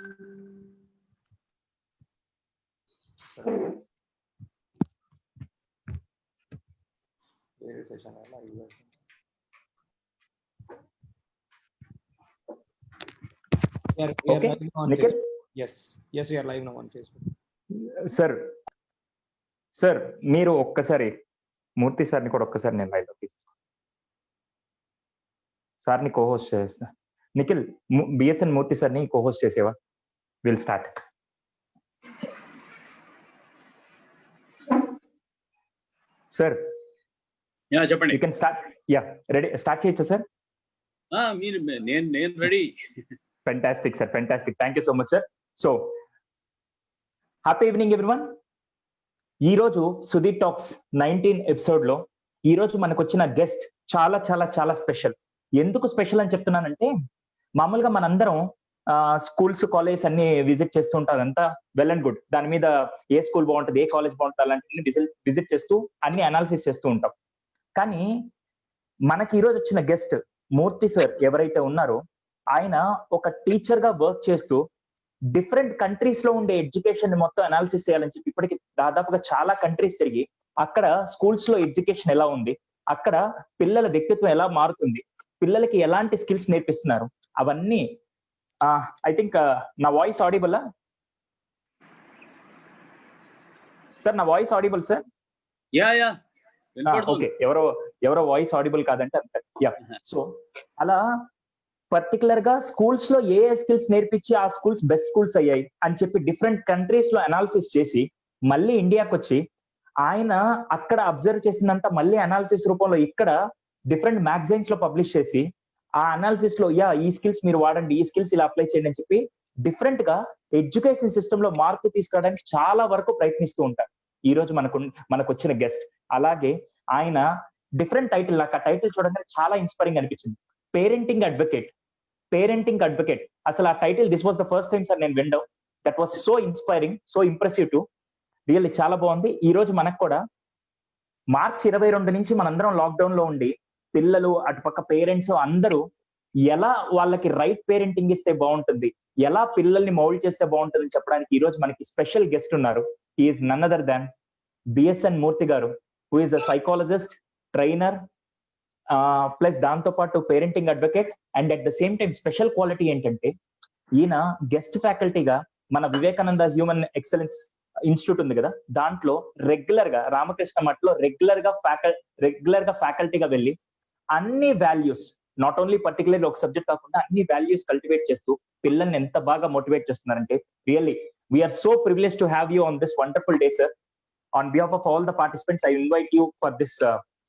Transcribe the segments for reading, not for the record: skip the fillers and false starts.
Okay, Nikhil? Yes, we are live now on Facebook. Sir, మీరు ఒక్కసారి మూర్తి సార్ని కూడా ఒక్కసారి నేను లైవ్ లోకి సార్ని కోహోస్ట్ చేస్తా. నిఖిల్, బిఎస్ఎన్ మూర్తి సార్ని కోహోస్ట్ చేసేవా? Will start. సార్ చెప్పండి. You can start. Ready, start చేయొచ్చా సార్? మీరు నేను ready. Fantastic, sir. Fantastic. Thank you so much, sir. So, happy evening, everyone. ఈ రోజు సుదీప్ టాక్స్ 19 ఎపిసోడ్ లో ఈ రోజు మనకు వచ్చిన గెస్ట్ చాలా చాలా చాలా స్పెషల్. ఎందుకు స్పెషల్ అని చెప్తున్నానంటే, మామూలుగా మనందరం స్కూల్స్, కాలేజ్ అన్ని విజిట్ చేస్తూ ఉంటాం. అంతా వెల్ అండ్ గుడ్. దాని మీద ఏ స్కూల్ బాగుంటుంది, ఏ కాలేజ్ బాగుంటుంది అలాంటివి విజిట్ చేస్తూ అన్ని అనాలిసిస్ చేస్తూ ఉంటాం. కానీ మనకి ఈరోజు వచ్చిన గెస్ట్ మూర్తి సార్ ఎవరైతే ఉన్నారో, ఆయన ఒక టీచర్ గా వర్క్ చేస్తూ డిఫరెంట్ కంట్రీస్ లో ఉండే ఎడ్యుకేషన్ మొత్తం అనాలిసిస్ చేయాలని చెప్పి ఇప్పటికి దాదాపుగా చాలా కంట్రీస్ తిరిగి అక్కడ స్కూల్స్ లో ఎడ్యుకేషన్ ఎలా ఉంది, అక్కడ పిల్లల వ్యక్తిత్వం ఎలా మారుతుంది, పిల్లలకి ఎలాంటి స్కిల్స్ నేర్పిస్తున్నారు, అవన్నీ ఐ థింక్ నా వాయిస్ ఆడిబుల్ సార్? నా వాయిస్ ఆడిబుల్ సార్? ఓకే, ఎవరో వాయిస్ ఆడిబుల్ కాదంటే అంతే. సో అలా పర్టికులర్ గా స్కూల్స్ లో ఏ స్కిల్స్ నేర్పించి ఆ స్కూల్స్ బెస్ట్ స్కూల్స్ అయ్యాయి అని చెప్పి డిఫరెంట్ కంట్రీస్ లో అనాలిసిస్ చేసి మళ్ళీ ఇండియాకి వచ్చి ఆయన అక్కడ అబ్జర్వ్ చేసినంత మళ్ళీ అనాలిసిస్ రూపంలో ఇక్కడ డిఫరెంట్ మ్యాగజైన్స్ లో పబ్లిష్ చేసి ఆ అనాలిసిస్ లో ఈ స్కిల్స్ మీరు వాడండి, ఈ స్కిల్స్ ఇలా అప్లై చేయండి అని చెప్పి డిఫరెంట్ గా ఎడ్యుకేషన్ సిస్టమ్ లో మార్పు తీసుకురావడానికి చాలా వరకు ప్రయత్నిస్తూ ఉంటారు. ఈ రోజు మనకు వచ్చిన గెస్ట్. అలాగే ఆయన డిఫరెంట్ టైటిల్, నాకు ఆ టైటిల్ చూడగానే చాలా ఇన్స్పైరింగ్ అనిపించింది. Parenting advocate. అసలు ఆ title this was the first time sir నేను వినడం. That was so inspiring, so impressive to. Really చాలా బాగుంది. ఈ రోజు మనకు కూడా మార్చి 22 నుంచి మనందరం లాక్డౌన్ లో ఉండి పిల్లలు, అటుపక్క పేరెంట్స్ అందరూ ఎలా వాళ్ళకి రైట్ పేరెంటింగ్ ఇస్తే బాగుంటుంది, ఎలా పిల్లల్ని మౌల్డ్ చేస్తే బాగుంటుంది అని చెప్పడానికి ఈ రోజు మనకి స్పెషల్ గెస్ట్ ఉన్నారు. He is none other than BSN Murthy garu, who is a psychologist, trainer, plus దాంతో పాటు parenting advocate. And at the same time special quality ఏంటంటే, ఈయన గెస్ట్ ఫ్యాకల్టీగా మన వివేకానంద హ్యూమన్ ఎక్సలెన్స్ ఇన్స్టిట్యూట్ ఉంది కదా, దాంట్లో రెగ్యులర్ గా రామకృష్ణ మఠంలో రెగ్యులర్ గా ఫ్యాకల్టీగా వెళ్ళి అన్ని వాల్యూస్, నాట్ ఓన్లీ పర్టికులర్ ఒక సబ్జెక్ట్ కాకుండా అన్ని వాల్యూస్ కల్టివేట్ చేస్తూ పిల్లల్ని ఎంత బాగా మోటివేట్ చేస్తున్నారంటే, really we are so privilege to have you on this wonderful day, sir. On behalf of all the participants, I invite you for this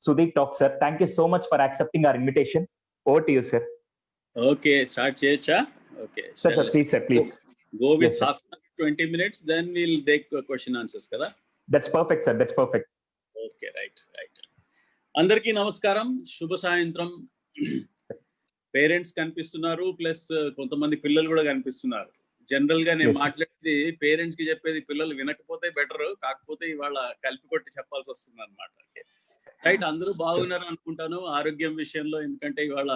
Sudeep talk, sir. Thank you so much for accepting our invitation. Over to you, sir. Okay, start checha. Okay, sir, please, sir, please. Go with half 20 minutes, then we'll take question answers kada. That's perfect, sir. That's perfect. Okay, right. Andarki namaskaram, shubha sayantram. Parents కనిపిస్తున్నారు, plus కొంతమంది పిల్లలు కూడా కనిపిస్తున్నారు. General గా నేను మాట్లాడేది parents కి చెప్పేది పిల్లలు వినకపోతే బెటర్, కాకపోతే ఇవాళ కలిపి కొట్టి చెప్పాల్సి వస్తుంది అనమాట. రైట్, అందరూ బాగున్నారు అనుకుంటాను ఆరోగ్యం విషయంలో, ఎందుకంటే ఇవాళ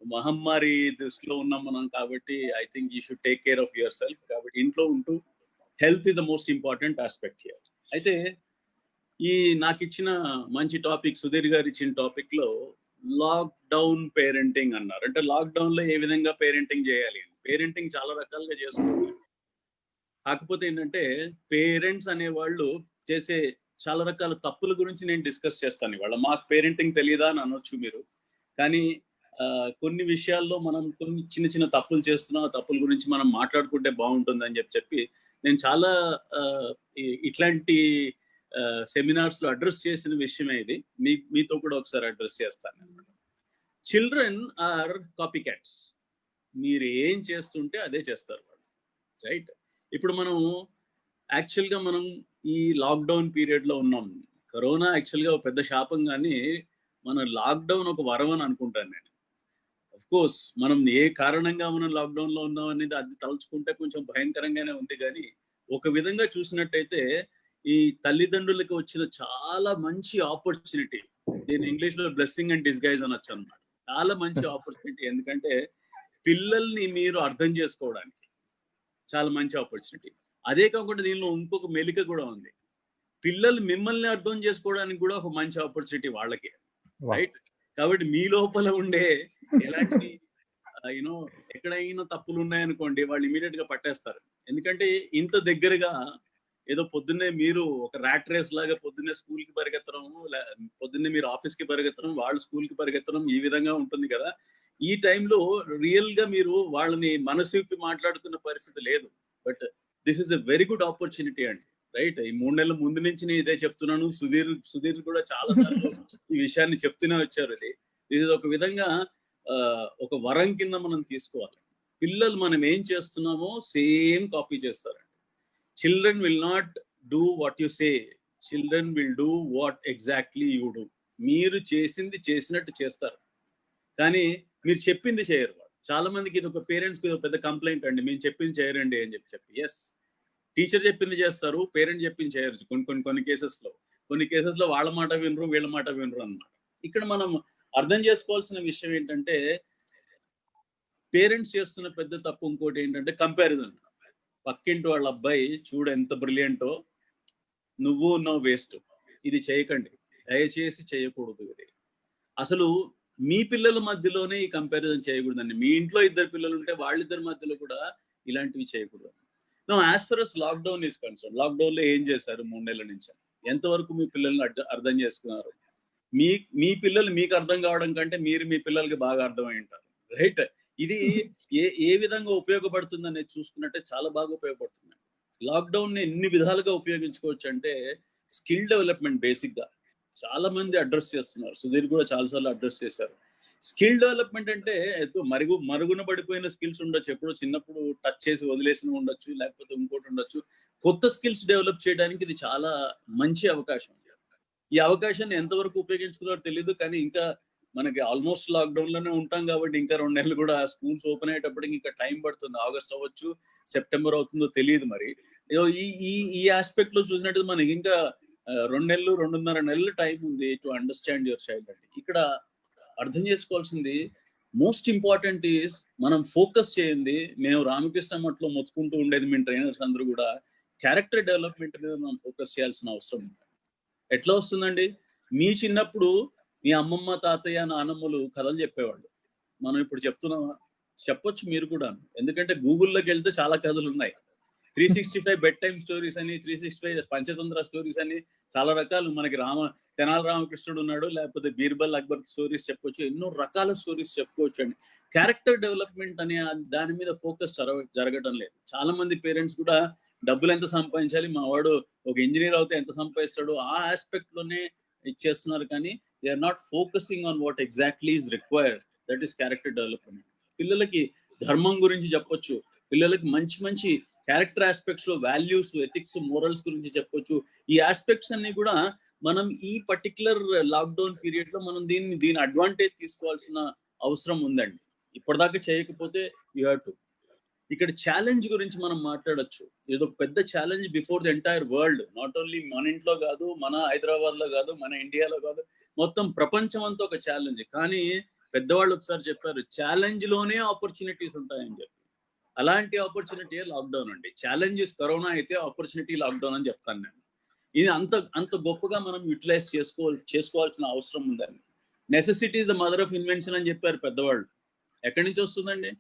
మహమ్మారి దృష్టిలో ఉన్నాం మనం కాబట్టి I think you should take care of your self. కాబట్టి ఇంట్లో ఉంటూ health is the most important aspect here. అయితే ఈ నాకు ఇచ్చిన మంచి టాపిక్, సుధీర్ గారు ఇచ్చిన టాపిక్ లో లాక్డౌన్ పేరెంటింగ్ అన్నారు. అంటే లాక్డౌన్ లో ఏ విధంగా పేరెంటింగ్ చేయాలి. పేరెంటింగ్ చాలా రకాలుగా చేసుకోవాలి. కాకపోతే ఏంటంటే పేరెంట్స్ అనేవాళ్ళు చేసే చాలా రకాల తప్పుల గురించి నేను డిస్కస్ చేస్తాను ఇవాళ. మాకు పేరెంటింగ్ తెలియదా అని అనొచ్చు మీరు, కానీ కొన్ని విషయాల్లో మనం కొన్ని చిన్న చిన్న తప్పులు చేస్తున్నాం, ఆ తప్పుల గురించి మనం మాట్లాడుకుంటే బాగుంటుందని చెప్పి నేను చాలా ఇట్లాంటి సెమినార్స్ లో అడ్రస్ చేసిన విషయమే ఇది. మీతో కూడా ఒకసారి అడ్రస్ చేస్తాను అనమాట. Children are copy cats. మీరు ఏం చేస్తుంటే అదే చేస్తారు వాళ్ళు, రైట్? ఇప్పుడు మనం యాక్చువల్గా మనం ఈ లాక్డౌన్ పీరియడ్ లో ఉన్నాం. కరోనా యాక్చువల్గా ఒక పెద్ద శాపం, కానీ మన లాక్డౌన్ ఒక వరం అని అనుకుంటాను నేను. అఫ్ కోర్స్ మనం ఏ కారణంగా మనం లాక్డౌన్ లో ఉన్నాం అనేది అది తలుచుకుంటే కొంచెం భయంకరంగానే ఉంది, కానీ ఒక విధంగా చూసినట్టయితే ఈ తల్లిదండ్రులకు వచ్చిన చాలా మంచి ఆపర్చునిటీ. దీని ఇంగ్లీష్ లో బ్లెస్సింగ్ అండ్ డిస్గైజ్ అనొచ్చు అన్నమాట. చాలా మంచి ఆపర్చునిటీ, ఎందుకంటే పిల్లల్ని మీరు అర్థం చేసుకోవడానికి, చాలా మంచి ఆపర్చునిటీ. అదే కాకుండా దీనిలో ఇంకొక మెలిక కూడా ఉంది. పిల్లలు మిమ్మల్ని అర్థం చేసుకోవడానికి కూడా ఒక మంచి ఆపర్చునిటీ వాళ్ళకి, రైట్? కాబట్టి మీ లోపల ఉండే ఎలాంటి యూనో ఎక్కడైనా తప్పులు ఉన్నాయనుకోండి, వాళ్ళు ఇమీడియట్ గా పట్టేస్తారు. ఎందుకంటే ఇంత దగ్గరగా ఏదో పొద్దున్నే మీరు ఒక ర్యాట్ రేస్ లాగా పొద్దున్నే స్కూల్ కి పరిగెత్తడం, పొద్దున్నే మీరు ఆఫీస్ కి పరిగెత్తడం, వాళ్ళు స్కూల్ కి పరిగెత్తడం, ఈ విధంగా ఉంటుంది కదా. ఈ టైంలో రియల్ గా మీరు వాళ్ళని మనసు విప్పి మాట్లాడుతున్న పరిస్థితి లేదు. But this is a very good opportunity అండి, రైట్? ఈ 3 నెలల ముందు నుంచి నేను ఇదే చెప్తున్నాను. సుధీర్ కూడా చాలా సార్లు ఈ విషయాన్ని చెప్తూనే వచ్చారు. ఇది ఒక విధంగా ఒక వరం కింద మనం తీసుకోవాలి. పిల్లలు మనం ఏం చేస్తున్నామో సేమ్ కాపీ చేస్తారండి. Children will not do what you say, children will do what exactly you do. మీరు చేసింది చేసినట్టు చేస్తారు, కానీ మీరు చెప్పింది చేయరు. చాలా మందికి ఇది ఒక పేరెంట్స్ కి పెద్ద కంప్లైంట్ అండి, మేము చెప్పింది చేయరండి అని చెప్పి. ఎస్, టీచర్ చెప్పింది చేస్తారు, పేరెంట్ చెప్పింది చేయరు. కొన్ని కేసెస్లో వాళ్ళ మాట వినరు, వీళ్ళ మాట వినరు అన్నమాట. ఇక్కడ మనం అర్థం చేసుకోవాల్సిన విషయం ఏంటంటే, పేరెంట్స్ చేస్తున్న పెద్ద తప్పు ఇంకోటి ఏంటంటే కంపారిజన్. పక్కింటి వాళ్ళ అబ్బాయి చూడు ఎంత బ్రిలియంటో, నువ్వు ఉన్నావు వేస్ట్. ఇది చేయకండి, దయచేసి చేయకూడదు. ఇది అసలు మీ పిల్లల మధ్యలోనే ఈ కంపారిజన్ చేయకూడదండి. మీ ఇంట్లో 2 పిల్లలు ఉంటే వాళ్ళిద్దరి మధ్యలో కూడా ఇలాంటివి చేయకూడదు. No, as for us lockdown is concern, lockdown లో ఏం చేశారు 3 నెలల నుంచి? ఎంతవరకు మీ పిల్లల్ని అర్థం చేసుకున్నారు? మీ పిల్లలు మీకు అర్థం కావడం కంటే మీరు మీ పిల్లలకి బాగా అర్థమై ఉంటారు, రైట్? ఇది ఏ విధంగా ఉపయోగపడుతుంది అనేది చూసుకున్నట్టే చాలా బాగా ఉపయోగపడుతుంది. లాక్డౌన్ ని ఎన్ని విధాలుగా ఉపయోగించుకోవచ్చు అంటే, స్కిల్ డెవలప్మెంట్ బేసిక్ గా చాలా మంది అడ్రస్ చేస్తున్నారు. సుధీర్ కూడా చాలా సార్లు అడ్రస్ చేశారు. స్కిల్ డెవలప్మెంట్ అంటే మరుగున పడిపోయిన స్కిల్స్ ఉండొచ్చు, ఎప్పుడో చిన్నప్పుడు టచ్ చేసి వదిలేసిన ఉండొచ్చు, లేకపోతే ఇంకోటి ఉండొచ్చు. కొత్త స్కిల్స్ డెవలప్ చేయడానికి ఇది చాలా మంచి అవకాశం. ఈ అవకాశాన్ని ఎంతవరకు ఉపయోగించుకున్నారో తెలియదు, కానీ ఇంకా మనకి ఆల్మోస్ట్ లాక్డౌన్ లోనే ఉంటాం కాబట్టి ఇంకా 2 నెలలు కూడా స్కూల్స్ ఓపెన్ అయ్యేటప్పటికి ఇంకా టైం పడుతుంది. ఆగస్ట్ అవ్వచ్చు, సెప్టెంబర్ అవుతుందో తెలియదు. మరి ఈ ఆస్పెక్ట్ లో చూసినట్టు మనకి ఇంకా 2.5 నెలలు టైం ఉంది టు అండర్స్టాండ్ యువర్ చైల్డ్ అండి. ఇక్కడ అర్థం చేసుకోవాల్సింది మోస్ట్ ఇంపార్టెంట్ ఈస్, మనం ఫోకస్ చేయండి. మేము రామకృష్ణ మఠంలో మొత్తుకుంటూ ఉండేది మీ ట్రైనర్స్ అందరూ కూడా, క్యారెక్టర్ డెవలప్మెంట్ మీద మనం ఫోకస్ చేయాల్సిన అవసరం ఉంది. ఎట్లా వస్తుందండి? మీ చిన్నప్పుడు మీ అమ్మమ్మ, తాతయ్య, నానమ్మలు కథలు చెప్పేవాళ్ళు. మనం ఇప్పుడు చెప్తున్నామా? చెప్పొచ్చు మీరు కూడా, ఎందుకంటే గూగుల్లోకి వెళ్తే చాలా కథలు ఉన్నాయి. 365 బెడ్ టైమ్ స్టోరీస్ అని, 365 పంచతంత్ర స్టోరీస్ అని, చాలా రకాలు. మనకి తెనాలి రామకృష్ణుడు ఉన్నాడు, లేకపోతే బీర్బల్ అక్బర్ స్టోరీస్ చెప్పుకోవచ్చు, ఎన్నో రకాల స్టోరీస్ చెప్పుకోవచ్చు అండి. క్యారెక్టర్ డెవలప్మెంట్ అనే దాని మీద ఫోకస్ జరగడం లేదు. చాలా మంది పేరెంట్స్ కూడా డబ్బులు ఎంత సంపాదించాలి, మా వాడు ఒక ఇంజనీర్ అవుతే ఎంత సంపాదిస్తాడు, ఆ ఆస్పెక్ట్ లోనే ఇచ్చేస్తున్నారు. కానీ they are not focusing on what exactly is required, that is character development. పిల్లలకి ధర్మం గురించి చెప్పొచ్చు, పిల్లలకి మంచి క్యారెక్టర్ ఆస్పెక్ట్స్ లో వాల్యూస్, ఎథిక్స్, మోరల్స్ గురించి చెప్పొచ్చు. ఈ ఆస్పెక్ట్స్ అన్ని కూడా మనం ఈ పర్టికులర్ లాక్డౌన్ పీరియడ్ లో మనం దీని అడ్వాంటేజ్ తీసుకోవాల్సిన అవసరం ఉందండి. ఇప్పటిదాకా చేయకపోతే యూ హ్యావ్ టు. ఇక్కడ ఛాలెంజ్ గురించి మనం మాట్లాడొచ్చు. ఏదో పెద్ద challenge before the entire world, not only మన ఇంట్లో కాదు, మన హైదరాబాద్ లో కాదు, మన ఇండియాలో కాదు, మొత్తం ప్రపంచం అంతా ఒక ఛాలెంజ్. కానీ పెద్దవాళ్ళు ఒకసారి చెప్పారు, ఛాలెంజ్ లోనే ఆపర్చునిటీస్ ఉంటాయని చెప్పి. అలాంటి ఆపర్చునిటీ లాక్డౌన్ అండి. ఛాలెంజెస్ కరోనా అయితే, ఆపర్చునిటీ లాక్డౌన్ అని చెప్తాను నేను. ఇది అంత గొప్పగా మనం యూటిలైజ్ చేసుకోవాల్సిన అవసరం ఉందండి. Necessity is the mother of invention అని చెప్పారు పెద్దవాళ్ళు. ఎక్కడి నుంచి వస్తుందండి?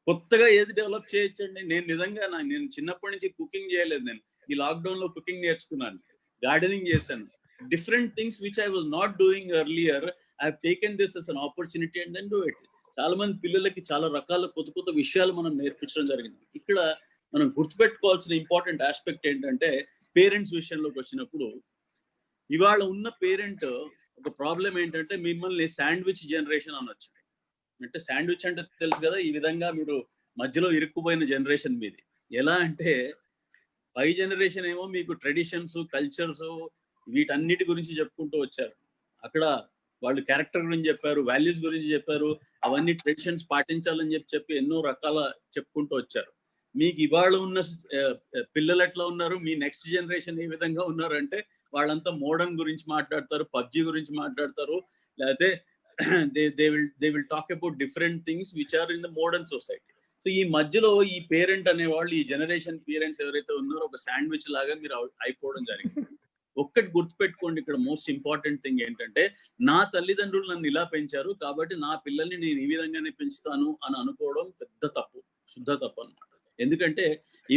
కొత్తగా ఏది డెవలప్ చేయొచ్చండి? నేను చిన్నప్పటి నుంచి కుకింగ్ చేయలేదు. నేను ఈ లాక్డౌన్ లో కుకింగ్ నేర్చుకున్నాను, గార్డెనింగ్ చేశాను. Different things which I was not doing earlier, I have taken this as an opportunity and then do it. చాలా మంది పిల్లలకి చాలా రకాల కొత్త విషయాలు మనం నేర్పించడం జరిగింది. ఇక్కడ మనం గుర్తుపెట్టుకోవాల్సిన ఇంపార్టెంట్ ఆస్పెక్ట్ ఏంటంటే, పేరెంట్స్ విషయంలోకి వచ్చినప్పుడు, ఇవాళ ఉన్న పేరెంట్ ఒక ప్రాబ్లం ఏంటంటే, మిమ్మల్ని శాండ్విచ్ జనరేషన్ అనొచ్చు. అంటే శాండ్విచ్ అంటే తెలుసు కదా, ఈ విధంగా మీరు మధ్యలో ఇరుక్కుపోయిన జనరేషన్ మీది. ఎలా అంటే, పై జనరేషన్ ఏమో మీకు ట్రెడిషన్స్, కల్చర్స్, వీటన్నిటి గురించి చెప్పుకుంటూ వచ్చారు. అక్కడ వాళ్ళు క్యారెక్టర్ గురించి చెప్పారు, వాల్యూస్ గురించి చెప్పారు, అవన్నీ ట్రెడిషన్స్ పాటించాలని చెప్పి ఎన్నో రకాల చెప్పుకుంటూ వచ్చారు. మీకు ఇవాళ ఉన్న పిల్లలు ఎట్లా ఉన్నారు, మీ నెక్స్ట్ జనరేషన్ ఏ విధంగా ఉన్నారు అంటే, వాళ్ళంతా మోడర్న్ గురించి మాట్లాడతారు, పబ్జి గురించి మాట్లాడతారు, లేకపోతే they will talk about different things which are in the modern society. So so ఈ మధ్యలో ఈ పేరెంట్ అనేవాళ్ళు, ఈ జనరేషన్ పేరెంట్స్ ఎవరైతే ఉన్నారో ఒక శాండ్విచ్ లాగా మీరు అయిపోవడం జరిగింది. ఒక్కటి గుర్తుపెట్టుకోండి, ఇక్కడ మోస్ట్ ఇంపార్టెంట్ థింగ్ ఏంటంటే, నా తల్లిదండ్రులు నన్ను ఇలా పెంచారు కాబట్టి నా పిల్లల్ని నేను ఈ విధంగానే పెంచుతాను అని అనుకోవడం పెద్ద తప్పు, శుద్ధ తప్పు అన్నమాట. ఎందుకంటే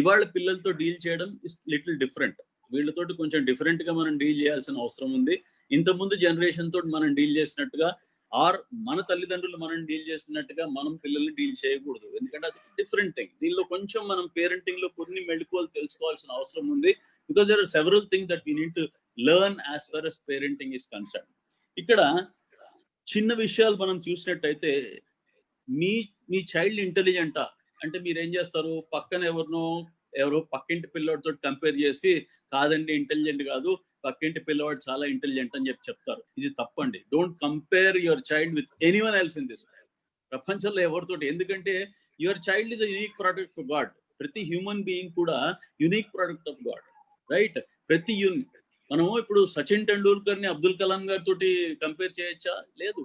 ఇవాళ పిల్లలతో డీల్ చేయడం ఇస్ లిటిల్ డిఫరెంట్. వీళ్ళతోటి కొంచెం డిఫరెంట్ గా మనం డీల్ చేయాల్సిన అవసరం ఉంది. ఇంతకుముందు జనరేషన్ తోటి మనం డీల్ చేసినట్టుగా మన తల్లిదండ్రులు మనం డీల్ చేసినట్టుగా మనం పిల్లల్ని డీల్ చేయకూడదు. ఎందుకంటే అది డిఫరెంట్ థింగ్. దీనిలో కొంచెం మనం పేరెంటింగ్ లో కొన్ని మెళకువలు తెలుసుకోవాల్సిన అవసరం ఉంది. Because there are several things that we need to learn as for as parenting is concern. ఇక్కడ చిన్న విషయాలు మనం చూసినట్టయితే, మీ చైల్డ్ ఇంటెలిజెంటా అంటే మీరు ఏం చేస్తారు, పక్కన ఎవరో పక్కింటి పిల్లవాడితో కంపేర్ చేసి, కాదండి ఇంటెలిజెంట్ కాదు, పక్కింటి పిల్లవాడు చాలా ఇంటెలిజెంట్ అని చెప్తారు. ఇది తప్పండి. Don't compare your child with anyone else in this. ప్రపంచంలో ఎవరితోటి, ఎందుకంటే your child is a unique product of God. ప్రతి హ్యూమన్ బీయింగ్ కూడా unique product of God, right? మనము ఇప్పుడు సచిన్ టెండూల్కర్ ని అబ్దుల్ కలాం గారితో కంపేర్ చేయొచ్చా? లేదు.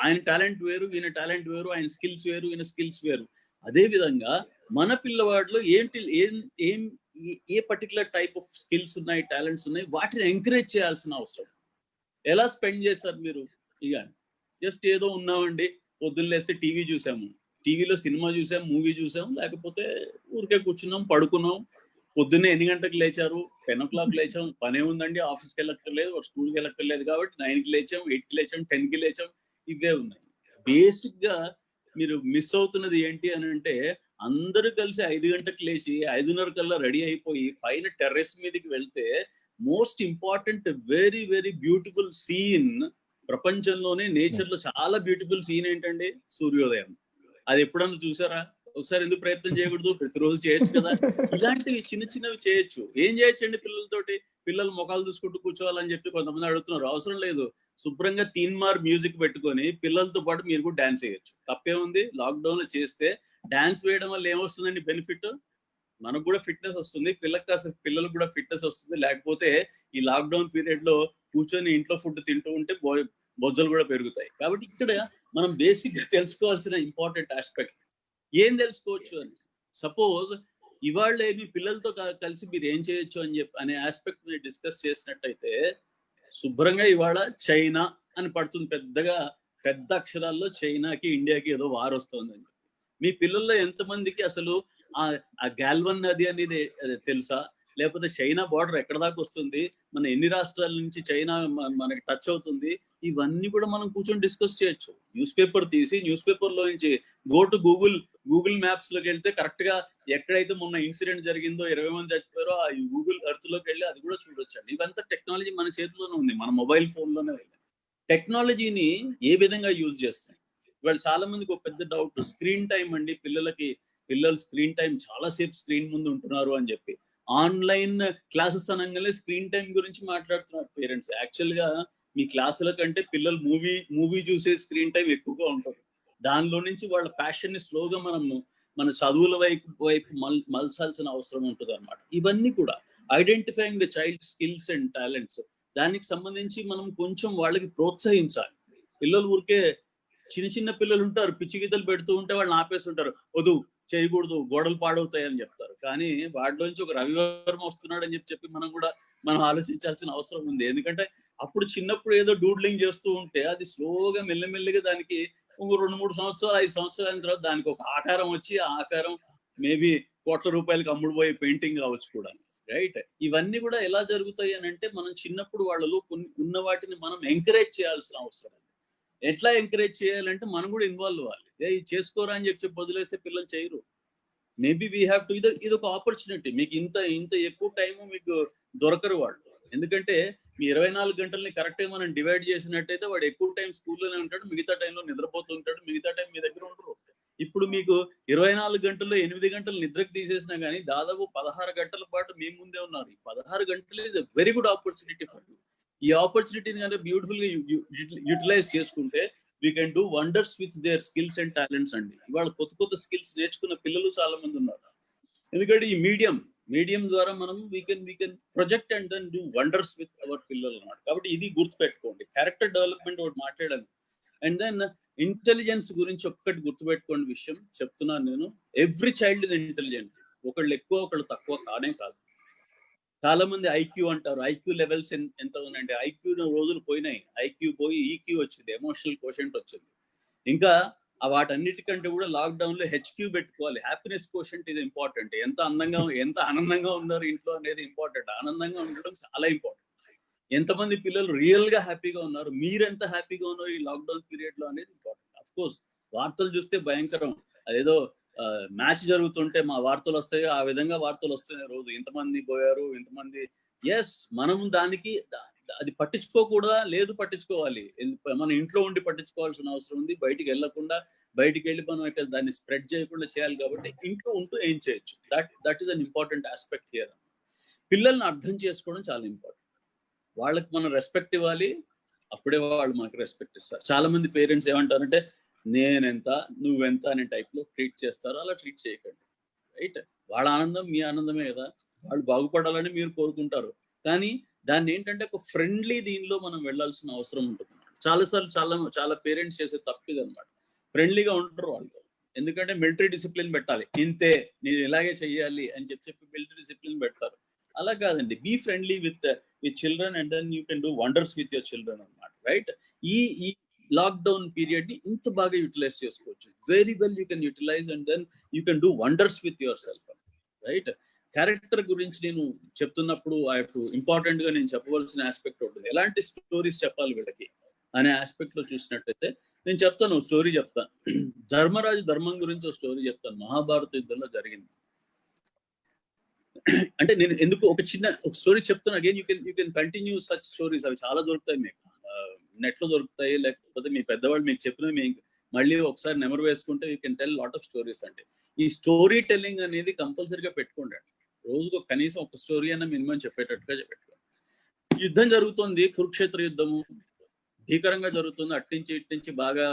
ఆయన టాలెంట్ వేరు, ఈయన టాలెంట్ వేరు, ఆయన స్కిల్స్ వేరు, ఈయన స్కిల్స్ వేరు. అదే విధంగా మన పిల్లవాడిలో ఏ పర్టికులర్ టైప్ ఆఫ్ స్కిల్స్ ఉన్నాయి, టాలెంట్స్ ఉన్నాయి, వాటిని ఎంకరేజ్ చేయాల్సిన అవసరం. ఎలా స్పెండ్ చేస్తారు మీరు? ఇక జస్ట్ ఏదో ఉన్నామండి, పొద్దున్న లేస్తే టీవీ చూసాము, టీవీలో సినిమా చూసాం, మూవీ చూసాం, లేకపోతే ఊరికే కూర్చున్నాం, పడుకున్నాం. పొద్దున్నే ఎన్ని గంటలకు లేచారు? 10 o'clock లేచాం. పనే ఉందండి, ఆఫీస్కి వెళ్ళక్కర్లేదు, స్కూల్కి వెళ్ళక్కర్లేదు కాబట్టి 9కి లేచాం, 8కి లేచాం, 10కి లేచాం. ఇవే ఉన్నాయి. బేసిక్ గా మీరు మిస్ అవుతున్నది ఏంటి అని అంటే, అందరూ కలిసి 5 గంటలకు లేచి 5:30 కల్లా రెడీ అయిపోయి పైన టెర్రస్ మీదకి వెళ్తే most important very very beautiful scene ప్రపంచంలోనే, నేచర్ లో చాలా బ్యూటిఫుల్ సీన్ ఏంటండి? సూర్యోదయం. అది ఎప్పుడన్నా చూసారా? ఒకసారి ఎందుకు ప్రయత్నం చేయకూడదు? ప్రతిరోజు చేయొచ్చు కదా. ఇలాంటివి చిన్న చిన్నవి చేయొచ్చు. ఏం చేయొచ్చండి పిల్లలతోటి? పిల్లలు ముఖాలు చూసుకుంటూ కూర్చోవాలని చెప్పి కొంతమంది అడుగుతున్నారు. అవసరం లేదు. శుభ్రంగా తీన్మార్ మ్యూజిక్ పెట్టుకొని పిల్లలతో పాటు మీరు కూడా డాన్స్ చేయొచ్చు. తప్పేముంది? లాక్డౌన్ లో చేస్తే డాన్స్ వేయడం వల్ల ఏమొస్తుందండి బెనిఫిట్? మనకు కూడా ఫిట్నెస్ వస్తుంది, పిల్లలకు కూడా ఫిట్నెస్ వస్తుంది. లేకపోతే ఈ లాక్డౌన్ పీరియడ్ లో కూర్చొని ఇంట్లో ఫుడ్ తింటూ ఉంటే బొజ్జలు కూడా పెరుగుతాయి. కాబట్టి ఇక్కడ మనం బేసిక్ గా తెలుసుకోవాల్సిన ఇంపార్టెంట్ ఆస్పెక్ట్ ఏం తెలుసుకోవచ్చు అని, సపోజ్ ఇవాళ మీ పిల్లలతో కలిసి మీరు ఏం చేయొచ్చు అనే ఆస్పెక్ట్ మీరు డిస్కస్ చేసినట్టయితే, శుభ్రంగా ఇవాళ చైనా అని పడుతుంది పెద్ద అక్షరాల్లో, చైనాకి ఇండియాకి ఏదో వార్ వస్తుందని. మీ పిల్లల్లో ఎంతమందికి అసలు ఆ గాల్వన్ నది అనేది తెలుసా? లేకపోతే చైనా బార్డర్ ఎక్కడ దాకా వస్తుంది, మన ఎన్ని రాష్ట్రాల నుంచి చైనా మనకి టచ్ అవుతుంది, ఇవన్నీ కూడా మనం కూర్చొని డిస్కస్ చేయొచ్చు. న్యూస్ పేపర్ తీసి, న్యూస్ పేపర్ లో నుంచి గో టు గూగుల్ మ్యాప్స్ లోకి వెళ్తే కరెక్ట్ గా ఎక్కడైతే మొన్న ఇన్సిడెంట్ జరిగిందో, 20 మంది చచ్చిపోయారో, ఆ గూగుల్ ఎర్త్ లోకి వెళ్ళి అది కూడా చూడొచ్చు అండి. ఇవంతా టెక్నాలజీ మన చేతిలోనే ఉంది, మన మొబైల్ ఫోన్ లోనే ఉంది. టెక్నాలజీని ఏ విధంగా యూజ్ చేస్తాం? ఇవాళ చాలా మందికి ఒక పెద్ద డౌట్, స్క్రీన్ టైం అండి. పిల్లలు స్క్రీన్ టైం చాలా సేపు స్క్రీన్ ముందు ఉంటున్నారు అని చెప్పి ఆన్లైన్ క్లాసెస్ అనగానే స్క్రీన్ టైం గురించి మాట్లాడుతున్నారు పేరెంట్స్. యాక్చువల్ గా మీ క్లాసుల కంటే పిల్లలు మూవీ చూసే స్క్రీన్ టైం ఎక్కువగా ఉంటుంది. దానిలో నుంచి వాళ్ళ ప్యాషన్ ని స్లోగా మన చదువుల వైపు మలచాల్సిన అవసరం ఉంటుంది అన్నమాట. ఇవన్నీ కూడా identifying the child skills and talents, దానికి సంబంధించి మనం కొంచెం వాళ్ళకి ప్రోత్సహించాలి. పిల్లలు ఊరికే చిన్న పిల్లలు ఉంటారు, పిచ్చి గీతలు పెడుతూ ఉంటే వాళ్ళని ఆపేస్తుంటారు, వద్దు చేయకూడదు, గోడలు పాడవుతాయి అని చెప్తారు. కానీ వాటిలోంచి ఒక రవివర్మ వస్తున్నాడు అని చెప్పి మనం ఆలోచించాల్సిన అవసరం ఉంది. ఎందుకంటే అప్పుడు చిన్నప్పుడు ఏదో డూడ్లింగ్ చేస్తూ ఉంటే అది స్లోగా మెల్లమెల్లిగా దానికి ఒక 2-3 సంవత్సరాలు 5 సంవత్సరాల తర్వాత దానికి ఒక ఆకారం వచ్చి, ఆ ఆకారం మేబీ కోట్ల రూపాయలకు అమ్ముడుపోయే పెయింటింగ్ కావచ్చు కూడా, రైట్? ఇవన్నీ కూడా ఎలా జరుగుతాయి అని అంటే, మనం చిన్నప్పుడు వాళ్ళలో ఉన్న వాటిని మనం ఎంకరేజ్ చేయాల్సిన అవసరం. ఎట్లా ఎంకరేజ్ చేయాలంటే మనం కూడా ఇన్వాల్వ్ అవ్వాలి. ఇది చేసుకోరా అని చెప్పి వదిలేస్తే పిల్లలు చేయరు. మేబీ వీ హ్యావ్ టు, ఇది ఒక ఆపర్చునిటీ. మీకు ఇంత ఎక్కువ టైము మీకు దొరకరు వాళ్ళు. ఎందుకంటే మీ 24 గంటల్ని కరెక్ట్గా మనం డివైడ్ చేసినట్టయితే వాడు ఎక్కువ టైం స్కూల్లోనే ఉంటాడు, మిగతా టైంలో నిద్రపోతూ ఉంటాడు, మిగతా టైం మీ దగ్గర ఉండరు. ఇప్పుడు మీకు 24 గంటల్లో 8 గంటలు నిద్రకు తీసేసినా కానీ దాదాపు 16 గంటల పాటు మీ ముందే ఉన్నారు. ఈ 16 గంటలు is a very good opportunity for you. ఈ ఆపర్చునిటీని అంటే బ్యూటిఫుల్ గా యూటిలైజ్ చేసుకుంటే we can do wonders with their skills and talents అండి. ఇవాళ కొత్త స్కిల్స్ నేర్చుకున్న పిల్లలు చాలా మంది ఉన్నారు. ఎందుకంటే ఈ మీడియం ద్వారా మనం we can project and then do wonders with our పిల్లలు అన్నమాట. కాబట్టి ఇది గుర్తుపెట్టుకోండి. క్యారెక్టర్ డెవలప్మెంట్ ఒకటి మాట్లాడాను. అండ్ దెన్ ఇంటెలిజెన్స్ గురించి ఒక్కటి గుర్తుపెట్టుకోండి విషయం చెప్తున్నాను నేను. Every child is intelligent. ఒకళ్ళు ఎక్కువ ఒకళ్ళు తక్కువ కానే కాదు. చాలా మంది ఐక్యూ అంటారు. ఐక్యూ లెవెల్స్ ఎంత ఉందంటే ఐక్యూ రోజులు పోయినాయి. ఐక్యూ పోయి ఈక్యూ వచ్చింది, ఎమోషనల్ కోషెంట్ వచ్చింది. ఇంకా వాటన్నిటికంటే కూడా లాక్డౌన్ లో హెచ్క్యూ పెట్టుకోవాలి. హ్యాపీనెస్ కోషెంట్ ఇది ఇంపార్టెంట్. ఎంత ఆనందంగా ఉన్నారు ఇంట్లో అనేది ఇంపార్టెంట్. ఆనందంగా ఉండడం చాలా ఇంపార్టెంట్. ఎంతమంది పిల్లలు రియల్ గా హ్యాపీగా ఉన్నారు, మీరెంత హ్యాపీగా ఉన్నారు ఈ లాక్డౌన్ పీరియడ్ లో అనేది ఇంపార్టెంట్. అఫ్ కోర్స్ వార్తలు చూస్తే భయంకరం. అదేదో మ్యాచ్ జరుగుతుంటే మా వార్తలు వస్తాయి, ఆ విధంగా వార్తలు వస్తున్నాయి రోజు. ఇంతమంది పోయారు, ఇంతమంది. ఎస్, మనం దానికి అది పట్టించుకోకూడదా? లేదు, పట్టించుకోవాలి. మన ఇంట్లో ఉండి పట్టించుకోవాల్సిన అవసరం ఉంది. బయటికి వెళ్ళకుండా, బయటికి వెళ్ళి మనం దాన్ని స్ప్రెడ్ చేయకుండా చేయాలి. కాబట్టి ఇంట్లో ఉంటూ ఏం చేయొచ్చు. That is an important aspect here. పిల్లల్ని అర్థం చేసుకోవడం చాలా ఇంపార్టెంట్. వాళ్ళకి మనం రెస్పెక్ట్ ఇవ్వాలి, అప్పుడే వాళ్ళు మనకు రెస్పెక్ట్ ఇస్తారు. చాలా మంది పేరెంట్స్ ఏమంటారంటే నేనెంత నువ్వెంత అనే టైప్ లో ట్రీట్ చేస్తారు. అలా ట్రీట్ చేయకండి, రైట్? వాళ్ళ ఆనందం మీ ఆనందమే కదా. వాళ్ళు బాగుపడాలని మీరు కోరుకుంటారు, కానీ దాన్ని ఏంటంటే ఒక ఫ్రెండ్లీ దీనిలో మనం వెళ్ళాల్సిన అవసరం ఉంటుంది. చాలా పేరెంట్స్ చేసే తప్పిది అనమాట. ఫ్రెండ్లీగా ఉంటారు వాళ్ళు. ఎందుకంటే మిలిటరీ డిసిప్లిన్ పెట్టాలి, ఇంతే నేను ఇలాగే చెయ్యాలి అని చెప్పి మిలిటరీ డిసిప్లిన్ పెడతారు. అలా కాదండి. Be friendly with children and then you can do wonders with your children అనమాట, రైట్? ఈ లాక్డౌన్ పీరియడ్ ని ఇంత బాగా యూటిలైజ్ చేసుకోవచ్చు. Very well you can utilize and then you can do wonders with yourself, right? Character గురించి నేను చెప్తున్నప్పుడు important గా నేను చెప్పవలసిన ఆస్పెక్ట్ ఉంటుంది. ఎలాంటి స్టోరీస్ చెప్పాలి వీళ్ళకి అనే ఆస్పెక్ట్ లో చూసినట్లయితే నేను చెప్తాను, స్టోరీ చెప్తాను. ధర్మరాజు ధర్మం గురించి ఒక స్టోరీ చెప్తాను. మహాభారత యుద్ధంలో జరిగింది. అంటే నేను ఎందుకు ఒక స్టోరీ చెప్తాను. Again you can continue such stories. అవి చాలా దొరుకుతాయి మీకు, నెట్ లో దొరుకుతాయి. లేకపోతే మీ పెద్దవాళ్ళు మీకు చెప్పిన మళ్ళీ ఒకసారి నెమరు వేసుకుంటే you can tell lot of stories. అంటే ఈ స్టోరీ టెల్లింగ్ అనేది కంపల్సరీగా పెట్టుకోండి. రోజుకు కనీసం ఒక స్టోరీ అన్న మినిమం చెప్పేటట్టుగా పెట్టుకోండి. యుద్ధం జరుగుతుంది, కురుక్షేత్ర యుద్ధము భీకరంగా జరుగుతుంది. అట్నుంచి ఇట్నుంచి బాగా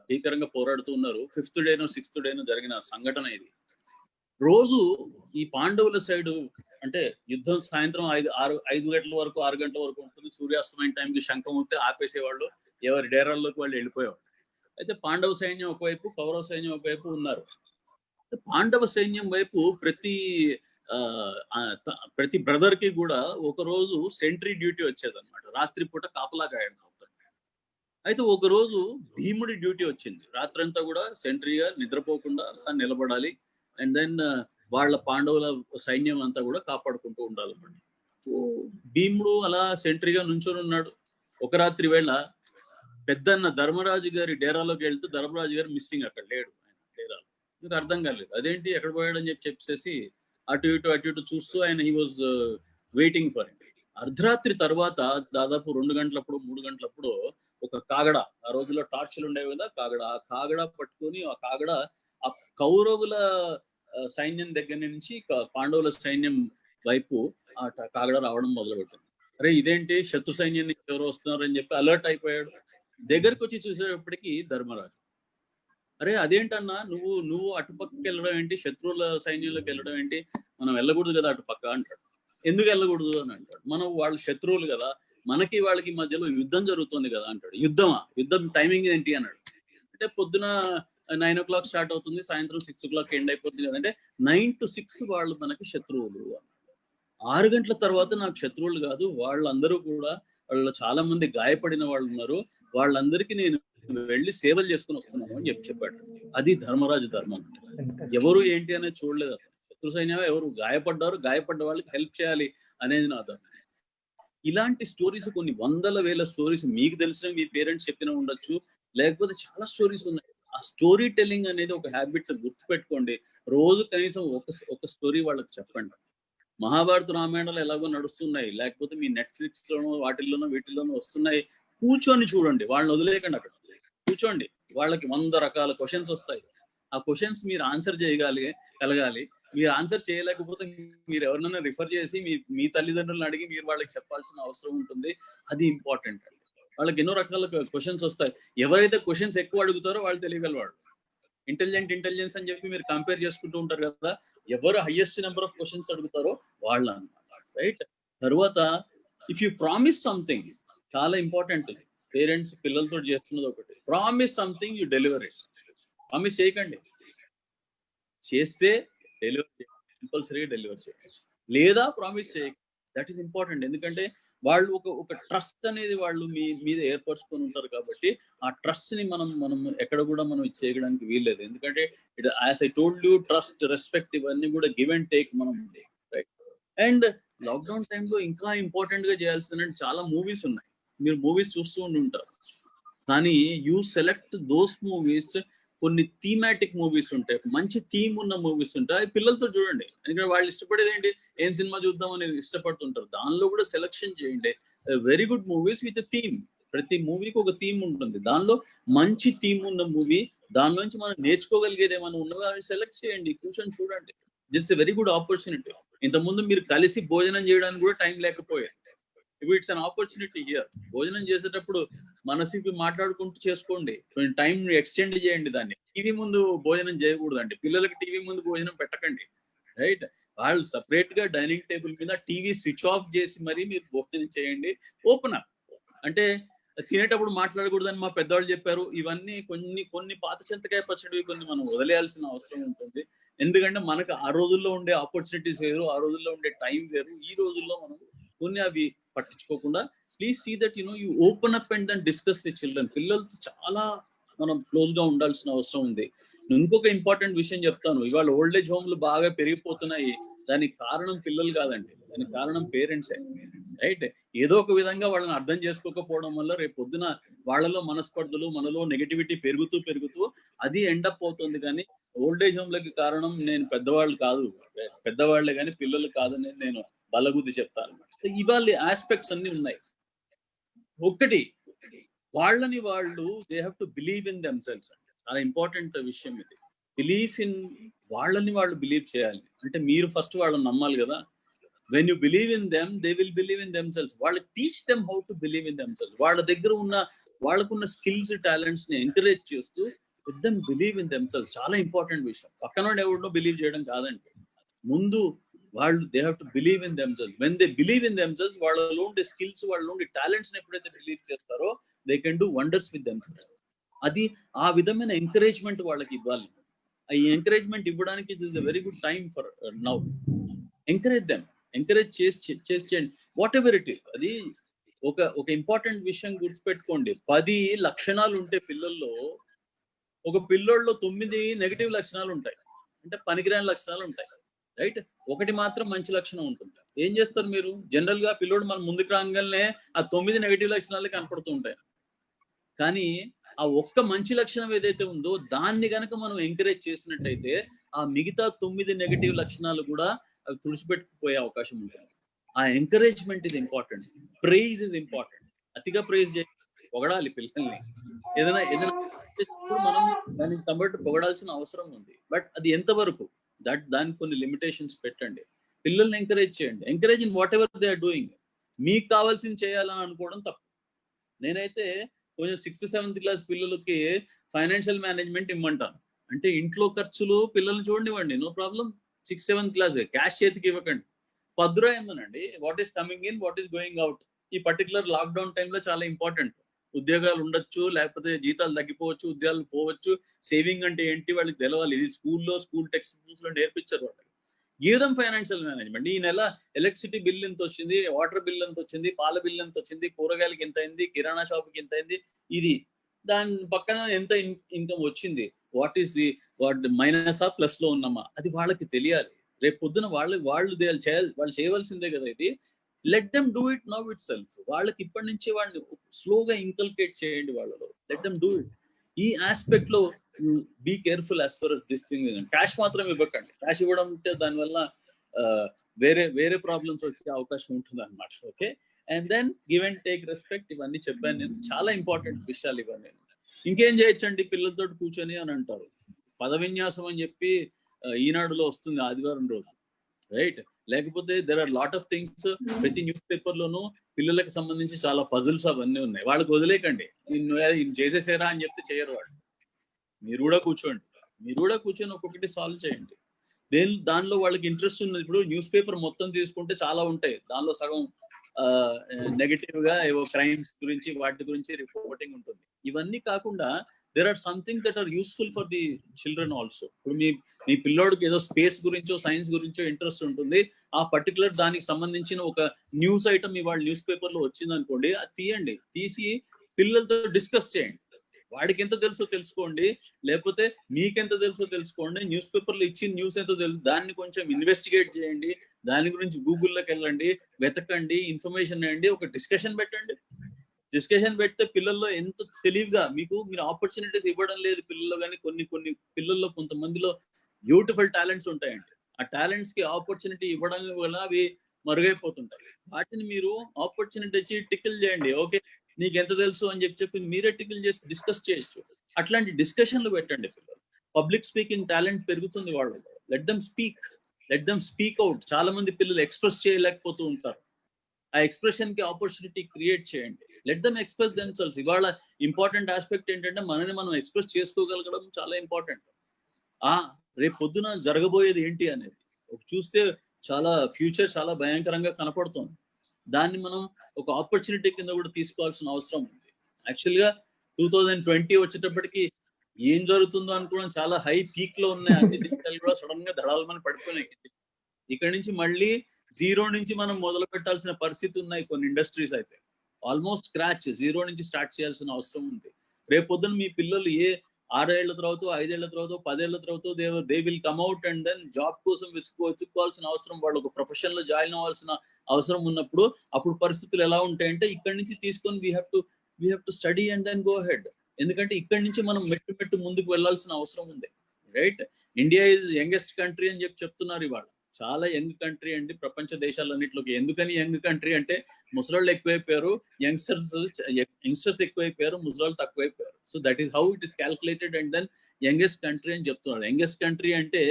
భీకరంగా పోరాడుతూ ఉన్నారు. 5th డేనో 6th డేనో జరిగిన సంఘటన ఇది. రోజు ఈ పాండవుల సైడ్ అంటే యుద్ధం సాయంత్రం 5 గంటల వరకు 6 గంటల వరకు ఉంటుంది. సూర్యాస్తమైన టైంకి శంఖం ఉంటే ఆపేసేవాళ్ళు, ఎవరి డేరాల్లోకి వాళ్ళు వెళ్ళిపోయేవాళ్ళు. అయితే పాండవ సైన్యం ఒకవైపు, కౌరవ సైన్యం ఒకవైపు ఉన్నారు. పాండవ సైన్యం వైపు ప్రతి బ్రదర్ కి కూడా ఒక రోజు సెంట్రీ డ్యూటీ వచ్చేదన్నమాట. రాత్రిపూట కాపలా కాయడం అవుతుంది. అయితే ఒక రోజు భీముడి డ్యూటీ వచ్చింది. రాత్రంతా కూడా సెంట్రీగా నిద్రపోకుండా నిలబడాలి. అండ్ దెన్ వాళ్ళ పాండవుల సైన్యం అంతా కూడా కాపాడుకుంటూ ఉండాలన్నమాట. సో భీముడు అలా సెంట్రీగా నుంచొని ఉన్నాడు. ఒక రాత్రి వేళ పెద్దన్న ధర్మరాజు గారి డేరాలోకి వెళ్తూ ధర్మరాజు గారు మిస్సింగ్, అక్కడ లేడు డేరాలో. మీకు అర్థం కాలేదు, అదేంటి ఎక్కడ పోయాడని చెప్పేసి అటు ఇటు చూస్తూ ఆయన he was waiting for him. అర్ధరాత్రి తర్వాత దాదాపు 2 గంటలప్పుడు 3 గంటలప్పుడు ఒక కాగడ, ఆ రోజుల్లో టార్చ్లు ఉండేవి కదా, ఆ కాగడ పట్టుకొని ఆ కౌరవుల సైన్యం దగ్గర నుంచి పాండవుల సైన్యం వైపు ఆ కాగడ రావడం మొదలుపెట్టింది. అరే ఇదేంటి శత్రు సైన్యం నుంచి ఎవరు వస్తున్నారు అని చెప్పి అలర్ట్ అయిపోయాడు. దగ్గరకు వచ్చి చూసేటప్పటికి ధర్మరాజు, అరే అదేంటన్నా నువ్వు అటుపక్కకి వెళ్ళడం ఏంటి, శత్రువుల సైన్యంలోకి వెళ్ళడం ఏంటి, మనం వెళ్ళకూడదు కదా అటుపక్క అంటాడు. ఎందుకు వెళ్ళకూడదు అని అంటాడు. మనం వాళ్ళ శత్రువులు కదా, మనకి వాళ్ళకి మధ్యలో యుద్ధం జరుగుతుంది కదా అంటాడు. యుద్ధం టైమింగ్ ఏంటి అన్నాడు. అంటే పొద్దున 9 o'clock స్టార్ట్ అవుతుంది, సాయంత్రం 6 o'clock ఎండ్ అయిపోతుంది కదంటే 9 to 6 వాళ్ళు మనకి శత్రువులు. 6 గంటల తర్వాత నాకు శత్రువులు కాదు, వాళ్ళందరూ కూడా, వాళ్ళు చాలా మంది గాయపడిన వాళ్ళు ఉన్నారు, వాళ్ళందరికీ నేను వెళ్ళి సేవలు చేసుకుని వస్తున్నాను అని చెప్పాడు. అది ధర్మరాజు ధర్మం. ఎవరు ఏంటి అనేది చూడలేదు అతను. శత్రు సైన్యం ఎవరు గాయపడ్డ వాళ్ళకి హెల్ప్ చేయాలి అనేది నా ధర్మం. ఇలాంటి స్టోరీస్ కొన్ని వందల వేల స్టోరీస్ మీకు తెలిసిన మీ పేరెంట్స్ చెప్పిన ఉండొచ్చు, లేకపోతే చాలా స్టోరీస్ ఉన్నాయి. ఆ స్టోరీ టెల్లింగ్ అనేది ఒక హ్యాబిట్ గుర్తుపెట్టుకోండి. రోజు కనీసం ఒక స్టోరీ వాళ్ళకి చెప్పండి. మహాభారత రామాయణాలు ఎలాగో నడుస్తున్నాయి, లేకపోతే మీ నెట్ఫ్లిక్స్ లోనో వీటిల్లోనో వస్తున్నాయి. కూర్చొని చూడండి, వాళ్ళని వదిలేయకండి. అక్కడ కూర్చోండి, వాళ్ళకి 100 రకాల క్వశ్చన్స్ వస్తాయి. ఆ క్వశ్చన్స్ మీరు ఆన్సర్ కలగాలి. మీరు ఆన్సర్ చేయలేకపోతే మీరు ఎవరినైనా రిఫర్ చేసి మీ తల్లిదండ్రులను అడిగి మీరు వాళ్ళకి చెప్పాల్సిన అవసరం ఉంటుంది. అది ఇంపార్టెంట్ అండి. వాళ్ళకి ఎన్నో రకాల క్వశ్చన్స్ వస్తాయి. ఎవరైతే క్వశ్చన్స్ ఎక్కువ అడుగుతారో వాళ్ళు తెలియగలవాడు. ఇంటెలిజెన్స్ అని చెప్పి మీరు కంపేర్ చేసుకుంటూ ఉంటారు కదా, ఎవరు హైయెస్ట్ నెంబర్ ఆఫ్ క్వశ్చన్స్ అడుగుతారో వాళ్ళు అన్నమాట, రైట్? తర్వాత ఇఫ్ యూ ప్రామిస్ సంథింగ్, చాలా ఇంపార్టెంట్. పేరెంట్స్ పిల్లలతో చేస్తున్నది ఒకటి, promise something you deliver it. Promise చేయకండి, చేస్తే డెలివరీ కంపల్సరీగా డెలివర్ చేయండి, లేదా ప్రామిస్ చేయకండి. That is important. ఎందుకంటే వాళ్ళు ఒక ట్రస్ట్ అనేది వాళ్ళు మీ మీద ఏర్పరచుకొని ఉంటారు కాబట్టి ఆ ట్రస్ట్ ని మనం ఎక్కడ కూడా మనం చేయడానికి వీల్లేదు. ఎందుకంటే it as I told you, trust, respect ఇవన్నీ కూడా గివ్ అండ్ టేక్ మనం ఉంది, రైట్? అండ్ లాక్డౌన్ టైంలో ఇంకా ఇంపార్టెంట్ గా చేయాల్సిన చాలా మూవీస్ ఉన్నాయి. మీరు మూవీస్ చూస్తూ ఉంటారు, కానీ యూ సెలెక్ట్ దోస్ మూవీస్. కొన్ని థీమాటిక్ మూవీస్ ఉంటాయి, మంచి థీమ్ ఉన్న మూవీస్ ఉంటాయి, పిల్లలతో చూడండి. ఎందుకంటే వాళ్ళు ఇష్టపడేది ఏంటి, ఏం సినిమా చూద్దాం అనేది ఇష్టపడుతుంటారు. దానిలో కూడా సెలెక్షన్ చేయండి very good movies with theme. ప్రతి మూవీకి ఒక థీమ్ ఉంటుంది, దానిలో మంచి థీమ్ ఉన్న మూవీ, దానిలోంచి మనం నేర్చుకోగలిగేది ఏమైనా ఉన్నదో సెలెక్ట్ చేయండి, కూర్చొని చూడండి. That's a very good opportunity. ఇంతకుముందు మీరు కలిసి భోజనం చేయడానికి కూడా టైం లేకపోయారు. ఇప్పుడు ఇట్స్ అన్ ఆపర్చునిటీ హియర్. భోజనం చేసేటప్పుడు మనసుకి మాట్లాడుకుంటూ చేసుకోండి, కొంచెం టైం ఎక్స్టెండ్ చేయండి. దాన్ని టీవీ ముందు భోజనం చేయకూడదండి, పిల్లలకి టీవీ ముందు భోజనం పెట్టకండి, రైట్? వాళ్ళు సపరేట్ గా డైనింగ్ టేబుల్ మీద టీవీ స్విచ్ ఆఫ్ చేసి మరీ మీరు భోజనం చేయండి. ఓపెన్ అప్ అంటే తినేటప్పుడు మాట్లాడకూడదని మా పెద్దవాళ్ళు చెప్పారు. ఇవన్నీ కొన్ని పాత చింతకాయ పచ్చడివి కొన్ని మనం వదిలేయాల్సిన అవసరం ఉంటుంది. ఎందుకంటే మనకు ఆ రోజుల్లో ఉండే ఆపర్చునిటీస్ వేరు, ఆ రోజుల్లో ఉండే టైం వేరు. ఈ రోజుల్లో మనం కొన్ని అవి పట్టించుకోకుండా please see that you open up and then discuss with children. పిల్లలతో చాలా మనం క్లోజ్ గా ఉండాల్సిన అవసరం ఉంది. ఇంకొక ఇంపార్టెంట్ విషయం చెప్తాను, ఇవాళ ఓల్డ్ ఏజ్ హోమ్లు బాగా పెరిగిపోతున్నాయి. దానికి కారణం పిల్లలు కాదండి, దానికి కారణం పేరెంట్సే, రైట్? ఏదో ఒక విధంగా వాళ్ళని అర్థం చేసుకోకపోవడం వల్ల రేపు పొద్దున వాళ్ళలో మనస్పర్ధలు, మనలో నెగటివిటీ పెరుగుతూ అది ఎండప్ అవుతుంది. కానీ ఓల్డ్ ఏజ్ హోమ్లకి కారణం నేను పెద్దవాళ్ళు కాదు, పెద్దవాళ్లే కానీ పిల్లలు కాదని నేను బలగుద్ది చెప్తాను. ఇవాళ ఆస్పెక్ట్స్ అన్ని ఉన్నాయి. ఒకటి, వాళ్ళని వాళ్ళు they have to believe in themselves అండి. చాలా ఇంపార్టెంట్ విషయం ఇది. బిలీఫ్ ఇన్ వాళ్ళని వాళ్ళు బిలీవ్ చేయాలి. అంటే మీరు ఫస్ట్ వాళ్ళని నమ్మాలి కదా. When you believe in them, they will believe in themselves. వాళ్ళు teach them how to believe in themselves. వాళ్ళ దగ్గర వాళ్ళకున్న స్కిల్స్, టాలెంట్స్ ని ఎంకరేజ్ చేస్తూ with them believe in themselves. చాలా ఇంపార్టెంట్ విషయం. పక్కన ఎవరినో బిలీవ్ చేయడం కాదండి, ముందు వాళ్ళు they have to believe in themselves. When they believe in themselves, వాళ్ళలో ఉండే స్కిల్స్, వాళ్ళలో ఉండే టాలెంట్స్ ని ఎప్పుడైతే బిలీవ్ చేస్తారో they can do wonders with themselves. అది ఆ విధమైన ఎంకరేజ్మెంట్ వాళ్ళకి ఇవ్వాలి. ఈ ఎంకరేజ్మెంట్ ఇవ్వడానికి it is a very good time for now. Encourage them, encourage చేయండి వాట్ ఎవర్ ఇట్ ఈస్. అది ఒక ఇంపార్టెంట్ విషయం గుర్తుపెట్టుకోండి. 10 లక్షణాలు ఉంటే పిల్లల్లో, ఒక పిల్లోళ్ళలో 9 నెగటివ్ లక్షణాలు ఉంటాయి, అంటే పనికిరాని లక్షణాలు ఉంటాయి, రైట్? ఒకటి మాత్రం మంచి లక్షణం ఉంటుంది. ఏం చేస్తారు మీరు? జనరల్ గా పిల్లోడు మన ముందుకు రాగానే ఆ 9 నెగటివ్ లక్షణాలు కనపడుతూ ఉంటాయి. కానీ ఆ ఒక్క మంచి లక్షణం ఏదైతే ఉందో దాన్ని గనక మనం ఎంకరేజ్ చేసినట్టయితే ఆ మిగతా 9 నెగటివ్ లక్షణాలు కూడా అవి తుడిచిపెట్టుకుపోయే అవకాశం ఉంటుంది. ఆ encouragement is important. Praise is important. అతిగా ప్రైజ్ చేయాలి, పొగడాలి పిల్లల్ని. ఏదైనా మనం దానికి కంబట్టి పొగడాల్సిన అవసరం ఉంది. బట్ అది ఎంతవరకు, దానికి కొన్ని లిమిటేషన్స్ పెట్టండి. పిల్లల్ని ఎంకరేజ్ చేయండి. Encourage in whatever they are doing. మీకు కావాల్సింది చేయాలని అనుకోవడం తప్పు. నేనైతే కొంచెం 6th 7th క్లాస్ పిల్లలకి ఫైనాన్షియల్ మేనేజ్మెంట్ ఇమ్మంటాను. అంటే ఇంట్లో ఖర్చులు పిల్లల్ని చూడండివ్వండి, no problem. 6th 7th class cash చేతికి ఇవ్వకండి, పద్దురా ఏమనండి, what is coming in, what is going out. ఈ పర్టికులర్ లాక్డౌన్ టైంలో చాలా ఇంపార్టెంట్. ఉద్యోగాలు ఉండొచ్చు, లేకపోతే జీతాలు తగ్గిపోవచ్చు, ఉద్యోగాలు పోవచ్చు. సేవింగ్ అంటే ఏంటి వాళ్ళకి తెలవాలి. ఇది స్కూల్ టెక్స్ట్ బుక్స్ లో నేర్పించారు వాళ్ళకి. Give them financial management. ఈ నెల ఎలక్ట్రిసిటీ బిల్ ఎంత వచ్చింది, వాటర్ బిల్ ఎంత వచ్చింది, పాల బిల్ ఎంత వచ్చింది, కూరగాయలకి ఎంత అయింది, కిరాణా షాప్కి ఎంత అయింది, ఇది దాని పక్కన ఎంత ఇన్కమ్ వచ్చింది, వాట్ మైనస్ ఆ ప్లస్ లో ఉన్నామా, అది వాళ్ళకి తెలియాలి. రేపు పొద్దున వాళ్ళు చేయవలసిందే కదా ఇది. Let them do it now itself. వాళ్ళకి ఇప్పటి నుంచి వాళ్ళని స్లోగా ఇంకల్కేట్ చేయండి వాళ్ళలో. Let them do it. ఈ ఆస్పెక్ట్ లో be careful as for us this thing. Cash మాత్రం ఇవ్వకండి. క్యాష్ ఇవ్వడం ఉంటే దానివల్ల వేరే ప్రాబ్లమ్స్ వచ్చే అవకాశం ఉంటుంది అనమాట. Okay, and then give and take respect. ఇవన్నీ చెప్పాను నేను, చాలా ఇంపార్టెంట్ విషయాలు ఇవన్నీ. ఇంకేం చేయొచ్చండి పిల్లలతో కూర్చొని అని అంటారు. పదవిన్యాసం అని చెప్పి ఈనాడులో వస్తుంది ఆదివారం రోజు, రైట్? లేకపోతే there are lot of things. ప్రతి న్యూస్ పేపర్ లోనూ పిల్లలకు సంబంధించి చాలా పజిల్స్ అవన్నీ ఉన్నాయి. వాళ్ళకి వదిలేకండి, ఇది చేసేసారా అని చెప్తే చేయరు వాళ్ళు. మీరు కూడా కూర్చొని ఒక్కొక్కటి సాల్వ్ చేయండి. దానిలో వాళ్ళకి ఇంట్రెస్ట్ ఉన్నది. ఇప్పుడు న్యూస్ పేపర్ మొత్తం తీసుకుంటే చాలా ఉంటాయి, దానిలో సగం నెగటివ్ గా ఏవో క్రైమ్స్ గురించి వాటి గురించి రిపోర్టింగ్ ఉంటుంది. ఇవన్నీ కాకుండా there are some things that are useful for the children also. ఇప్పుడు మీ పిల్లోడికి ఏదో స్పేస్ గురించో సైన్స్ గురించో ఇంట్రెస్ట్ ఉంటుంది, ఆ పర్టికులర్ దానికి సంబంధించిన ఒక న్యూస్ ఐటమ్ ఇవాళ న్యూస్ పేపర్ లో వచ్చింది అనుకోండి, అది తీయండి, తీసి పిల్లలతో డిస్కస్ చేయండి. వాడికి ఎంత తెలుసో తెలుసుకోండి, లేకపోతే మీకెంత తెలుసో తెలుసుకోండి. న్యూస్ పేపర్లో ఇచ్చిన న్యూస్ ఎంతో తెలుసు, దాన్ని కొంచెం ఇన్వెస్టిగేట్ చేయండి, దాని గురించి గూగుల్లోకి వెళ్ళండి, వెతకండి, ఇన్ఫర్మేషన్ వేయండి, ఒక డిస్కషన్ పెట్టండి. డిస్కషన్ పెడితే పిల్లల్లో ఎంత తెలివిగా మీరు ఆపర్చునిటీస్ ఇవ్వడం లేదు పిల్లల్లో, కానీ కొన్ని పిల్లల్లో కొంతమందిలో బ్యూటిఫుల్ టాలెంట్స్ ఉంటాయండి. ఆ టాలెంట్స్ కి ఆపర్చునిటీ ఇవ్వడం వల్ల అవి మరుగైపోతుంటాయి. వాటిని మీరు ఆపర్చునిటీ ఇచ్చి టికిల్ చేయండి. ఓకే, నీకు ఎంత తెలుసు అని చెప్పి మీరే టికిల్ చేసి డిస్కస్ చేయొచ్చు. అట్లాంటి డిస్కషన్లు పెట్టండి. పిల్లలు పబ్లిక్ స్పీకింగ్ టాలెంట్ పెరుగుతుంది వాళ్ళు. Let them speak out. చాలా మంది పిల్లలు ఎక్స్ప్రెస్ చేయలేకపోతూ ఉంటారు. ఆ ఎక్స్ప్రెషన్ కి ఆపర్చునిటీ క్రియేట్ చేయండి. Let them express themselves. ఇవాళ ఇంపార్టెంట్ ఆస్పెక్ట్ ఏంటంటే మనని మనం ఎక్స్ప్రెస్ చేసుకోగలగడం చాలా ఇంపార్టెంట్. రేపు పొద్దున జరగబోయేది ఏంటి అనేది చూస్తే చాలా ఫ్యూచర్ చాలా భయంకరంగా కనపడుతుంది. దాన్ని మనం ఒక ఆపర్చునిటీ కింద కూడా తీసుకోవాల్సిన అవసరం ఉంది. యాక్చువల్ గా 2020 వచ్చేటప్పటికి ఏం జరుగుతుందో అనుకోవడం, చాలా హై పీక్ లో ఉన్నాయి అన్ని దేశాలు కూడా సడన్ గా దడాలమని పడిపోయినాయి. ఇక్కడ నుంచి మళ్ళీ జీరో నుంచి మనం మొదలు పెట్టాల్సిన పరిస్థితి ఉన్నాయి. కొన్ని ఇండస్ట్రీస్ అయితే ఆల్మోస్ట్ స్క్రాచ్, జీరో నుంచి స్టార్ట్ చేయాల్సిన అవసరం ఉంది. రేపు పొద్దున మీ పిల్లలు 6 ఏళ్ల తర్వాత, 5 ఏళ్ల తర్వాత, 10 ఏళ్ల తర్వాత they will come out and then job కోసం వెతుక్కోవాల్సిన అవసరం, వాళ్ళు ఒక ప్రొఫెషన్ లో జాయిన్ అవ్వాల్సిన అవసరం ఉన్నప్పుడు అప్పుడు పరిస్థితులు ఎలా ఉంటాయంటే ఇక్కడ నుంచి తీసుకొని we have to study and then go head. ఎందుకంటే ఇక్కడ నుంచి మనం మెట్టు ముందుకు వెళ్లాల్సిన అవసరం ఉంది. Right, India is youngest country అని చెప్తున్నారు ఇవాళ. చాలా యంగ్ కంట్రీ అండి ప్రపంచ దేశాలన్నింటిలోకి. ఎందుకని యంగ్ కంట్రీ అంటే ముసలాళ్ళు ఎక్కువైపోయారు, యంగ్స్టర్స్ ఎక్కువైపోయారు, ముసలాళ్ళు తక్కువైపోయారు. So that is how it is calculated and then youngest country అని చెప్తున్నారు. యంగెస్ట్ కంట్రీ అంటే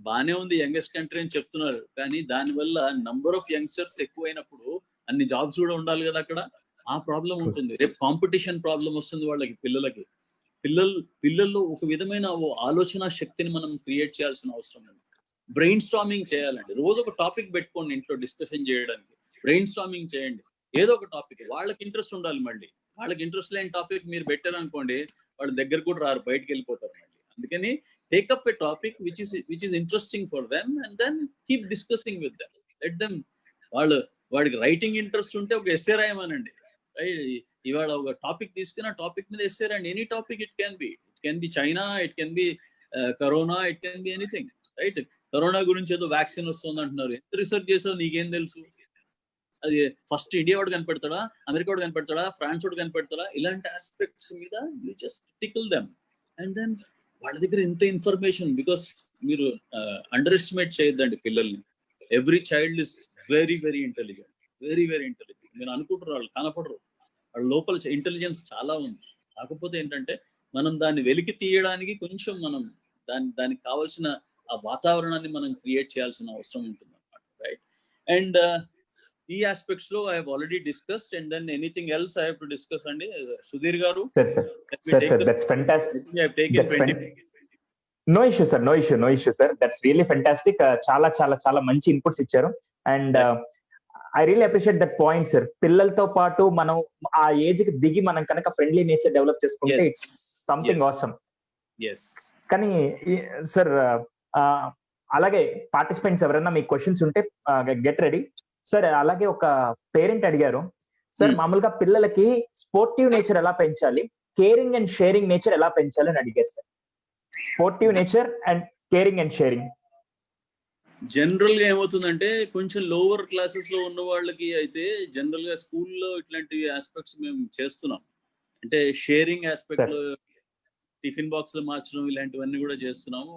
బానే ఉంది, యంగెస్ట్ కంట్రీ అని చెప్తున్నారు, కానీ దానివల్ల నంబర్ ఆఫ్ యంగ్స్టర్స్ ఎక్కువైనప్పుడు అన్ని జాబ్స్ కూడా ఉండాలి కదా అక్కడ. ఆ ప్రాబ్లం ఉంటుంది. రేపు కాంపిటీషన్ ప్రాబ్లం వస్తుంది వాళ్ళకి, పిల్లల్లో ఒక విధమైన ఆలోచన శక్తిని మనం క్రియేట్ చేయాల్సిన అవసరం ఉంది. బ్రెయిన్ స్టార్మింగ్ చేయాలండి. రోజు ఒక టాపిక్ పెట్టుకోండి ఇంట్లో డిస్కషన్ చేయడానికి. బ్రెయిన్ స్టార్మింగ్ చేయండి. ఏదో ఒక టాపిక్ వాళ్ళకి ఇంట్రెస్ట్ ఉండాలి. మళ్ళీ వాళ్ళకి ఇంట్రెస్ట్ లేని టాపిక్ మీరు పెట్టారనుకోండి, వాళ్ళ దగ్గర కూడా రారు, బయటకు వెళ్ళిపోతారు మళ్ళీ. అందుకని take up a topic which is interesting for them and then keep discussing with them. Let them, వాడికి రైటింగ్ ఇంట్రెస్ట్ ఉంటే ఒక ఎస్సే రాయమనండి. ఇవాళ ఒక టాపిక్ తీసుకుని ఆ టాపిక్ మీద ఎస్సే రాయండి. Any topic, it can be China, it can be corona, it can be anything. Right, corona గురించి ఏదో వ్యాక్సిన్ వస్తుంది అంటున్నారు. ఎంత రిసర్చ్ చేసావు, నీకేం తెలుసు? అది ఫస్ట్ ఇండియా వాడు కనిపెడతాడా, అమెరికా వాడు కనిపెడతాడా, ఫ్రాన్స్ వాడు కనిపెడతాడా? ఇలాంటి ఆస్పెక్ట్స్ మీద you just tickle them and then వాళ్ళ దగ్గర ఎంత ఇన్ఫర్మేషన్. బికాస్ మీరు అండర్ ఎస్టిమేట్ చేయొద్దండి పిల్లల్ని. Every child is very very intelligent, very very intelligent. మీరు అనుకుంటారు వాళ్ళు కనపడరు, వాళ్ళ లోపల ఇంటెలిజెన్స్ చాలా ఉంది. కాకపోతే ఏంటంటే మనం దాన్ని వెలికి తీయడానికి కొంచెం మనం దానికి కావాల్సిన ఆ వాతావరణాన్ని మనం క్రియేట్ చేయాల్సిన అవసరం ఉంటుంది అన్నమాట. రైట్, అండ్ ఈ ఆస్పెక్ట్స్ లో I have already discussed and then anything else I have to discuss అండి. సుధీర్ గారు, that's fantastic. No issue sir, that's really fantastic. చాలా చాలా చాలా మంచి ఇన్పుట్స్ ఇచ్చారు. And I really appreciate that point sir. పిల్లలతో పాటు మనం ఆ ఏజ్ కి దిగి మనం కనుక ఫ్రెండ్లీ నేచర్ డెవలప్ చేసుకుంటే ఇట్స్ సంథింగ్ ఆసమ్. కానీ సార్ అలాగే పార్టిసిపెంట్స్ ఎవరైనా మీకు క్వశ్చన్స్ ఉంటే గెట్ రెడీ సార్. అలాగే ఒక పేరెంట్ అడిగారు సార్, మామూలుగా పిల్లలకి స్పోర్టివ్ నేచర్ ఎలా పెంచాలి, కేరింగ్ అండ్ షేరింగ్ నేచర్ ఎలా పెంచాలి అని అడిగారు sir. Sportive nature and caring and sharing. General గా ఏమవుతుందంటే కొంచెం లోవర్ క్లాసెస్ లో ఉన్న వాళ్ళకి అయితే జనరల్ గా స్కూల్లో ఇట్లాంటి ఆస్పెక్ట్స్ మేము చేస్తున్నాం. అంటే షేరింగ్ ఆస్పెక్ట్ లో టిఫిన్ బాక్స్ లో మార్చడం ఇలాంటివన్నీ కూడా చేస్తున్నాము.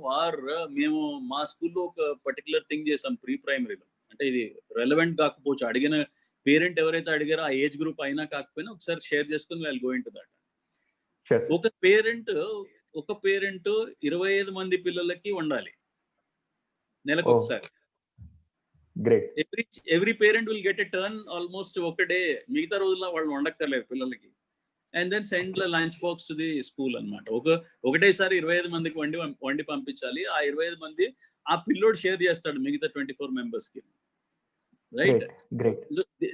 మేము మా స్కూల్లో ఒక పర్టికులర్ థింగ్ చేసాం ప్రీ ప్రైమరీలో. అంటే ఇది రెలవెంట్ కాకపోవచ్చు, అడిగిన పేరెంట్ ఎవరైతే అడిగారో ఆ ఏజ్ గ్రూప్ అయినా కాకపోయినా ఒకసారి షేర్ చేసుకుని వాళ్ళు గో ఇంటు దట్. ఒక పేరెంట్ 25 మంది పిల్లలకి వండాలి నెలకు ఒకసారి. Every parent will get a turn almost ఒక డే. మిగతా రోజుల్లో వాళ్ళు వండక్కర్లేదు పిల్లలకి. And then send lunch box to the school అనమాట. ఒకటేసారి 25 మందికి వండి పంపించాలి. ఆ 25 మంది ఆ పిల్లోడు షేర్ చేస్తాడు మిగతా 24 మెంబర్స్ కి. right? Great.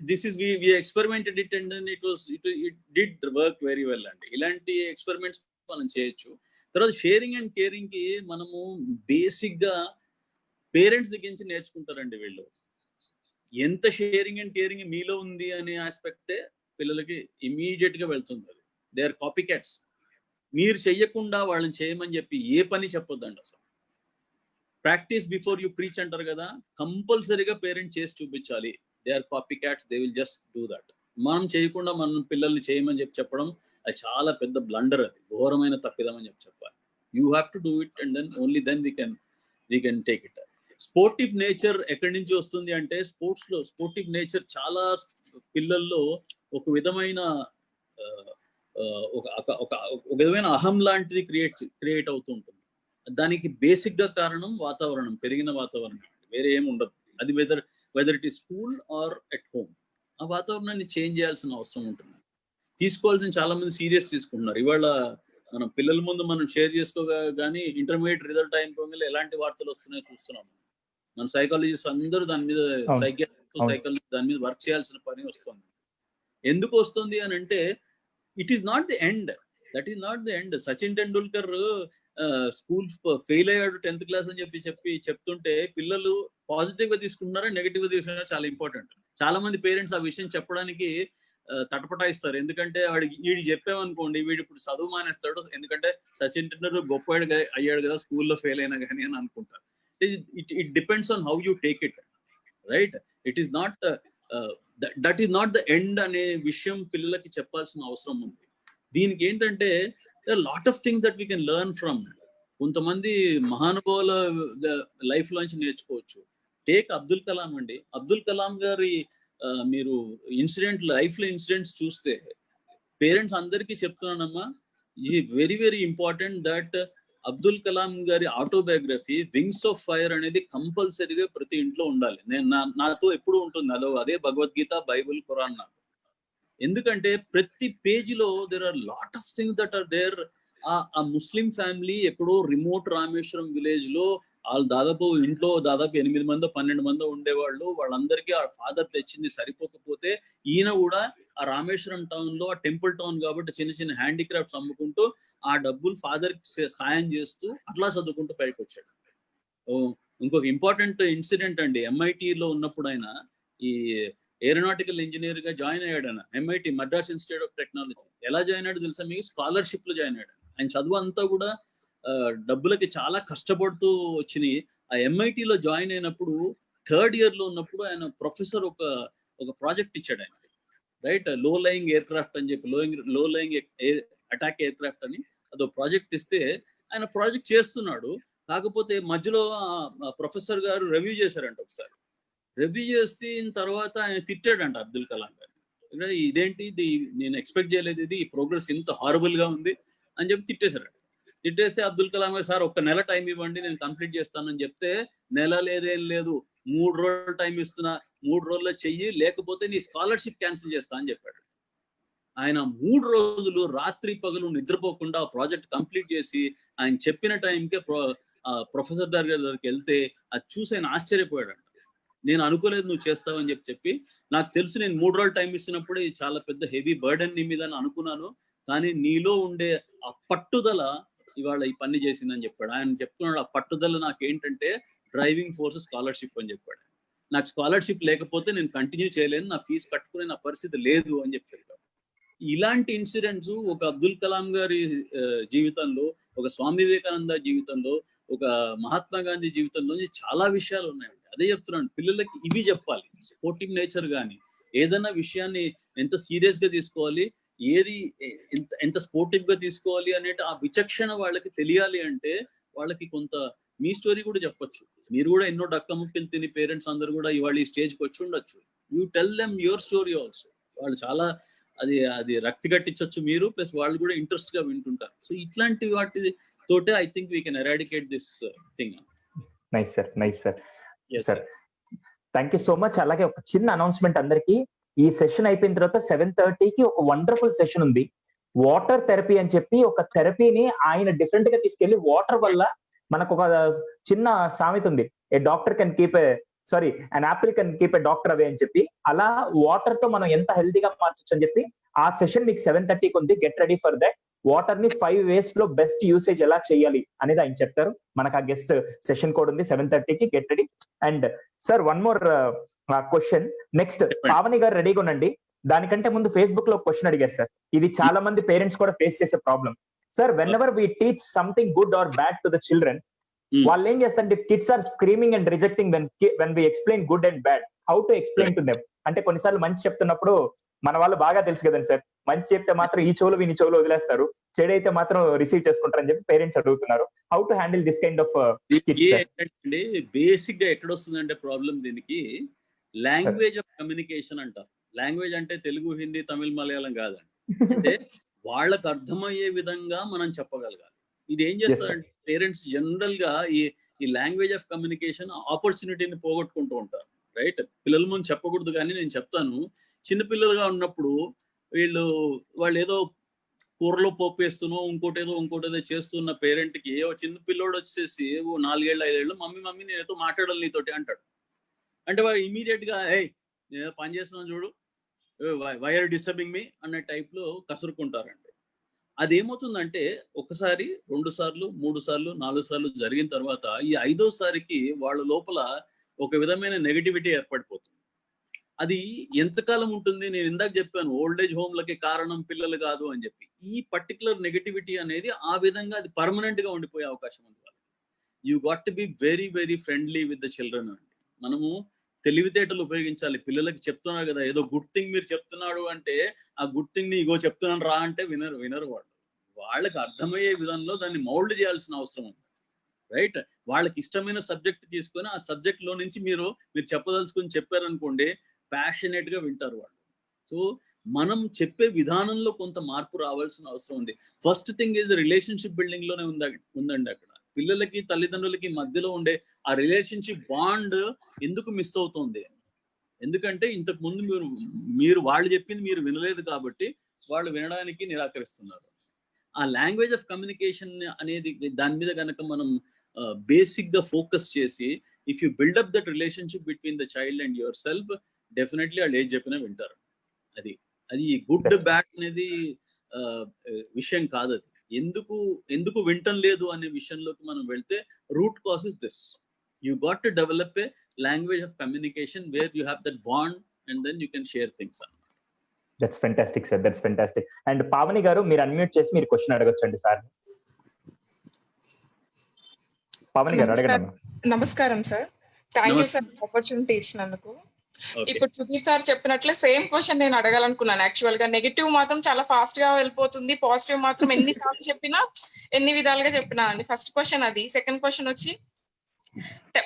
This is we experimented it and then it did work very well అండి. ఇలాంటి ఎక్స్పెరిమెంట్స్ మనం చేయొచ్చు. తర్వాత షేరింగ్ అండ్ కేరింగ్ కి మనము బేసిక్ గా పేరెంట్స్ దగ్గర నుంచి నేర్చుకుంటారండి వీళ్ళు. ఎంత షేరింగ్ అండ్ కేరింగ్ మీలో ఉంది అనే ఆస్పెక్టే పిల్లలకి ఇమీడియట్ గా వెళ్తుంది. They are copy cats. మీరు చెయ్యకుండా వాళ్ళని చేయమని చెప్పి ఏ పని చెప్పొద్దండి అసలు. ప్రాక్టీస్ బిఫోర్ యూ ప్రీచ్ అంటారు కదా, కంపల్సరీగా పేరెంట్ చేసి చూపించాలి. They are copy cats, they will just do that. మనం చేయకుండా మనం పిల్లల్ని చేయమని చెప్పడం అది చాలా పెద్ద బ్లండర్, అది ఘోరమైన తప్పిదమని చెప్పాలి. You have to do it and then only then we can take it. Sportive nature ఎక్కడి నుంచి వస్తుంది అంటే స్పోర్ట్స్ లో స్పోర్టివ్ నేచర్ చాలా పిల్లల్లో ఒక విధమైన ఒక విధమైన అహం లాంటిది క్రియేట్ అవుతూ ఉంటుంది. దానికి బేసిక్ గా కారణం వాతావరణం, పెరిగిన వాతావరణం, వేరే ఏమి ఉండదు. అది whether it is school or at home, ఆ వాతావరణాన్ని చేంజ్ చేయాల్సిన అవసరం ఉంటుంది. తీసుకోవాల్సిన చాలా మంది సీరియస్ తీసుకుంటున్నారు. ఇవాళ మనం పిల్లల ముందు మనం షేర్ చేసుకోగానే ఇంటర్మీడియట్ రిజల్ట్ అయిపోయి ఎలాంటి వార్తలు వస్తున్నాయో చూస్తున్నాం. మన సైకాలజిస్ట్ అందరూ దాని మీద, సైకాలజీ దాని మీద వర్క్ చేయాల్సిన పని వస్తుంది. ఎందుకు వస్తుంది అని అంటే it is not the end, that is not the end. Sachin Tendulkar school fail అయ్యాడు 10th క్లాస్ అని చెప్తుంటే పిల్లలు పాజిటివ్ గా తీసుకుంటున్నారా నెగిటివ్ గా తీసుకుంటున్నారా చాలా ఇంపార్టెంట్. చాలా మంది పేరెంట్స్ ఆ విషయం చెప్పడానికి తటపటాయిస్తారు. ఎందుకంటే వీడు చెప్పామనుకోండి వీడు ఇప్పుడు చదువు మానేస్తాడు, ఎందుకంటే సచిన్ టెండూల్కర్ గొప్ప అయ్యాడు కదా స్కూల్లో ఫెయిల్ అయినా కానీ అని అనుకుంటారు. It depends on how you take it, right? It is not that is not the end అనే విషయం పిల్లలకి చెప్పాల్సిన అవసరం ఉంది. దీనికి ఏంటంటే lot of things that we can learn from. కొంతమంది మహానుభావుల లైఫ్ లోంచి నేర్చుకోవచ్చు. టేక్ అబ్దుల్ కలాం అండి. అబ్దుల్ కలాం గారి మీరు లైఫ్ లో ఇన్సిడెంట్స్ చూస్తే పేరెంట్స్ అందరికీ చెప్తున్నానమ్మా, ఇది very very important that Abdul Kalam గారి ఆటోబయోగ్రఫీ వింగ్స్ ఆఫ్ ఫైర్ అనేది కంపల్సరీగా ప్రతి ఇంట్లో ఉండాలి. నాతో ఎప్పుడు ఉంటుంది అదే భగవద్గీత, బైబుల్, ఖురాన్ నాకు. ఎందుకంటే ప్రతి పేజీలో there are lot of things that are there. ఆ ముస్లిం ఫ్యామిలీ ఎక్కడో రిమోట్ రామేశ్వరం విలేజ్ లో వాళ్ళు దాదాపు ఇంట్లో 8 మందో 12 మందో ఉండేవాళ్ళు. వాళ్ళందరికీ ఆ ఫాదర్ తెచ్చింది సరిపోకపోతే ఈయన కూడా ఆ రామేశ్వరం టౌన్ లో, ఆ టెంపుల్ టౌన్ కాబట్టి చిన్న చిన్న హ్యాండీక్రాఫ్ట్స్ అమ్ముకుంటూ ఆ డబ్బులు ఫాదర్ కి సాయం చేస్తూ అట్లా చదువుకుంటూ పైకి వచ్చాడు. ఇంకొక ఇంపార్టెంట్ ఇన్సిడెంట్ అండి, MIT లో ఉన్నప్పుడు ఆయన ఈ ఏరోనాటికల్ ఇంజనీర్ గా జాయిన్ అయ్యాడు. ఆయన MIT Madras institute of technology. ఎలా జాయిన్ అయ్యాడు తెలుసా మీకు? స్కాలర్షిప్ లో జాయిన్ అయ్యాడు. ఆయన చదువు అంతా కూడా డబ్బులకి చాలా కష్టపడుతూ వచ్చినాయి. ఆ MIT లో జాయిన్ అయినప్పుడు 3rd ఇయర్ లో ఉన్నప్పుడు ఆయన ప్రొఫెసర్ ఒక ప్రాజెక్ట్ ఇచ్చాడు ఆయన, రైట్? లో లయింగ్ ఎయిర్ క్రాఫ్ట్ అని చెప్పి, లో లయింగ్ అటాక్ ఎయిర్ క్రాఫ్ట్ అని అదో ప్రాజెక్ట్ ఇస్తే ఆయన ప్రాజెక్ట్ చేస్తున్నాడు. కాకపోతే మధ్యలో ప్రొఫెసర్ గారు రివ్యూ చేశారంట. ఒకసారి రివ్యూ చేసిన తర్వాత ఆయన తిట్టాడంట అబ్దుల్ కలాం గారు. ఇదేంటి ఇది, నేను ఎక్స్పెక్ట్ చేయలేదు, ఇది ఈ ప్రోగ్రెస్ ఇంత హారబుల్ గా ఉంది అని చెప్పి తిట్టేశారంట. తిట్టేస్తే అబ్దుల్ కలాం గారు, సార్ ఒక్క నెల టైం ఇవ్వండి నేను కంప్లీట్ చేస్తానని చెప్తే, నెల లేదేం లేదు 3 రోజులు టైం ఇస్తున్నా, 3 రోజుల్లో చెయ్యి, లేకపోతే నీ స్కాలర్షిప్ క్యాన్సిల్ చేస్తా అని చెప్పాడు. ఆయన 3 రోజులు రాత్రి పగలు నిద్రపోకుండా ఆ ప్రాజెక్ట్ కంప్లీట్ చేసి ఆయన చెప్పిన టైంకే ప్రొఫెసర్ దగ్గరికి వెళ్తే అది చూసి ఆయన ఆశ్చర్యపోయాడు. నేను అనుకోలేదు నువ్వు చేస్తావని చెప్పి, నాకు తెలుసు నేను 3 రోజులు టైం ఇస్తున్నప్పుడు ఇది చాలా పెద్ద హెవీ బర్డెన్ నీ మీద అనుకున్నాను, కానీ నీలో ఉండే ఆ పట్టుదల ఇవాళ ఈ పని చేసిందని చెప్పాడు. ఆయన చెప్తున్నాడు, ఆ పట్టుదల నాకు ఏంటంటే డ్రైవింగ్ ఫోర్స్ స్కాలర్షిప్ అని చెప్పాడు. నాకు స్కాలర్షిప్ లేకపోతే నేను కంటిన్యూ చేయలేను, నా ఫీజు కట్టుకునే నా పరిస్థితి లేదు అని చెప్పాడు. ఇలాంటి ఇన్సిడెంట్స్ ఒక అబ్దుల్ కలాం గారి జీవితంలో, ఒక స్వామి వివేకానంద జీవితంలో, ఒక మహాత్మా గాంధీ జీవితంలో చాలా విషయాలు ఉన్నాయండి. అదే చెప్తున్నాను, పిల్లలకి ఇవి చెప్పాలి. స్పోర్టివ్ నేచర్ కానీ, ఏదైనా విషయాన్ని ఎంత సీరియస్ గా తీసుకోవాలి, ఏది ఎంత స్పోర్టివ్ గా తీసుకోవాలి అనే ఆ విచక్షణ వాళ్ళకి తెలియాలి. అంటే వాళ్ళకి కొంత మీ స్టోరీ కూడా చెప్పొచ్చు. మీరు కూడా ఎన్నో డక్క ముక్కలు తిని పేరెంట్స్ అందరు కూడా ఇవాళ ఈ స్టేజ్కి వచ్చి ఉండొచ్చు. You tell them your story also. వాళ్ళు చాలా అది రక్తి కట్టించవచ్చు మీరు, ప్లస్ వాళ్ళు కూడా ఇంట్రెస్ట్ గా వింటుంటారు. సో ఇట్లాంటి వాటి తోటే I think we can eradicate this thing. Nice sir, nice sir. Sir thank you so much. అలాగే ఒక చిన్న అనౌన్స్మెంట్ అందరికి, ఈ సెషన్ అయిపోయిన తర్వాత 7:30కి ఒక వండర్ఫుల్ సెషన్ ఉంది, వాటర్ థెరపీ అని చెప్పి. ఒక థెరపీని ఆయన డిఫరెంట్ గా తీసుకెళ్లి, వాటర్ వల్ల మనకు ఒక చిన్న సామెత ఉంది, a doctor can keep a sorry an apple can keep a doctor away అని చెప్పి, అలా వాటర్ తో మనం ఎంత హెల్తీగా మార్చొచ్చు అని చెప్పి ఆ సెషన్ మీకు 7:30కి ఉంది. Get ready for that. Water ని 5 ways లో బెస్ట్ యూసేజ్ ఎలా చేయాలి అనేది ఆయన చెప్తారు. మనకు ఆ గెస్ట్ సెషన్ కోడ్ ఉంది 7:30కి. Get ready. And sir one more question. Next Pavani garu రెడీగా ఉండండి. దానికంటే ముందు ఫేస్బుక్ లో క్వశ్చన్ అడిగారు సార్. ఇది చాలా మంది పేరెంట్స్ కూడా ఫేస్ చేసే problem. Sir whenever we teach something good or bad to the children, వాళ్ళు ఏం చేస్తారంటే kids are screaming and rejecting when we explain good and bad. How to explain to them అంటే కొన్నిసార్లు మంచి చెప్తున్నప్పుడు మన వాళ్ళు బాగా తెలుసు కదండి సార్, మంచి చెప్తే మాత్రం ఈ చెవులు విని చెవులు వదిలేస్తారు, చెడైతే మాత్రం రిసీవ్ చేసుకుంటారని చెప్పి పేరెంట్స్ అడుగుతున్నారు. How to handle this kind of ఏంటంటే బేసిక్ గా ఎక్కడ వస్తుందంటే ప్రాబ్లం, దీనికి లాంగ్వేజ్ ఆఫ్ కమ్యూనికేషన్ అంటారు. లాంగ్వేజ్ అంటే తెలుగు, హిందీ, తమిళ్, మలయాళం కాదండి. అంటే వాళ్ళకు అర్థమయ్యే విధంగా మనం చెప్పగలగాలి. ఇది ఏం చేస్తారంటే పేరెంట్స్ జనరల్ గా ఈ లాంగ్వేజ్ ఆఫ్ కమ్యూనికేషన్ ఆపర్చునిటీని పోగొట్టుకుంటూ ఉంటారు. రైట్, పిల్లల ముందు చెప్పకూడదు, కానీ నేను చెప్తాను. చిన్నపిల్లలుగా ఉన్నప్పుడు వాళ్ళు ఏదో కూరలో పోపు వేస్తునో ఇంకోటేదో చేస్తున్న పేరెంట్ కి చిన్న పిల్లోడు వచ్చేసి 4 ఏళ్ళు 5 ఏళ్ళు మమ్మీ నేనేదో మాట్లాడాలి నీతోటి అంటాడు. అంటే వాడు ఇమీడియట్ గా నేను పని చేస్తున్నాను చూడు, వై ఆర్ డిస్టర్బింగ్ మీ అనే టైప్ లో కసురుకుంటారండి. అదేమవుతుందంటే ఒకసారి 2 సార్లు 3 సార్లు 4 సార్లు జరిగిన తర్వాత ఈ 5వ సారికి వాళ్ళ లోపల ఒక విధమైన నెగటివిటీ ఏర్పడిపోతుంది. అది ఎంతకాలం ఉంటుంది? నేను ఇందాక చెప్పాను ఓల్డ్ ఏజ్ హోమ్లకి కారణం పిల్లలు కాదు అని చెప్పి. ఈ పర్టికులర్ నెగటివిటీ అనేది ఆ విధంగా అది పర్మనెంట్ గా ఉండిపోయే అవకాశం ఉంది. You got to be very very friendly with the children అండి. మనము తెలివితేటలు ఉపయోగించాలి. పిల్లలకి చెప్తున్నారు కదా, ఏదో గుడ్ థింగ్ మీరు చెప్తున్నాడు అంటే ఆ గుడ్ థింగ్ ని ఇగో చెప్తున్నాను రా అంటే వినరు వాళ్ళు. వాళ్ళకి అర్థమయ్యే విధంలో దాన్ని మౌల్డ్ చేయాల్సిన అవసరం ఉంది. రైట్, వాళ్ళకి ఇష్టమైన సబ్జెక్ట్ తీసుకొని ఆ సబ్జెక్ట్ లో నుంచి మీరు చెప్పదలుచుకొని చెప్పారనుకోండి, ప్యాషనేట్ గా వింటారు వాళ్ళు. సో మనం చెప్పే విధానంలో కొంత మార్పు రావాల్సిన అవసరం ఉంది. First thing is relationship building లోనే ఉందండి. అక్కడ పిల్లలకి తల్లిదండ్రులకి మధ్యలో ఉండే ఆ రిలేషన్షిప్ బాండ్ ఎందుకు మిస్ అవుతుంది? ఎందుకంటే ఇంతకు ముందు మీరు వాళ్ళు చెప్పింది మీరు వినలేదు కాబట్టి వాళ్ళు వినడానికి నిరాకరిస్తున్నారు. ఆ లాంగ్వేజ్ ఆఫ్ కమ్యూనికేషన్ అనేది దాని మీద కనుక మనం బేసిక్ గా ఫోకస్ చేసి if you build up that relationship between the child and yourself, definitely వాళ్ళు ఏది చెప్పినా వింటారు. అది గుడ్ బ్యాడ్ అనేది విషయం కాదు. అది ఎందుకు వింటం లేదు అనే విషయంలోకి మనం వెళ్తే root cause is this. You got to develop a language of communication where you have that bond and then you can share things. That's fantastic sir, that's fantastic. And Pavani గారు మీరు అన్మ్యూట్ చేసి మీరు క్వశ్చన్ అడగొచ్చండి సార్. పావని గారు అడగండి. నమస్కారం sir, thank you sir opportunity ఇచ్చినందుకు. ఇప్పుడు Sudheer sir చెప్పినట్లే సేమ్ క్వశ్చన్ నేను అడగాలనుకున్నాను. యాక్చువల్ గా నెగిటివ్ మాత్రం చాలా ఫాస్ట్ గా వెళ్ళిపోతుంది, పాజిటివ్ మాత్రం ఎన్నిసార్లు చెప్పినా ఎన్ని విధాలుగా చెప్పినా అండి. ఫస్ట్ క్వశ్చన్ అది. సెకండ్ క్వశ్చన్ వచ్చి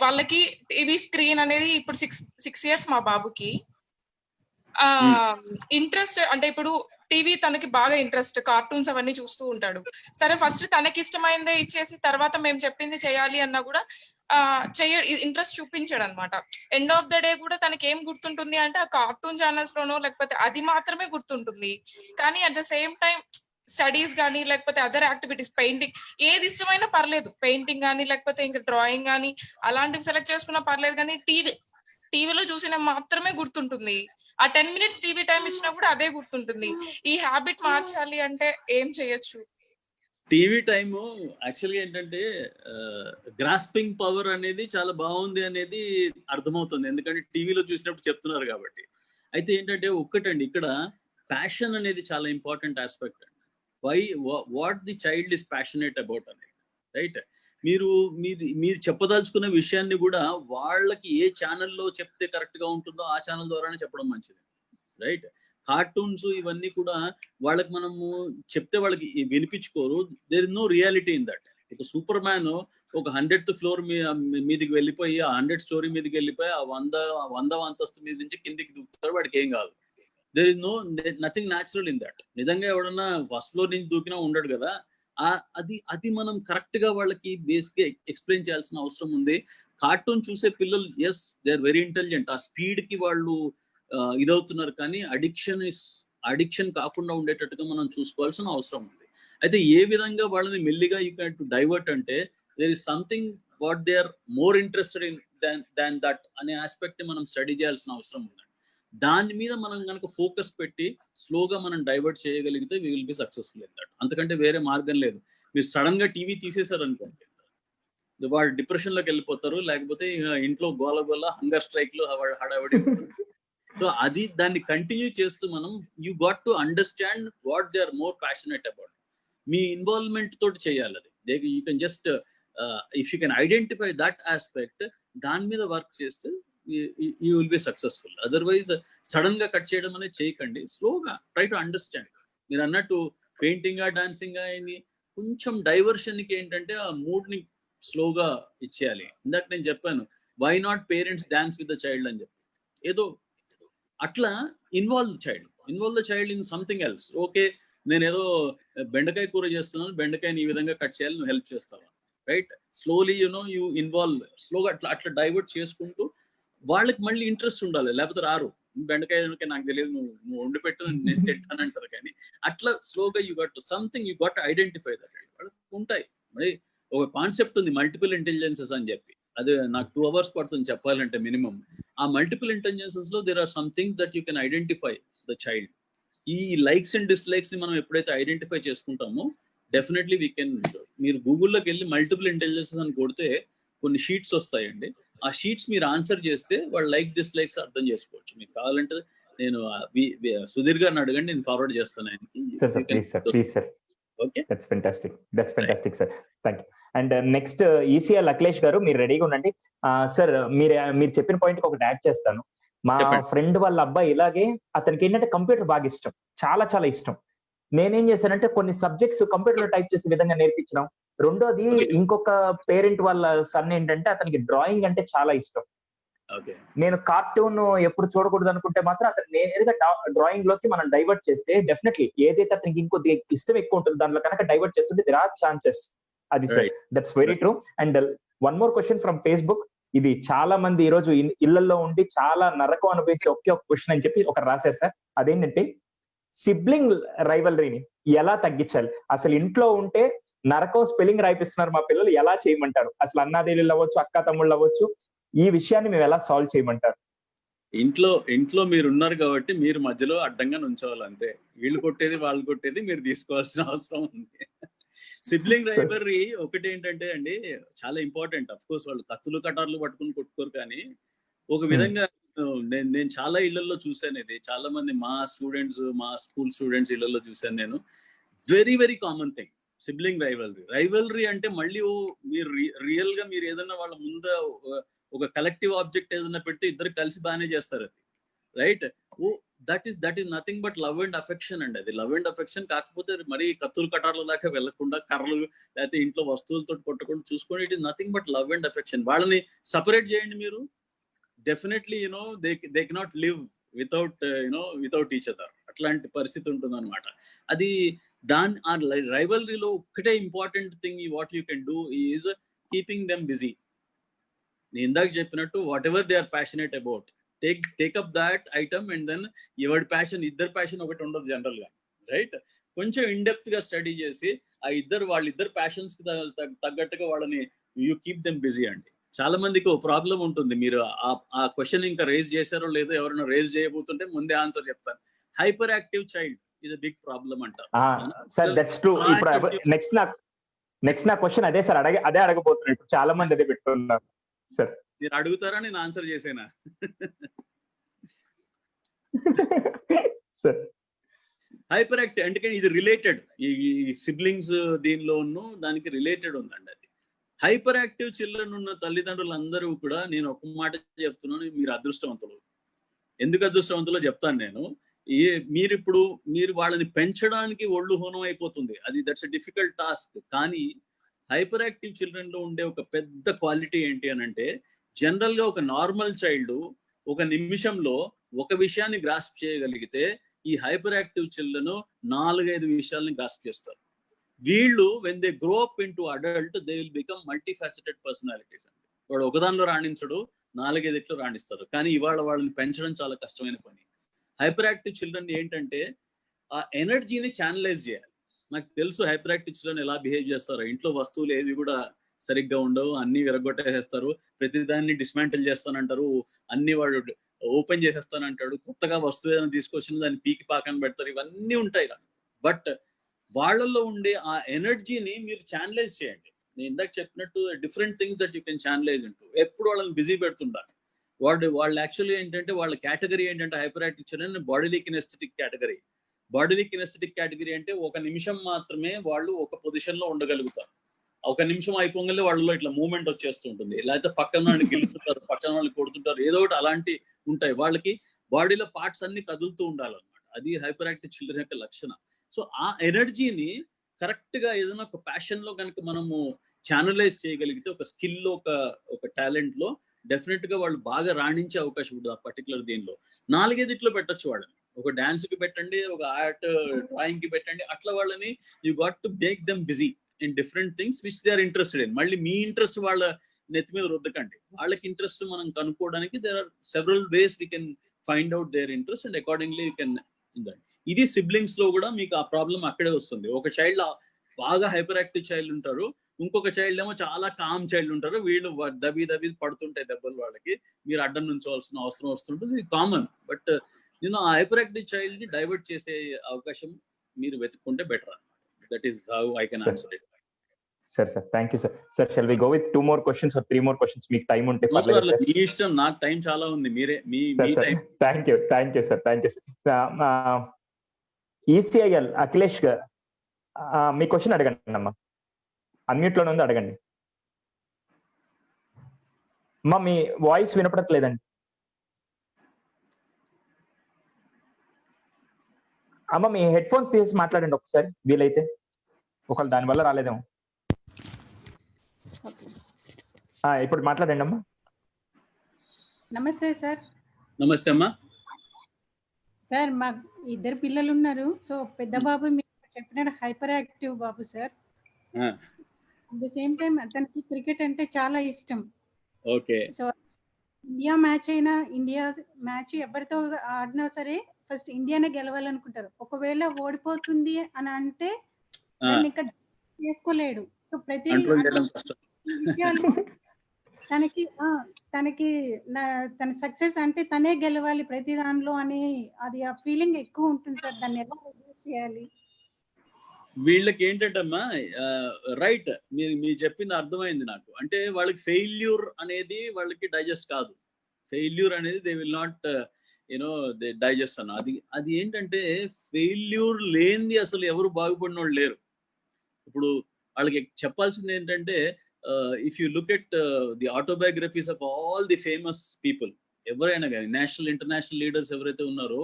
వాళ్ళకి టీవీ స్క్రీన్ అనేది ఇప్పుడు 6 years మా బాబుకి ఇంట్రెస్ట్ అంటే ఇప్పుడు టీవీ తనకి బాగా ఇంట్రెస్ట్, కార్టూన్స్ అవన్నీ చూస్తూ ఉంటాడు. సరే ఫస్ట్ తనకి ఇష్టమైనదే ఇచ్చేసి తర్వాత మేము చెప్పింది చేయాలి అన్నా కూడా ఇంట్రెస్ట్ చూపించాడు అనమాట. ఎండ్ ఆఫ్ ద డే కూడా తనకి ఏం గుర్తుంటుంది అంటే ఆ కార్టూన్ ఛానల్స్ లోనో లేకపోతే అది మాత్రమే గుర్తుంటుంది. కానీ at the same time studies కానీ లేకపోతే అదర్ యాక్టివిటీస్, పెయింటింగ్ ఏది ఇష్టమైనా పర్లేదు, పెయింటింగ్ కానీ లేకపోతే ఇంకా డ్రాయింగ్ కానీ అలాంటివి సెలెక్ట్ చేసుకున్నా పర్లేదు, కానీ టీవీలో చూసిన మాత్రమే గుర్తుంటుంది. ఆ 10 minutes టీవీ టైం ఇచ్చినా కూడా అదే గుర్తుంటుంది. ఈ హ్యాబిట్ మార్చాలి అంటే ఏం చేయొచ్చు? టీవీ టైమ్ యాక్చువల్గా ఏంటంటే గ్రాస్పింగ్ పవర్ అనేది చాలా బాగుంది అనేది అర్థమవుతుంది, ఎందుకంటే టీవీలో చూసినప్పుడు చెప్తున్నారు కాబట్టి. అయితే ఏంటంటే ఒక్కటండి, ఇక్కడ ప్యాషన్ అనేది చాలా ఇంపార్టెంట్ ఆస్పెక్ట్ అండి. What the child is passionate about అనేది. రైట్, మీరు చెప్పదలుచుకున్న విషయాన్ని కూడా వాళ్ళకి ఏ ఛానల్లో చెప్తే కరెక్ట్ గా ఉంటుందో ఆ ఛానల్ ద్వారానే చెప్పడం మంచిది. రైట్, కార్టూన్స్ ఇవన్నీ కూడా వాళ్ళకి మనము చెప్తే వాళ్ళకి వినిపించుకోరు. There is no reality in that. ఒక సూపర్ మ్యాన్ ఒక 100th floor మీదకి వెళ్ళిపోయి ఆ 100 story మీదకి వెళ్ళిపోయి ఆ 100వ అంతస్తు మీద నుంచి కిందికి దూకుతాడు, వాడికి ఏం కాదు. There is nothing natural in that. నిజంగా ఎవడన్నా ఫస్ట్ ఫ్లోర్ నుంచి దూకినా ఉండడు కదా. అది మనం కరెక్ట్ గా వాళ్ళకి బేసిక్ గా ఎక్స్ప్లెయిన్ చేయాల్సిన అవసరం ఉంది. కార్టూన్ చూసే పిల్లలు yes they are very intelligent, ఆ స్పీడ్ కి వాళ్ళు ఇదవుతున్నారు, కానీ అడిక్షన్ కాకుండా ఉండేటట్టుగా మనం చూసుకోవాల్సిన అవసరం ఉంది. అయితే ఏ విధంగా వాళ్ళని మెల్లిగా యూ కెన్ టు డైవర్ట్ అంటే there is something what they are more interested in than that అనే ఆస్పెక్ట్ మనం స్టడీ చేయాల్సిన అవసరం ఉందండి. దాని మీద మనం కనుక ఫోకస్ పెట్టి స్లోగా మనం డైవర్ట్ చేయగలిగితే we will be successful in that. అంతకంటే వేరే మార్గం లేదు. మీరు సడన్ గా టీవీ తీసేశారు అనుకోండి, వాడు డిప్రెషన్ లోకి వెళ్ళిపోతారు, లేకపోతే ఇంట్లో గోల గోల హంగర్ స్ట్రైక్ లో హడావడి. సో అది దాన్ని కంటిన్యూ చేస్తూ మనం you got to understand what they are more passionate about. మీ ఇన్వాల్వ్మెంట్ తోటి చేయాలి అది. You can just if you can identify that aspect, దాని మీద వర్క్ చేస్తే you will be successful. Otherwise sudden గా కట్ చేయడం అనేది చేయకండి. స్లోగా ట్రై టు అండర్స్టాండ్. మీరు అన్నట్టు పెయింటింగ్ డాన్సింగ్ అయింది, కొంచెం డైవర్షన్ కి ఏంటంటే ఆ మూడ్ ని స్లోగా ఇచ్చేయాలి. ఇందాక నేను చెప్పాను, why not parents dance with the child అని చెప్పి, ఏదో అట్లా involve the child in something else. Okay, నేను ఏదో బెండకాయ కూర చేస్తున్నాను, బెండకాయని ఈ విధంగా కట్ చేయాలి, నువ్వు హెల్ప్ చేస్తావా, రైట్? స్లోలీ యూ ఇన్వాల్వ్, స్లోగా అట్లా డైవర్ట్ చేసుకుంటూ వాళ్ళకి మళ్ళీ ఇంట్రెస్ట్ ఉండాలి, లేకపోతే రారు. బెండకాయ నాకు తెలియదు, నువ్వు వండి పెట్టు, నేను తింటాను అంటారు. కానీ అట్లా స్లోగా you got something, you got identify that. వాళ్ళకి ఉంటాయి. మరి ఒక కాన్సెప్ట్ ఉంది మల్టిపుల్ ఇంటెలిజెన్సెస్ అని చెప్పి, అది నాకు 2 hours పడుతుంది చెప్పాలంటే మినిమం. ఆ మల్టిపుల్ ఇంటెలిజెన్సెస్ లో there are some things that you can identify the child. ఈ లైక్స్ అండ్ డిస్లైక్స్ ని మనం ఎప్పుడైతే ఐడెంటిఫై చేసుకుంటామో డెఫినెట్లీ వీ కెన్. మీరు గూగుల్లోకి వెళ్ళి మల్టిపుల్ ఇంటెలిజెన్సెస్ అని కొడితే కొన్ని షీట్స్ వస్తాయండి. ఆ షీట్స్ మీరు ఆన్సర్ చేస్తే వాళ్ళ లైక్స్ డిస్లైక్స్ అర్థం చేసుకోవచ్చు. మీకు కావాలంటే నేను సుధీర్ గారిని అడగండి, నేను ఫార్వర్డ్ చేస్తాను ఆయనకి. Okay, that's fantastic sir. Thank you. And next ECR Akhilesh గారు, మీరు రెడీగా ఉండండి. సార్ మీరు చెప్పిన పాయింట్ ఒకటి యాడ్ చేస్తాను. మా ఫ్రెండ్ వాళ్ళ అబ్బాయి ఇలాగే, అతనికి ఏంటంటే కంప్యూటర్ బాగా ఇష్టం, చాలా చాలా ఇష్టం. నేనేం చేశానంటే కొన్ని సబ్జెక్ట్స్ కంప్యూటర్ లో టైప్ చేసే విధంగా నేర్పించడం. రెండోది, ఇంకొక పేరెంట్ వాళ్ళ సన్ ఏంటంటే అతనికి డ్రాయింగ్ అంటే చాలా ఇష్టం. నేను కార్టూన్ ఎప్పుడు చూడకూడదు అనుకుంటే మాత్రం అతను నేరుగా డ్రాయింగ్ లోకి మనం డైవర్ట్ చేస్తే డెఫినెట్లీ ఏదైతే అతనికి ఇంకొద్ది ఇష్టం ఎక్కువ ఉంటుంది దాంట్లో కనుక డైవర్ట్ చేస్తుంటే దేర్ ఆర్ ఛాన్సెస్. అది sir, that's very true. And one more question from Facebook. ఇది చాలా మంది ఈ రోజు ఇళ్లలో ఉండి చాలా నరకం అనుభవించే ఒకే ఒక క్వశ్చన్ అని చెప్పి ఒకరు రాశారు సార్. అదేంటంటే, సిబ్లింగ్ రైవల్రీని ఎలా తగ్గించాలి? అసలు ఇంట్లో ఉంటే నరకం స్పెల్లింగ్ రాయిపిస్తున్నారు మా పిల్లలు, ఎలా చేయమంటారు? అసలు అన్నాదేళ్ళు అవ్వచ్చు, అక్క తమ్ముళ్ళు అవ్వచ్చు, ఈ విషయాన్ని మేము ఎలా సాల్వ్ చేయమంటారు? ఇంట్లో మీరు ఉన్నారు కాబట్టి మీరు మధ్యలో అడ్డంగా నుంచోవాలి అంతే. వీళ్ళు కొట్టేది వాళ్ళు కొట్టేది మీరు తీసుకోవాల్సిన అవసరం ఉంది. సిబ్లింగ్ రైవల్రీ ఒకటి ఏంటంటే అండి, చాలా ఇంపార్టెంట్. అఫ్ కోర్స్ వాళ్ళు కత్తులు కటార్లు పట్టుకుని కొట్టుకోరు, కానీ ఒక విధంగా నేను చాలా ఇళ్లలో చూశాను. ఇది చాలా మంది మా స్టూడెంట్స్, మా స్కూల్ స్టూడెంట్స్ ఇళ్లలో చూశాను నేను. Very very common thing sibling rivalry అంటే మళ్ళీ మీరు రియల్ గా మీరు ఏదైనా వాళ్ళ ముందు ఒక కలెక్టివ్ ఆబ్జెక్ట్ ఏదైనా పెడితే ఇద్దరు కలిసి బాగానే చేస్తారు అది, right? That is nothing but love and affection అండి. అది లవ్ అండ్ అఫెక్షన్. కాకపోతే మరి కత్తులు కటార్ల దాకా వెళ్లకుండా, కర్రలు లేకపోతే ఇంట్లో వస్తువులతో కొట్టకుండా చూసుకొని, it is nothing but love and affection. వాళ్ళని సపరేట్ చేయండి మీరు, definitely they cannot live without each other. అట్లాంటి పరిస్థితి ఉంటుంది అనమాట. అది ఆ రైవల్రీలో ఒక్కటే important thing what you can do is keeping them busy. నేను ఇందాక చెప్పినట్టు whatever they are passionate about, take up that item and then your passion, ఇద్దరు ప్యాషన్ ఒకటి ఉండదు జనరల్ గా, రైట్? కొంచెం ఇన్డెప్త్ గా స్టడీ చేసి వాళ్ళిద్దరు ప్యాషన్స్ కి తగ్గట్టుగా వాళ్ళని యూ కీప్ దెమ్ బిజీ అండి. చాలా మందికి ఒక ప్రాబ్లం ఉంటుంది. మీరు ఆ క్వశ్చన్ ఇంకా రేజ్ చేశారో లేదో, ఎవరైనా రేజ్ చేయబోతుంటే ముందే ఆన్సర్ చెప్తాను. Hyper active child is a big problem అంటారు. Sir that's true. ఇప్పుడు నెక్స్ట్ నా క్వశ్చన్ అదే సార్, అదే అడగబోతున్నాను. ఇప్పుడు చాలా మంది అదే పెట్టుకున్నారు సార్. మీరు అడుగుతారా, నేను ఆన్సర్ చేసేనా? సార్, హైపర్ యాక్టివ్ అంటే ఇది రిలేటెడ్, ఈ సిబ్లింగ్స్ దీనిలో దానికి రిలేటెడ్ ఉందండి. అది హైపర్ యాక్టివ్ చిల్డ్రన్ ఉన్న తల్లిదండ్రులు అందరూ కూడా, నేను ఒక మాట చెప్తున్నాను, మీరు అదృష్టవంతులు. ఎందుకు అదృష్టవంతులో చెప్తాను నేను. మీరు వాళ్ళని పెంచడానికి ఒళ్ళు హోనం అయిపోతుంది, అది దట్స్ ఎ డిఫికల్ట్ టాస్క్. కానీ హైపర్ యాక్టివ్ చిల్డ్రన్ లో ఉండే ఒక పెద్ద క్వాలిటీ ఏంటి అని అంటే, జనరల్ గా ఒక నార్మల్ చైల్డ్ ఒక నిమిషంలో ఒక విషయాన్ని గ్రాస్ప్ చేయగలిగితే, ఈ హైపర్ యాక్టివ్ చిల్డ్రన్ 4-5 విషయాల్ని గ్రాస్ప్ చేస్తారు. వీళ్ళు when they grow up in to adult they will become multifaceted personalities అండి. వాడు ఒకదానిలో రాణించడు, 4-5 రాణిస్తారు. కానీ ఇవాళ వాళ్ళని పెంచడం చాలా కష్టమైన పని. హైపర్ యాక్టివ్ చిల్డ్రన్ ఏంటంటే ఆ ఎనర్జీని ఛానలైజ్ చేయాలి. నాకు తెలుసు హైపర్ యాక్టివ్ చిల్డ్రన్ ఎలా బిహేవ్ చేస్తారో. ఇంట్లో వస్తువులు ఏవి కూడా సరిగ్గా ఉండవు, అన్ని విరగొట్టేసేస్తారు, ప్రతిదాన్ని డిస్మాంటిల్ చేస్తానంటారు, అన్ని వాడు ఓపెన్ చేసేస్తానంటాడు, కొత్తగా వస్తువు ఏదైనా తీసుకొచ్చిన దాన్ని పీకి పాకని పెడతారు, ఇవన్నీ ఉంటాయి. బట్ వాళ్ళల్లో ఉండే ఆ ఎనర్జీని మీరు ఛానలైజ్ చేయండి. నేను ఇందాక చెప్పినట్టు different things that you can channelize into. ఎప్పుడు వాళ్ళని బిజీ పెడుతుంటారు. వాళ్ళు యాక్చువల్లీ ఏంటంటే వాళ్ళ కేటగిరీ ఏంటంటే hyper active children bodily kinaesthetic category. Bodily kinaesthetic category అంటే 1 నిమిషం మాత్రమే వాళ్ళు ఒక పొజిషన్ లో ఉండగలుగుతారు. 1 నిమిషం అయిపోగానే వాళ్ళలో ఇట్లా మూవ్మెంట్ వచ్చేస్తూ ఉంటుంది, లేకపోతే పక్కన వాళ్ళని గెలుస్తుంటారు, పక్కన వాళ్ళని కొడుతుంటారు, ఏదో ఒకటి అలాంటి ఉంటాయి. వాళ్ళకి బాడీలో పార్ట్స్ అన్ని కదులుతూ ఉండాలన్నమాట. అది హైపర్ యాక్టివ్ చిల్డ్రన్ యొక్క లక్షణం. సో ఆ ఎనర్జీని కరెక్ట్ గా ఏదైనా ఒక ప్యాషన్ లో కనుక మనము ఛానలైజ్ చేయగలిగితే, ఒక స్కిల్ లో, ఒక టాలెంట్ లో డెఫినెట్ గా వాళ్ళు బాగా రాణించే అవకాశం ఉంటుంది. ఆ పర్టికులర్ దీనిలో 4 పెట్టచ్చు వాళ్ళని. ఒక డాన్స్ కి పెట్టండి, ఒక ఆర్ట్ డ్రాయింగ్ కి పెట్టండి, అట్లా వాళ్ళని you got to make them busy in different things which they are interested in. మళ్ళీ మీ ఇంట్రెస్ట్ వాళ్ళ నెత్తి మీద రుద్దకండి. వాళ్ళకి ఇంట్రెస్ట్ మనం కనుక్కోవడానికి there are several ways we can find out their interest and accordingly you can. ఇది సిబ్లింగ్స్ లో కూడా మీకు ఆ ప్రాబ్లం అక్కడే వస్తుంది. ఒక చైల్డ్ బాగా హైపర్ యాక్టివ్ చైల్డ్ ఉంటారు, ఇంకొక చైల్డ్ ఏమో చాలా కామ్ చైల్డ్ ఉంటారు. వీళ్ళు దబి పడుతుంటాయి దెబ్బలు, వాళ్ళకి మీరు అడ్డం నుంచోవాల్సిన అవసరం వస్తుంటుంది. ఇది కామన్. బట్ నేను ఆ హైపర్ యాక్టివ్ చైల్డ్ ని డైవర్ట్ చేసే అవకాశం మీరు వెతుక్కుంటే బెటర్ అన్నమాట. That is how I can answer it. Sir thank you sir. Sir shall we go with 2 more questions or 3 more questions? మీకు టైం ఉంటే మీ ఇష్టం, నాకు టైం చాలా ఉంది. మీరే మీ time. Thank you sir. ECIL Akhilesh garu, మీ క్వశ్చన్ అడగండి అమ్మా. అన్మ్యూట్ లోనే ఉంది, అడగండి అమ్మా. మీ వాయిస్ వినపడట్లేదండి అమ్మ. మీ హెడ్ ఫోన్స్ తీసి మాట్లాడండి ఒకసారి వీలైతే, ఒకవేళ దానివల్ల రాలేదేమో. ఇప్పుడు మాట్లాడండి అమ్మా. నమస్తే సార్. నమస్తే అమ్మా. సార్ మా 2 పిల్లలు ఉన్నారు. సో పెద్ద బాబు మీరు చెప్పిన hyper active Babu sir. At the same time అతనికి క్రికెట్ అంటే చాలా ఇష్టం. ఓకే. సో ఇండియా మ్యాచ్ ఎవరితో ఆడినా సరే ఫస్ట్ ఇండియానే గెలవాలనుకుంటారు. ఒకవేళ ఓడిపోతుంది అని అంటే దాన్ని ఇంకా చేసుకోలేడు. సో ప్రతి విషయాలు తనకి తన సక్సెస్ అంటే తనే గెలవాలి ప్రతి దానిలో అని అది ఆ ఫీలింగ్ ఎక్కువ ఉంటుంది సార్. దాన్ని ఎలా రెడ్యూస్ చేయాలి? వీళ్ళకి ఏంటంటమ్మా, రైట్, మీరు చెప్పింది అర్థమైంది నాకు. అంటే వాళ్ళకి ఫెయిల్యూర్ అనేది వాళ్ళకి డైజెస్ట్ కాదు. ఫెయిల్యూర్ అనేది they will not they digest అన్న. అది ఏంటంటే ఫెయిల్యూర్ లేనిది అసలు ఎవరు బాగుపడిన వాళ్ళు లేరు. ఇప్పుడు వాళ్ళకి చెప్పాల్సింది ఏంటంటే, if you look at the autobiographies of all the famous people, ఎవరైనా కానీ నేషనల్ ఇంటర్నేషనల్ లీడర్స్ ఎవరైతే ఉన్నారో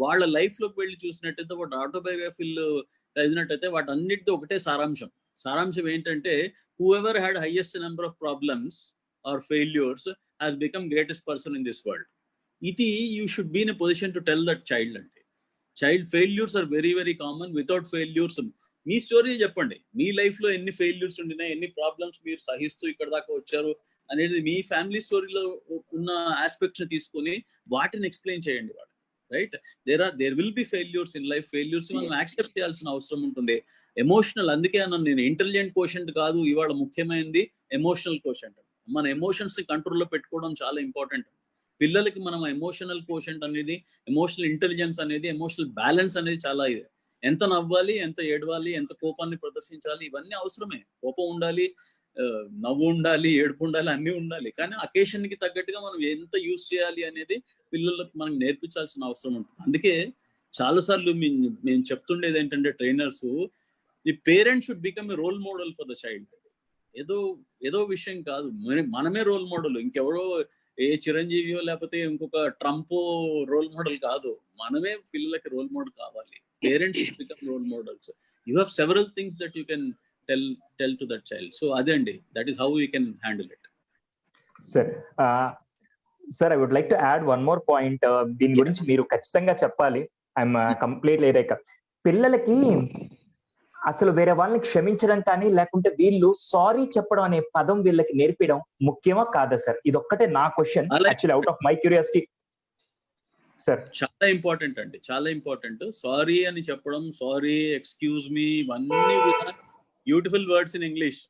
వాళ్ళ లైఫ్ లోకి వెళ్ళి చూసినట్టయితే, వాటి ఆటోబయోగ్రఫీలు చదివినట్టయితే వాటన్నిటితో ఒకటే సారాంశం ఏంటంటే, whoever had highest number of problems or failures has become greatest person in this world. ఇది you should be in a position to tell that child. అంటే child failures are very very common. Without failures మీ story చెప్పండి. మీ life లో ఎన్ని failures ఉండినాయి, ఎన్ని problems మీరు సహిస్తూ ఇక్కడ దాకా వచ్చారు అనేది మీ ఫ్యామిలీ స్టోరీలో ఉన్న ఆస్పెక్ట్స్ ని తీసుకొని వాటిని ఎక్స్ప్లెయిన్ చేయండి వాళ్ళు. Right, there will be failures in life. Failures మనం యాక్సెప్ట్ చేయాల్సిన అవసరం ఉంటుంది. ఎమోషనల్, అందుకే అన్నాను నేను ఇంటెలిజెంట్ కోషెంట్ కాదు ఇవాళ ముఖ్యమైనది ఎమోషనల్ కోషెంట్. మన ఎమోషన్స్ ని కంట్రోల్లో పెట్టుకోవడం చాలా ఇంపార్టెంట్. పిల్లలకి మనం ఎమోషనల్ కోషెంట్ అనేది, ఎమోషనల్ ఇంటెలిజెన్స్ అనేది, ఎమోషనల్ బ్యాలెన్స్ అనేది చాలా ఇది. ఎంత నవ్వాలి, ఎంత ఏడవాలి, ఎంత కోపాన్ని ప్రదర్శించాలి, ఇవన్నీ అవసరమే. కోపం ఉండాలి, నవ్వు ఉండాలి, ఏడుపు ఉండాలి, అన్నీ ఉండాలి. కానీ అకేషన్ కి తగ్గట్టుగా మనం ఎంత యూజ్ చేయాలి అనేది పిల్లలకు మనం నేర్పించాల్సిన అవసరం ఉంటుంది. అందుకే చాలాసార్లు మేము చెప్తుండేది ఏంటంటే, trainers, the parent should become a role model for the child. ఏదో విషయం కాదు, మనమే రోల్ మోడల్. ఇంకెవరో ఏ చిరంజీవియో లేకపోతే ఇంకొక ట్రంపో రోల్ మోడల్ కాదు. మనమే పిల్లలకి రోల్ మోడల్ కావాలి. Parents become role models. You have several things that you can tell to that child. So అదే అండి, that is how you can handle it. Sir I would like to add one more point. దీని గురించి మీరు ఖచ్చితంగా చెప్పాలి. I'm completely రేక. పిల్లలకి అసలు వేరే వాళ్ళని క్షమించడం కానీ, లేకుంటే వీళ్ళు సారీ చెప్పడం అనే పదం వీళ్ళకి నేర్పించడం ముఖ్యమా కాదా సార్? ఇదొక్కటే నా question, actually out of my curiosity sir. చాలా ఇంపార్టెంట్ అండి, చాలా ఇంపార్టెంట్. సారీ అని చెప్పడం, సారీ, ఎక్స్క్యూజ్ మీ, ఇవన్నీ కూడా బ్యూటిఫుల్ వర్డ్స్ ఇన్ ఇంగ్లీష్.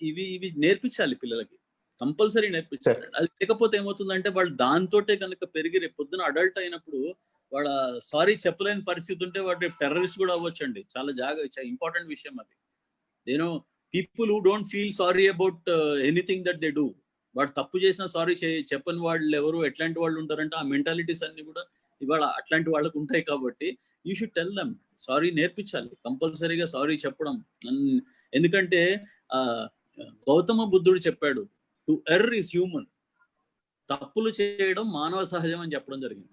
ఇవి నేర్పించాలి పిల్లలకి, కంపల్సరీ నేర్పించాలి. అది లేకపోతే ఏమవుతుందంటే వాళ్ళు దాంతోటే కనుక పెరిగి రేపు పొద్దున అడల్ట్ అయినప్పుడు వాళ్ళ సారీ చెప్పలేని పరిస్థితి ఉంటే వాడు టెర్రరిస్ట్ కూడా అవ్వచ్చండి. చాలా ఇంపార్టెంట్ విషయం అది. నేను people who don't feel sorry about anything that they do, వాడు తప్పు చేసిన సారీ చెప్పని వాళ్ళు ఎవరు ఎట్లాంటి వాళ్ళు ఉంటారంటే ఆ మెంటాలిటీస్ అన్ని కూడా ఇవాళ అట్లాంటి వాళ్ళకు ఉంటాయి. కాబట్టి you should tell them, sorry నేర్పించాలి కంపల్సరీగా, సారీ చెప్పడం. ఎందుకంటే గౌతమ బుద్ధుడు చెప్పాడు, టు ఎర్ర్ ఈస్ హ్యూమన్, తప్పులు చేయడం మానవ సహజం అని చెప్పడం జరిగింది.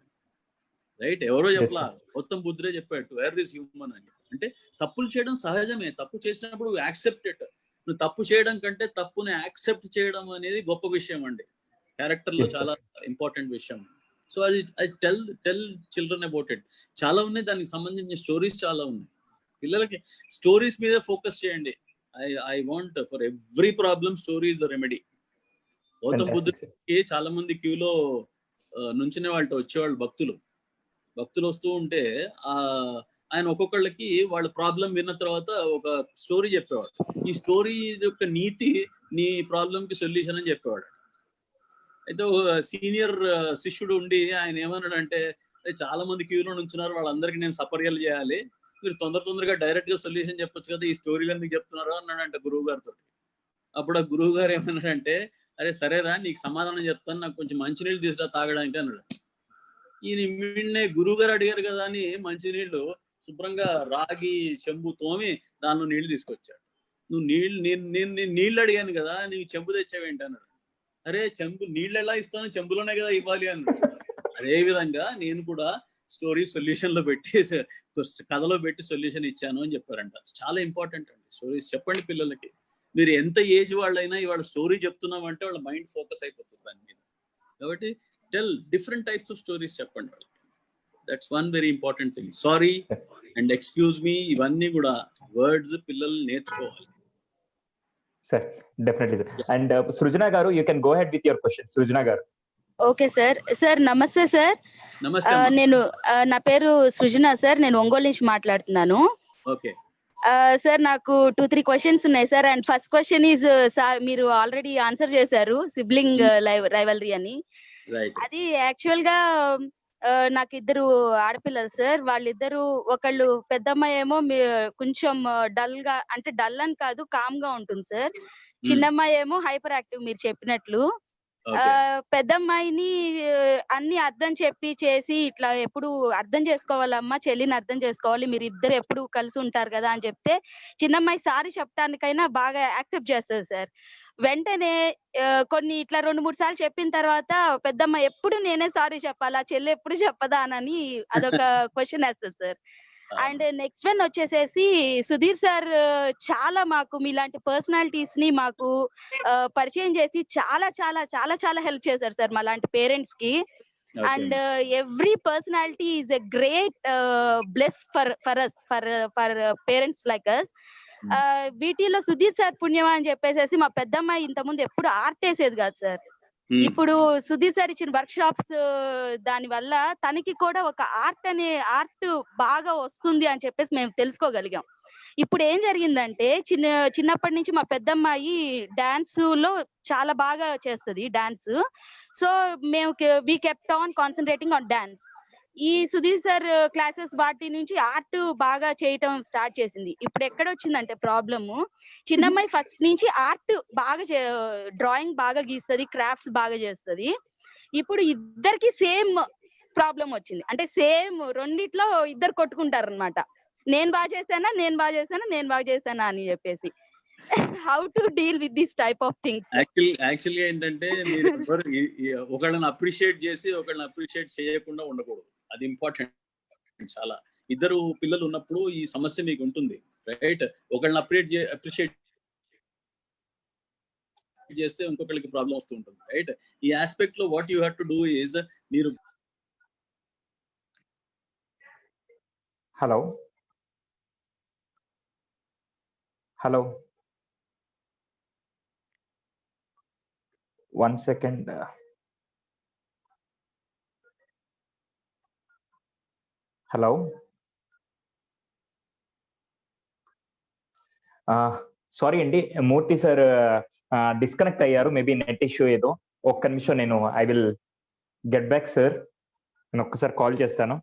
రైట్, ఎవరో చెప్పలా, గౌతమ బుద్ధుడే చెప్పాడు టు ఎర్ర్ ఈస్ హ్యూమన్ అని. అంటే తప్పులు చేయడం సహజమే, తప్పు చేసినప్పుడు యాక్సెప్ట్ ఇట్. నువ్వు తప్పు చేయడం కంటే తప్పుని యాక్సెప్ట్ చేయడం అనేది గొప్ప విషయం అండి, క్యారెక్టర్ లో చాలా ఇంపార్టెంట్ విషయం. సో అది టెల్ చిల్డ్రన్ అబౌట్ ఇట్. చాలా ఉన్నాయి, దానికి సంబంధించిన స్టోరీస్ చాలా ఉన్నాయి. పిల్లలకి స్టోరీస్ మీద ఫోకస్ చేయండి. I want for every problem story is the remedy. Gautama బుద్ధుడికి చాలా మంది క్యూలో నుంచునే వాళ్ళతో వచ్చేవాళ్ళు భక్తులు వస్తూ ఉంటే ఆయన ఒక్కొక్కళ్ళకి వాళ్ళ ప్రాబ్లం విన్న తర్వాత ఒక స్టోరీ చెప్పేవాడు. ఈ స్టోరీ యొక్క నీతి నీ ప్రాబ్లం కి సొల్యూషన్ అని చెప్పేవాడు. అయితే సీనియర్ శిష్యుడు ఉండి ఆయన ఏమన్నాడంటే, చాలా మంది క్యూలో నుంచున్నారు, వాళ్ళందరికీ నేను సపర్యలు చేయాలి, మీరు తొందరగా డైరెక్ట్ గా సొల్యూషన్ చెప్పొచ్చు కదా, ఈ స్టోరీలు ఎందుకు చెప్తున్నారు అన్నాడంట గురువు గారితో. అప్పుడు ఆ గురువు గారు ఏమన్నాడంటే, అరే సరేరా నీకు సమాధానం చెప్తాను, నాకు కొంచెం మంచినీళ్ళు తీసుకురా తాగడానికి అన్నాడు. ఈయన ఇమ్మీడినే గురువు గారు అడిగారు కదా అని మంచినీళ్ళు శుభ్రంగా రాగి చెంబు తోమి దానిలో నీళ్లు తీసుకొచ్చాడు. నువ్వు నేను నీళ్ళు అడిగాను కదా, నీకు చెంబు తెచ్చావేంటి అన్నాడు. అరే చెంబు నీళ్ళు ఎలా ఇస్తాను, చెంబులోనే కదా ఇవ్వాలి అన్నాడు. అదే విధంగా నేను కూడా స్టోరీ సొల్యూషన్ లో పెట్టి కథలో పెట్టి సొల్యూషన్ ఇచ్చాను అని చెప్పారంట. చాలా ఇంపార్టెంట్ అండి స్టోరీస్. చెప్పండి పిల్లలకి, మీరు ఎంత ఏజ్ వాళ్ళైనా ఇవాళ స్టోరీ చెప్తున్నాం అంటే వాళ్ళ మైండ్ ఫోకస్ అయిపోతుంది దాని మీద. కాబట్టి tell different types of stories చెప్పండి వాళ్ళకి. That's one very important thing. Sorry and excuse me, ఇవన్నీ కూడా వర్డ్స్ పిల్లలు నేర్చుకోవాలి. Sir definitely sir. And Srujana garu, you can go head with your question. Srujana garu. Okay sir. Sir నమస్తే సార్. నమస్తే. నేను నా పేరు సృజన సార్, నేను ఒంగోలు నుంచి మాట్లాడుతున్నాను. ఓకే సార్, నాకు 2-3 క్వశ్చన్స్ ఉన్నాయి sir. And first question is, sir మీరు ఆల్రెడీ ఆన్సర్ చేశారు సిబ్లింగ్ రైవల్రీ అని. అది యాక్చువల్ గా నాకు 2 ఆడపిల్లలు సార్. వాళ్ళిద్దరు, ఒకళ్ళు పెద్దమ్మాయి ఏమో కొంచెం డల్ గా, అంటే డల్ అని కాదు కామ్ గా ఉంటుంది సార్. చిన్నమ్మాయి ఏమో హైపర్ యాక్టివ్ మీరు చెప్పినట్లు. పెద్దమ్మాయిని అన్ని అర్థం చెప్పి చేసి, ఇట్లా ఎప్పుడు అర్థం చేసుకోవాలమ్మా, చెల్లిని అర్థం చేసుకోవాలి, మీరు ఇద్దరు ఎప్పుడు కలిసి ఉంటారు కదా అని చెప్తే, చిన్నమ్మాయి సారీ చెప్పడానికైనా బాగా యాక్సెప్ట్ చేస్తుంది సార్. వెంటనే కొన్ని ఇట్లా 2-3 సార్లు చెప్పిన తర్వాత పెద్దమ్మ ఎప్పుడు నేనే సారీ చెప్పాలా, చెల్లి ఎప్పుడు చెప్పదా అని అదొక క్వశ్చన్ వేస్తుంది సార్. అండ్ నెక్స్ట్ వన్ వచ్చేసేసి, సుధీర్ సార్ చాలా మాకు మీలాంటి పర్సనాలిటీస్ ని మాకు పరిచయం చేసి చాలా చాలా చాలా చాలా హెల్ప్ చేశారు సార్ మా లాంటి పేరెంట్స్ కి. And every personality is a great bless for us, for parents like us. వీటిలో సుధీర్ సార్ పుణ్యమా అని చెప్పేసి మా పెద్దమ్మాయి ఇంతకుముందు ఎప్పుడు ఆర్ట్ వేసేది కాదు సార్. ఇప్పుడు సుధీర్ సార్ ఇచ్చిన వర్క్ షాప్స్ దాని వల్ల తనకి కూడా ఒక ఆర్ట్ బాగా వస్తుంది అని చెప్పేసి మేము తెలుసుకోగలిగాం. ఇప్పుడు ఏం జరిగిందంటే, చిన్నప్పటి నుంచి మా పెద్దమ్మాయి డాన్స్ లో చాలా బాగా చేస్తుంది డాన్స్. సో మేము we kept on concentrating on dance. ఈ సుధీర్ సార్ క్లాసెస్ వాటి నుంచి ఆర్ట్ బాగా చేయటం స్టార్ట్ చేసింది. ఇప్పుడు ఎక్కడొచ్చిందంటే ప్రాబ్లము, చిన్నమ్మాయి ఫస్ట్ నుంచి ఆర్ట్ బాగా డ్రాయింగ్ బాగా గీస్తుంది, క్రాఫ్ట్స్ బాగా చేస్తుంది. ఇప్పుడు ఇద్దరికి సేమ్ ప్రాబ్లం వచ్చింది. అంటే సేమ్ రెండిట్లో ఇద్దరు కొట్టుకుంటారు అనమాట. నేను బాగా చేశానా అని చెప్పేసి. How to deal with this type of things? యాక్చువల్గా ఏంటంటే, మీరు ఒకళ్ళని అప్రిషియేట్ చేసి ఒకళ్ళని అప్రిషియేట్ చేయకుండా ఉండకూడదు. అది ఇంపార్టెంట్ చాలా. ఇద్దరు పిల్లలు ఉన్నప్పుడు ఈ సమస్య మీకు ఉంటుంది, రైట్? ఒకళ్ళని అప్రిషియేట్ చేస్తే ఇంకొకళ్ళకి ప్రాబ్లం వస్తూ ఉంటుంది, రైట్? ఈ ఆస్పెక్ట్ లో what you have to do is, మీరు హలో 1 second. హలో సారీ అండి, మూర్తి సార్ డిస్కనెక్ట్ అయ్యారు, మేబీ నెట్ ఇష్యూ ఏదో. ఒక్క నిమిషం, నేను I will get back sir. నేను ఒక్కసారి కాల్ చేస్తాను.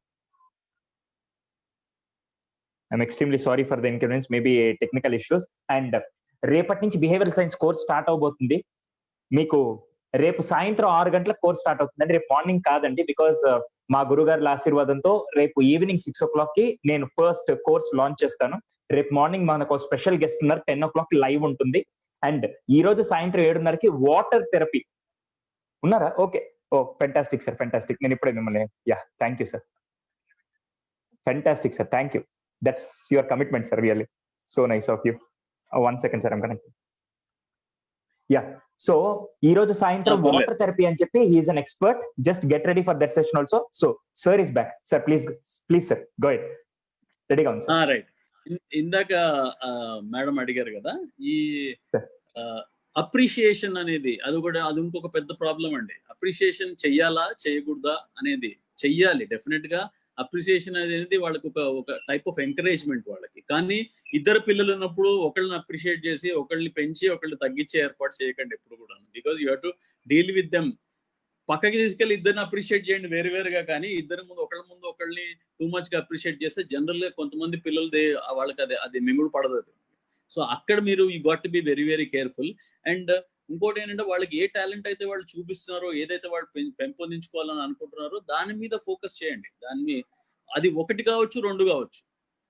I'm extremely sorry for the inconvenience, maybe technical issues. And రేపటి నుంచి బిహేవియరల్ సైన్స్ కోర్స్ స్టార్ట్ అవబోతుంది. మీకు రేపు సాయంత్రం 6 గంటలకు కోర్స్ స్టార్ట్ అవుతుందండి, రేపు మార్నింగ్ కాదండి. బికాస్ మా గురుగారుల ఆశీర్వాదంతో రేపు ఈవినింగ్ 6 o'clock కి నేను ఫస్ట్ కోర్స్ లాంచ్ చేస్తాను. రేపు మార్నింగ్ మనకు స్పెషల్ గెస్ట్ ఉన్నారు, 10 o'clock లైవ్ ఉంటుంది. అండ్ ఈ రోజు సాయంత్రం 7:30కి వాటర్ థెరపీ ఉన్నారా? Okay, oh fantastic sir, fantastic. నేను ఇప్పుడే మిమ్మల్ని, thank you sir, fantastic sir, thank you. That's your commitment sir, really so nice of you. 1 second sir, I'm connecting. So ఈ రోజు సాయంత్రం వాటర్ థెరపీ అని చెప్పి he's an expert. Just get ready for that session also. So sir is back. Sir please sir, go head. రెడీగా ఉంది sir. Right. ఇందాక madam అడిగారు కదా, ఈ అప్రిషియేషన్ అనేది అది ఇంకొక పెద్ద ప్రాబ్లం అండి. అప్రిషియేషన్ చెయ్యాలా చేయకూడదా అనేది చెయ్యాలి డెఫినెట్ గా. అప్రిసియేషన్ అనేది వాళ్ళకి ఒక టైప్ ఆఫ్ ఎంకరేజ్మెంట్ వాళ్ళకి. కానీ ఇద్దరు పిల్లలు ఉన్నప్పుడు ఒకళ్ళని అప్రిషియేట్ చేసి ఒకళ్ళని పెంచి ఒకళ్ళని తగ్గించే ఏర్పాటు చేయకండి ఎప్పుడు కూడా. Because you have to deal with them. పక్కకి తీసుకెళ్ళి ఇద్దరిని అప్రిషియేట్ చేయండి వేరువేరుగా. కానీ ఇద్దరి ముందు ఒకళ్ళని టూ మచ్ గా అప్రిషియేట్ చేస్తే జనరల్ గా కొంతమంది పిల్లలు వాళ్ళకి అది మింగుడు పడదు. సో అక్కడ మీరు you got to be very very careful. And ఇంకోటి ఏంటంటే వాళ్ళకి ఏ టాలెంట్ అయితే వాళ్ళు చూపిస్తున్నారో, ఏదైతే వాళ్ళు పెంపొందించుకోవాలని అనుకుంటున్నారో దాని మీద ఫోకస్ చేయండి. అది 1 కావచ్చు 2 కావచ్చు,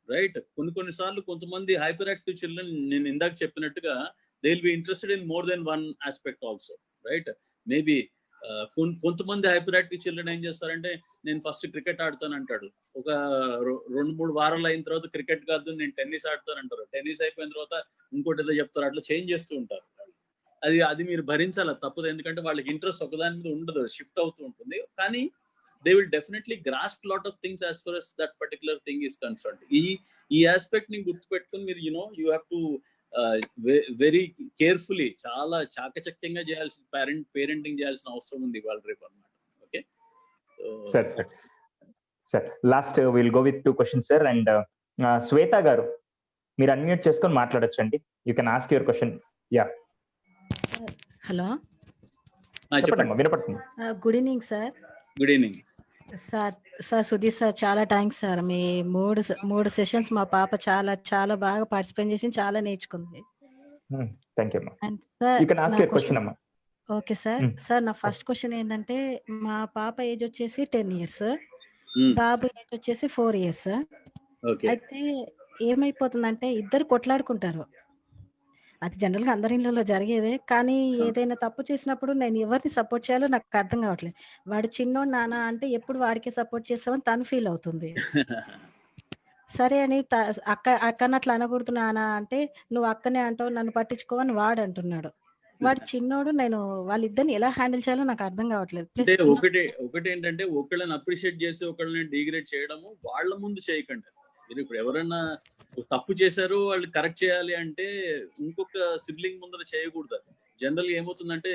రైట్? కొన్నిసార్లు కొంతమంది హైపర్ యాక్టివ్ చిల్డ్రన్, నేను ఇందాక చెప్పినట్టుగా they will be interested in more than 1 aspect also, right? Maybe కొంతమంది హైపర్ యాక్టివ్ చిల్డ్రన్ ఏం చేస్తారంటే, నేను ఫస్ట్ క్రికెట్ ఆడతాను అంటాడు. ఒక 2-3 వారాలు అయిన తర్వాత క్రికెట్ కాదు నేను టెన్నిస్ ఆడతాను అంటారు. టెన్నిస్ అయిపోయిన తర్వాత ఇంకోటి ఏదో చెప్తారు. అట్లా చేంజ్ చేస్తూ ఉంటారు. అది మీరు భరించాలి, తప్పదు. ఎందుకంటే వాళ్ళకి ఇంట్రెస్ట్ ఒకదాని మీద ఉండదు, షిఫ్ట్ అవుతూ ఉంటుంది. కానీ they will definitely grasp lot of things as for as that particular thing is concerned. ఈ ఆస్పెక్ట్ ని గుర్తుపెట్టుకుని మీరు you have to very carefully, చాలా చాకచక్యంగా చేయాల్సిన పేరెంటింగ్ చేయాల్సిన అవసరం ఉంది వాళ్ళ రేపు అన్నమాట. Okay sir, last will go with 2 questions sir. And Shweta garu, మీరు అన్మ్యూట్ చేసుకొని మాట్లాడొచ్చండి. You can ask your question. Hello, చెప్పండి, వినపడుతుంది. Good evening sir. Good evening sir. Sudheer sir, చాలా థ్యాంక్స్ సార్. మీ 3 సెషన్స్ మా పాప చాలా బాగా పార్టిసిపేట్ చేసి చాలా నేర్చుకుంది. Thank you. You can ask your question అమ్మా. Okay sir. సార్, నా ఫస్ట్ క్వశ్చన్ ఏంటంటే, మా పాప ఏజ్ వచ్చేసి 10 years, బాబు ఏజ్ వచ్చేసి 4 years. అయితే ఏమైపోతుందంటే ఇద్దరు కొట్లాడుకుంటారు. అది జనరల్ గా అందరి ఇళ్ళలో జరిగేదే. కానీ ఏదైనా తప్పు చేసినప్పుడు నేను ఎవరిని సపోర్ట్ చేయాలో నాకు అర్థం కావట్లేదు. వాడు చిన్నోడు నాన్న అంటే ఎప్పుడు వాడికే సపోర్ట్ చేస్తామని తను ఫీల్ అవుతుంది. సరే అని అక్కని అట్లా అనకూడదు నాన్న అంటే, నువ్వు అక్కనే అంటావు, నన్ను పట్టించుకో అని వాడు అంటున్నాడు. వాడు చిన్నోడు. నేను వాళ్ళిద్దరిని ఎలా హ్యాండిల్ చేయాలో నాకు అర్థం కావట్లేదు. ఒకటి ఏంటంటే, ఒకళ్ళని అప్రిషియేట్ చేసి ఒకళ్ళని డిగ్రేడ్ చేయడము వాళ్ళ ముందు చేయకండి. మీరు ఇప్పుడు ఎవరైనా తప్పు చేశారు, వాళ్ళు కరెక్ట్ చేయాలి అంటే ఇంకొక సిబ్లింగ్ ముందర చేయకూడదు. జనరల్ గా ఏమవుతుందంటే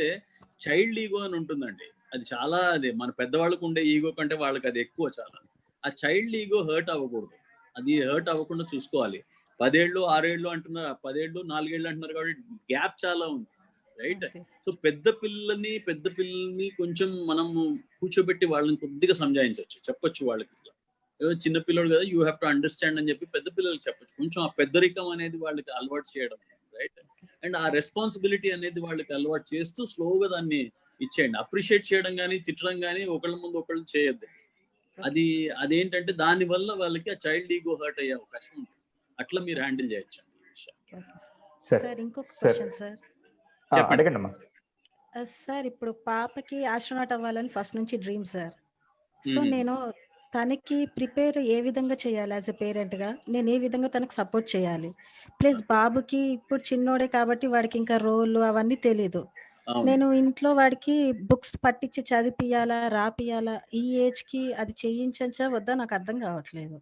చైల్డ్ ఈగో అని ఉంటుందండి. అది మన పెద్దవాళ్ళకు ఉండే ఈగో కంటే వాళ్ళకి అది ఎక్కువ చాలా. ఆ చైల్డ్ ఈగో హర్ట్ అవ్వకూడదు. అది హర్ట్ అవ్వకుండా చూసుకోవాలి. 10 ఏళ్ళు 6 ఏళ్ళు అంటున్నారు, 10 ఏళ్ళు 4 ఏళ్ళు అంటున్నారు కాబట్టి గ్యాప్ చాలా ఉంది, రైట్? సో పెద్ద పిల్లల్ని కొంచెం మనం కూర్చోబెట్టి వాళ్ళని కొద్దిగా సంజాయించవచ్చు, చెప్పొచ్చు వాళ్ళకి. చిన్న పిల్లలు కదా, యూ హ్యావ్ టు అండర్స్టాండ్ అని చెప్పి పెద్ద పిల్లలకి చెప్పొచ్చు. కొంచెం ఆ పెద్దరికం అనేది వాళ్ళకి అలవాటు చేయడం, రైట్? అండ్ ఆ రెస్పాన్సిబిలిటీ అనేది వాళ్ళకి అలవాటు చేస్తూ స్లోగా దాన్ని ఇచ్చేయండి. అప్రిషియేట్ చేయడం కానీ తిట్టడం కానీ ఒకళ్ళ ముందు ఒకళ్ళు చేయొద్దు. అదేంటంటే దాని వల్ల వాళ్ళకి ఆ చైల్డ్ ఈగో హర్ట్ అయ్యే అవకాశం ఉంటుంది. అట్లా మీరు హ్యాండిల్ చేయొచ్చు. సార్, ఇంకొక క్వశ్చన్ సార్. అడగండి అమ్మా. సార్, ఇప్పుడు పాపకి ఆస్ట్రోనాట్ అవ్వాలని ఫస్ట్ నుంచి డ్రీమ్ సార్. సో నేను తనకి ప్రిపేర్ ఏ విధంగా చేయాలి? యాజ్ ఎ పేరెంట్ గా నేను ఏ విధంగా తనకు సపోర్ట్ చేయాలి? ప్లస్ బాబుకి ఇప్పుడు చిన్నోడే కాబట్టి వాడికి ఇంకా రోల్ అవన్నీ తెలీదు. నేను ఇంట్లో వాడికి బుక్స్ పట్టించి చదివిపియాలా, రాపియాలా? ఈ ఏజ్ కి అది చేయించచ్చా వద్దా నాకు అర్థం కావట్లేదు.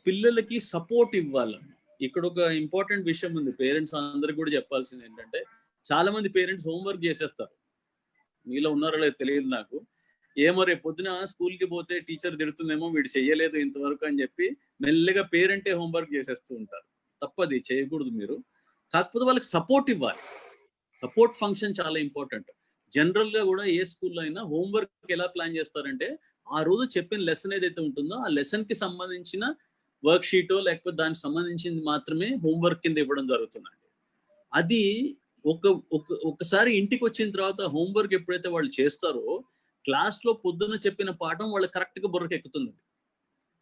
పిల్లలకి సపోర్ట్ ఇవ్వాలి. ఇక్కడ ఒక ఇంపార్టెంట్ విషయం ఉంది, పేరెంట్స్ అందరికి కూడా చెప్పాల్సింది ఏంటంటే, చాలా మంది పేరెంట్స్ హోంవర్క్ చేసేస్తారు. మీలో ఉన్నారో లేదు తెలియదు నాకు. ఏమో రేపు పొద్దున స్కూల్కి పోతే టీచర్ తిడుతుందేమో, వీడు చెయ్యలేదు ఇంతవరకు అని చెప్పి మెల్లగా పేరెంటే హోంవర్క్ చేసేస్తూ ఉంటారు. తప్పది, చేయకూడదు మీరు. కాకపోతే వాళ్ళకి సపోర్ట్ ఇవ్వాలి. సపోర్ట్ ఫంక్షన్ చాలా ఇంపార్టెంట్. జనరల్ గా కూడా ఏ స్కూల్లో అయినా హోంవర్క్ ఎలా ప్లాన్ చేస్తారంటే, ఆ రోజు చెప్పిన లెసన్ ఏదైతే ఉంటుందో ఆ లెసన్ కి సంబంధించిన వర్క్ షీటో లేకపోతే దానికి సంబంధించింది మాత్రమే హోంవర్క్ కింద ఇవ్వడం జరుగుతుందండి. అది ఒకసారి ఇంటికి వచ్చిన తర్వాత హోంవర్క్ ఎప్పుడైతే వాళ్ళు చేస్తారో క్లాస్ లో పొద్దున్న చెప్పిన పాఠం వాళ్ళకి కరెక్ట్ గా బుర్రకు ఎక్కుతుంది.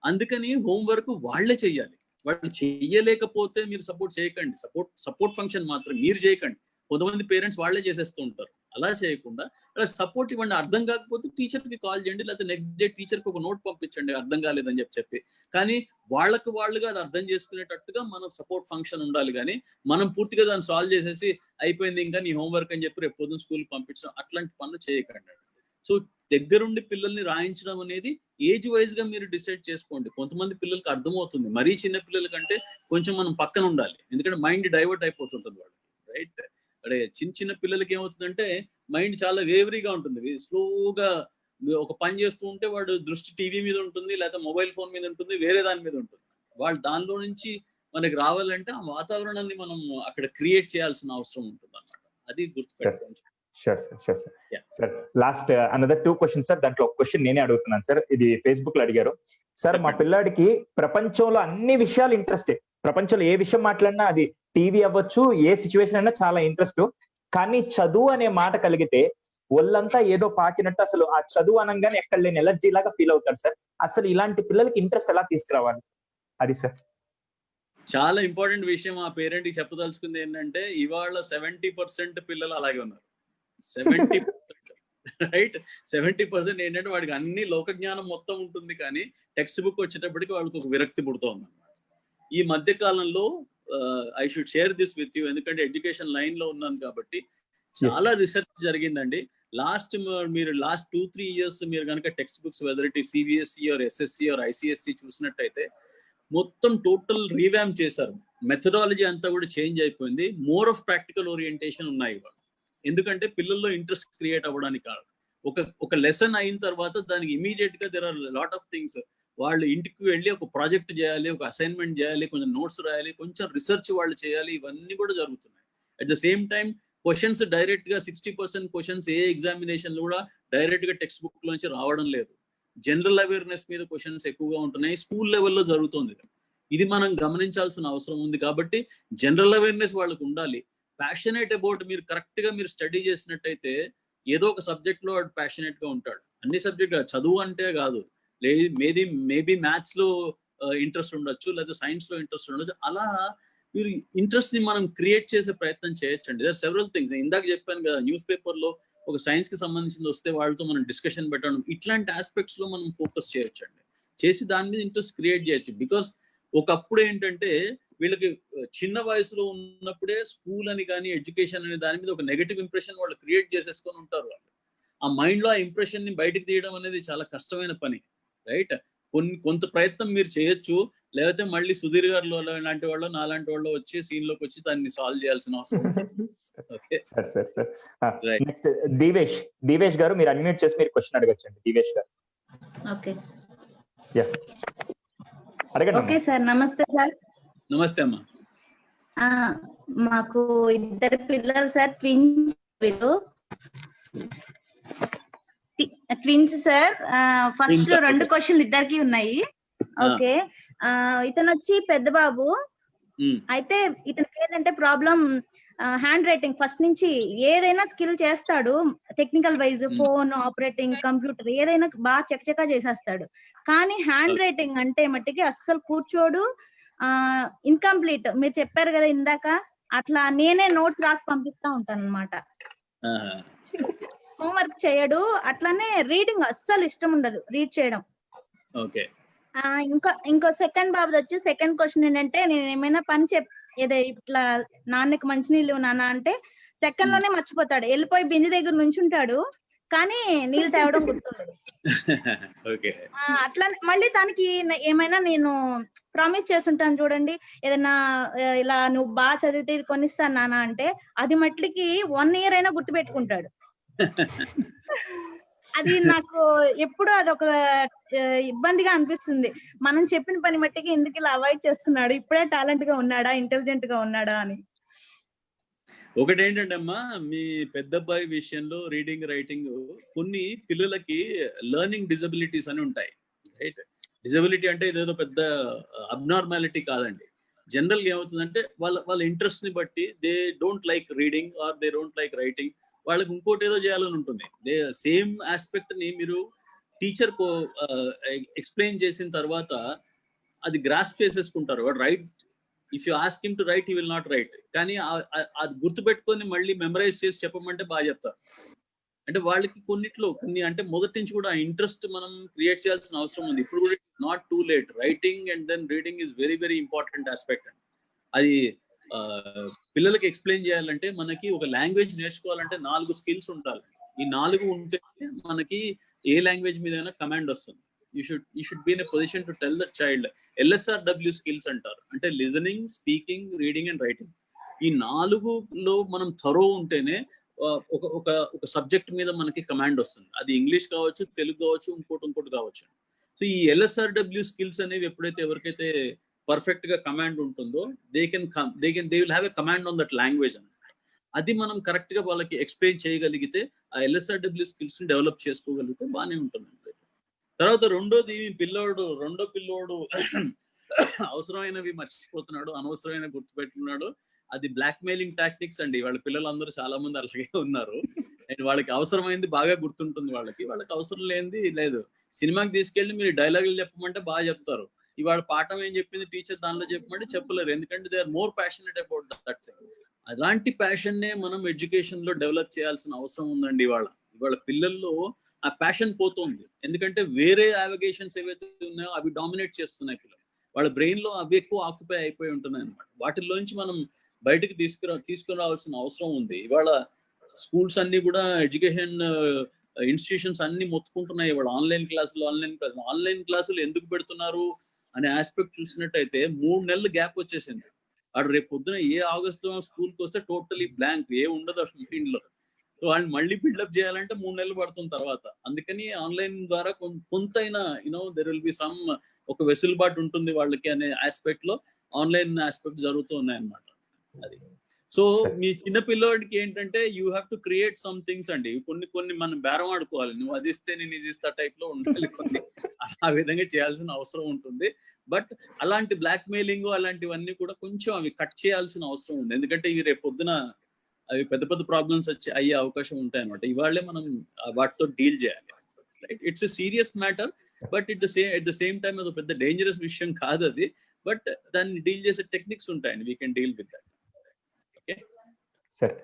అందుకని హోంవర్క్ వాళ్ళే చెయ్యాలి. వాళ్ళు చెయ్యలేకపోతే మీరు సపోర్ట్ చేయకండి. సపోర్ట్ ఫంక్షన్ మాత్రం మీరు చేయకండి. కొంతమంది పేరెంట్స్ వాళ్ళే చేసేస్తూ ఉంటారు. అలా చేయకుండా అలా సపోర్ట్ ఇవ్వండి. అర్థం కాకపోతే టీచర్ కి కాల్ చేయండి, లేకపోతే నెక్స్ట్ డే టీచర్ కి ఒక నోట్ పంపించండి అర్థం కాలేదని చెప్పి. కానీ వాళ్ళుగా అది అర్థం చేసుకునేటట్టుగా మనం సపోర్ట్ ఫంక్షన్ ఉండాలి. కానీ మనం పూర్తిగా దాన్ని సాల్వ్ చేసేసి అయిపోయింది ఇంకా నీ హోంవర్క్ అని చెప్పి రేపు పొద్దున్న స్కూల్ పంపించడం అట్లాంటి పనులు చేయకండి. సో దగ్గరుండి పిల్లల్ని రాయించడం అనేది ఏజ్ వైజ్ గా మీరు డిసైడ్ చేసుకోండి. కొంతమంది పిల్లలకి అర్థమవుతుంది, మరీ చిన్న పిల్లల కంటే కొంచెం మనం పక్కన ఉండాలి, ఎందుకంటే మైండ్ డైవర్ట్ అయిపోతుంటుంది వాళ్ళకి. రైట్, అదే చిన్న పిల్లలకి ఏమవుతుందంటే మైండ్ చాలా వేవరీగా ఉంటుంది, స్లోగా ఒక పని చేస్తూ ఉంటే వాడు దృష్టి టీవీ మీద ఉంటుంది, లేకపోతే మొబైల్ ఫోన్ మీద ఉంటుంది, వేరే దాని మీద ఉంటుంది. వాళ్ళు దానిలో నుంచి మనకి రావాలంటే ఆ వాతావరణాన్ని మనం అక్కడ క్రియేట్ చేయాల్సిన అవసరం ఉంటుంది అన్నమాట. అది గుర్తుపెట్టుకోండి. Sure sir. Sir last another 2 questions sir. దాంట్లో ఒక క్వశ్చన్ నేనే అడుగుతున్నాను సార్. ఇది ఫేస్బుక్ లో అడిగారు సార్. మా పిల్లాడికి ప్రపంచంలో అన్ని విషయాలు ఇంట్రెస్ట్. ప్రపంచంలో ఏ విషయం మాట్లాడినా అది టీవీ అవ్వచ్చు, ఏ సిచ్యువేషన్ అయినా చాలా ఇంట్రెస్ట్. కానీ చదువు అనే మాట కలిగితే ఒళ్ళంతా ఏదో పాకినట్టు, అసలు ఆ చదువు అనగానే ఎక్కడ లేని ఎలర్జీ లాగా ఫీల్ అవుతారు సార్. అసలు ఇలాంటి పిల్లలకి ఇంట్రెస్ట్ ఎలా తీసుకురావాలి అది సార్? చాలా ఇంపార్టెంట్ విషయం ఆ పేరెంట్ కి చెప్పదలుచుకుంది ఏంటంటే, ఇవాళ 70% పిల్లలు అలాగే ఉన్నారు. 70% రైట్. 70% ఏంటంటే వాడికి అన్ని లోక జ్ఞానం మొత్తం ఉంటుంది, కానీ టెక్స్ట్ బుక్ వచ్చేటప్పటికి వాళ్ళకి ఒక విరక్తి పుడుతోంది అన్నమాట. ఈ మధ్య కాలంలో I should share this with you, ఎందుకంటే ఎడ్యుకేషన్ లైన్ లో ఉన్నాను కాబట్టి చాలా రీసెర్చ్ జరిగిందండి. మీరు లాస్ట్ 2-3 years మీరు కనుక textbooks whether it CBSE or SSC or ICSE చూసినట్టయితే మొత్తం టోటల్ రీవ్యామ్ చేశారు. మెథడాలజీ అంతా కూడా చేంజ్ అయిపోయింది. మోర్ ఆఫ్ ప్రాక్టికల్ ఓరియంటేషన్ ఉన్నాయి ఇవాళ. ఎందుకంటే పిల్లల్లో ఇంట్రెస్ట్ క్రియేట్ అవ్వడానికి కాదు. ఒక లెసన్ అయిన తర్వాత దానికి ఇమీడియట్ గా there are lot of things. వాళ్ళు ఇంటికి వెళ్ళి ఒక ప్రాజెక్ట్ చేయాలి, ఒక అసైన్మెంట్ చేయాలి, కొంచెం నోట్స్ రాయాలి, కొంచెం రీసెర్చ్ వాళ్ళు చేయాలి. ఇవన్నీ కూడా జరుగుతున్నాయి. At the same time questions direct గా 60% క్వశ్చన్స్ ఏ ఎగ్జామినేషన్ కూడా డైరెక్ట్ గా టెక్స్ట్ బుక్ లోంచి రావడం లేదు. జనరల్ అవేర్నెస్ మీద క్వశ్చన్స్ ఎక్కువగా ఉంటున్నాయి. స్కూల్ లెవెల్లో జరుగుతుంది. ఇది మనం గమనించాల్సిన అవసరం ఉంది. కాబట్టి జనరల్ అవేర్నెస్ వాళ్ళకు ఉండాలి. ప్యాషనేట్ అబౌట్, మీరు కరెక్ట్ గా మీరు స్టడీ చేసినట్టయితే ఏదో ఒక సబ్జెక్ట్ లో వాడు ప్యాషనేట్ గా ఉంటాడు. అన్ని సబ్జెక్ట్ చదువు అంటే కాదు, మేబీ మ్యాథ్స్ లో ఇంట్రెస్ట్ ఉండొచ్చు, లేదా సైన్స్ లో ఇంట్రెస్ట్ ఉండొచ్చు. అలా మీరు ఇంట్రెస్ట్ ని మనం క్రియేట్ చేసే ప్రయత్నం చేయొచ్చండి. There several things. ఇందాక చెప్పాను కదా, న్యూస్ పేపర్ లో ఒక సైన్స్ కి సంబంధించింది వస్తే వాళ్ళతో మనం డిస్కషన్ పెట్టడం, ఇట్లాంటి ఆస్పెక్ట్స్ లో మనం ఫోకస్ చేయొచ్చండి. చేసి దాని మీద ఇంట్రెస్ట్ క్రియేట్ చేయొచ్చు. బికాస్ ఒకప్పుడు ఏంటంటే వీళ్ళకి చిన్న వయసులో ఉన్నప్పుడే స్కూల్ అని కానీ ఎడ్యుకేషన్ అనే దాని మీద ఒక నెగటివ్ ఇంప్రెషన్ వాళ్ళు క్రియేట్ చేసేసుకొని ఉంటారు. వాళ్ళు ఆ మైండ్ లో ఆ ఇంప్రెషన్ ని బయటకు తీయడం అనేది చాలా కష్టమైన పని. రైట్. కొంత ప్రయత్నం మీరు చేయొచ్చు, లేకపోతే మళ్ళీ సుధీర్ గారు లాంటి వాళ్ళు, నాలాంటి వాళ్ళు వచ్చి సీన్ లోకి వచ్చి దాన్ని సాల్వ్ చేయాల్సిన అవసరం. నెక్స్ట్ దీవేష్ గారు, మీరు అన్మ్యూట్ చేసి మీరు క్వశ్చన్ అడగచ్చండి. దీవేష్ గారు. ఓకే సార్, నమస్తే సార్. నమస్తే అమ్మా. మాకు 2 పిల్లలు సార్, ట్విన్స్ సార్. ఫస్ట్ 2 క్వశ్చన్లు ఇద్దరికి ఉన్నాయి. ఓకే, ఇతను వచ్చి పెద్ద బాబు. అయితే ఇతనికి ఏంటంటే ప్రాబ్లం హ్యాండ్ రైటింగ్. ఫస్ట్ నుంచి ఏదైనా స్కిల్ చేస్తాడు, technical wise, phone operating, computer ఏదైనా బాగా చకచకా చేసేస్తాడు. కానీ హ్యాండ్ రైటింగ్ అంటే మట్టికి అస్సలు కూర్చోడు. ఇన్కంప్లీట్. మీరు చెప్పారు కదా ఇందాక, అట్లా నేనే నోట్స్ రాసి పంపిస్తా ఉంటాను అన్నమాట. హోంవర్క్ చేయడు. అట్లానే రీడింగ్ అస్సలు ఇష్టం ఉండదు, రీడ్ చేయడం. ఇంకో సెకండ్ బాబు వచ్చి సెకండ్ క్వశ్చన్ ఏంటంటే, నేను ఏమైనా పని ఏదో ఇట్లా నాన్నకి మంచినీళ్ళు నాన్న అంటే సెకండ్ లోనే మర్చిపోతాడు. వెళ్ళిపోయి బిందె దగ్గర నుంచి ఉంటాడు, కానీ నీళ్ళు తేవడం గుర్తుండదు. అట్లా మళ్ళీ దానికి ఏమైనా నేను ప్రామిస్ చేస్తుంటాను చూడండి, ఏదైనా ఇలా నువ్వు బాగా చదివితే ఇది కొనిస్తాను నాన్న అంటే అది మట్లికి 1 year అయినా గుర్తు పెట్టుకుంటాడు. అది నాకు ఎప్పుడు అదొక ఇబ్బందిగా అనిపిస్తుంది. మనం చెప్పిన పని మట్టికి ఎందుకు ఇలా అవాయిడ్ చేస్తున్నాడు, ఇప్పుడే టాలెంట్ గా ఉన్నాడా, ఇంటెలిజెంట్ గా ఉన్నాడా అని. ఒకటి ఏంటంటే అమ్మా, మీ పెద్దబ్బాయి విషయంలో రీడింగ్ రైటింగ్ కొన్ని పిల్లలకి లెర్నింగ్ డిజబిలిటీస్ అని ఉంటాయి, రైట్? డిజబిలిటీ అంటే ఇదేదో పెద్ద అబ్నార్మాలిటీ కాదండి. జనరల్ గా ఏమవుతుందంటే వాళ్ళ ఇంట్రెస్ట్ ని బట్టి they don't like reading are they don't like writing, వాళ్ళకి ఇంకోటి ఏదో చేయాలని ఉంటుంది. సేమ్ ఆస్పెక్ట్ ని మీరు టీచర్ ఎక్స్ప్లెయిన్ చేసిన తర్వాత అది గ్రాస్ప్ చేసేసుకుంటారు. వాడు right, if you ask him to right he will not right, కానీ అది గుర్తుపెట్టుకొని మళ్ళీ మెమరైజ్ చేసి చెప్పమంటే బాగా చెప్తారు. అంటే వాళ్ళకి కొన్ని అంటే మొదటి నుంచి కూడా ఇంట్రెస్ట్ మనం క్రియేట్ చేయాల్సిన అవసరం ఉంది. ఇప్పుడు కూడా not too late. Writing and then reading is very very important aspect. అది పిల్లలకి ఎక్స్ప్లెయిన్ చేయాలంటే మనకి ఒక లాంగ్వేజ్ నేర్చుకోవాలంటే 4 స్కిల్స్ ఉండాలి. ఈ 4 ఉంటే మనకి ఏ లాంగ్వేజ్ మీద కమాండ్ వస్తుంది. You should be in a position to tell the child. LSRW skills అంటారు, అంటే listening, speaking, reading and writing. ఈ 4లో మనం థరో ఉంటేనే ఒక సబ్జెక్ట్ మీద మనకి కమాండ్ వస్తుంది. అది ఇంగ్లీష్ కావచ్చు, తెలుగు కావచ్చు, ఇంకోటి కావచ్చు. సో ఈ LSRW స్కిల్స్ అనేవి ఎప్పుడైతే ఎవరికైతే పర్ఫెక్ట్ గా కమాండ్ ఉంటుందో they will have a command on that language అని. అది మనం కరెక్ట్ గా వాళ్ళకి ఎక్స్ప్లెయిన్ చేయగలిగితే ఆ LSRW స్కిల్స్ ని డెవలప్ చేసుకోగలిగితే బాగానే ఉంటుంది. తర్వాత రెండో పిల్లోడు అవసరమైనవి మర్చిపోతున్నాడు, అనవసరమైన గుర్తుపెట్టుకున్నాడు. అది బ్లాక్ మెయిలింగ్ టాక్టిక్స్ అండి. వాళ్ళ పిల్లలందరూ చాలా మంది అలాగే ఉన్నారు. అండ్ వాళ్ళకి అవసరమైంది బాగా గుర్తుంటుంది, వాళ్ళకి అవసరం లేనిది లేదు. సినిమాకి తీసుకెళ్ళి మీరు డైలాగులు చెప్పమంటే బాగా చెప్తారు. ఇవాళ పాఠం ఏం చెప్పింది టీచర్ దానిలో చెప్పమంటే చెప్పలేరు, ఎందుకంటే they are more passionate about that thing. అలాంటి ప్యాషన్ నే మనం ఎడ్యుకేషన్ లో డెవలప్ చేయాల్సిన అవసరం ఉందండి. ఇవాళ పిల్లల్లో ఆ ప్యాషన్ పోతుంది, ఎందుకంటే వేరే యావిగేషన్స్ ఏవైతే ఉన్నాయో అవి డామినేట్ చేస్తున్నాయి పిల్లలు. వాళ్ళ బ్రెయిన్ లో అవి ఎక్కువ ఆక్యుపై అయిపోయి ఉంటున్నాయి అనమాట. వాటిల్లోంచి మనం బయటకు తీసుకురావాల్సిన అవసరం ఉంది. ఇవాళ స్కూల్స్ అన్ని కూడా, ఎడ్యుకేషన్ ఇన్స్టిట్యూషన్స్ అన్ని మొత్తుకుంటున్నాయి ఇవాళ ఆన్లైన్ క్లాసులు ఎందుకు పెడుతున్నారు అనే ఆస్పెక్ట్ చూసినట్టయితే 3 నెలలు గ్యాప్ వచ్చేసింది. వాడు రేపు పొద్దున ఏ ఆగస్టులో స్కూల్కి వస్తే టోటలీ బ్లాంక్, ఏ ఉండదు మైండ్ లో. సో వాళ్ళు మళ్ళీ బిల్డప్ చేయాలంటే 3 నెలలు పడుతుంది తర్వాత. అందుకని ఆన్లైన్ ద్వారా కొంతైనా దెర్ విల్ బి సమ్ ఒక వెసులుబాటు ఉంటుంది వాళ్ళకి అనే ఆస్పెక్ట్ లో ఆన్లైన్ ఆస్పెక్ట్ జరుగుతూ ఉన్నాయన్నమాట. అది సో మీ చిన్న పిల్లోడికి ఏంటంటే you have to create some things అండి. కొన్ని మనం బేరం ఆడుకోవాలి. నువ్వు అది ఇస్తే నేను ఇది ఇస్తా టైప్ లో ఉండాలి, కొన్ని ఆ విధంగా చేయాల్సిన అవసరం ఉంటుంది. బట్ అలాంటి బ్లాక్ మెయిలింగ్ అలాంటివన్నీ కూడా కొంచెం అవి కట్ చేయాల్సిన అవసరం ఉంది, ఎందుకంటే ఇవి రేపు పొద్దున అవి పెద్ద ప్రాబ్లమ్స్ అయ్యే అవకాశం ఉంటాయి అనమాట. ఇవాళే మనం వాటితో డీల్ చేయాలి. Right, it's a serious matter, but at the same time అది పెద్ద డేంజరస్ విషయం కాదు అది. బట్ దాన్ని డీల్ చేసే టెక్నిక్స్ ఉంటాయండి. We can deal with that. Okay sir,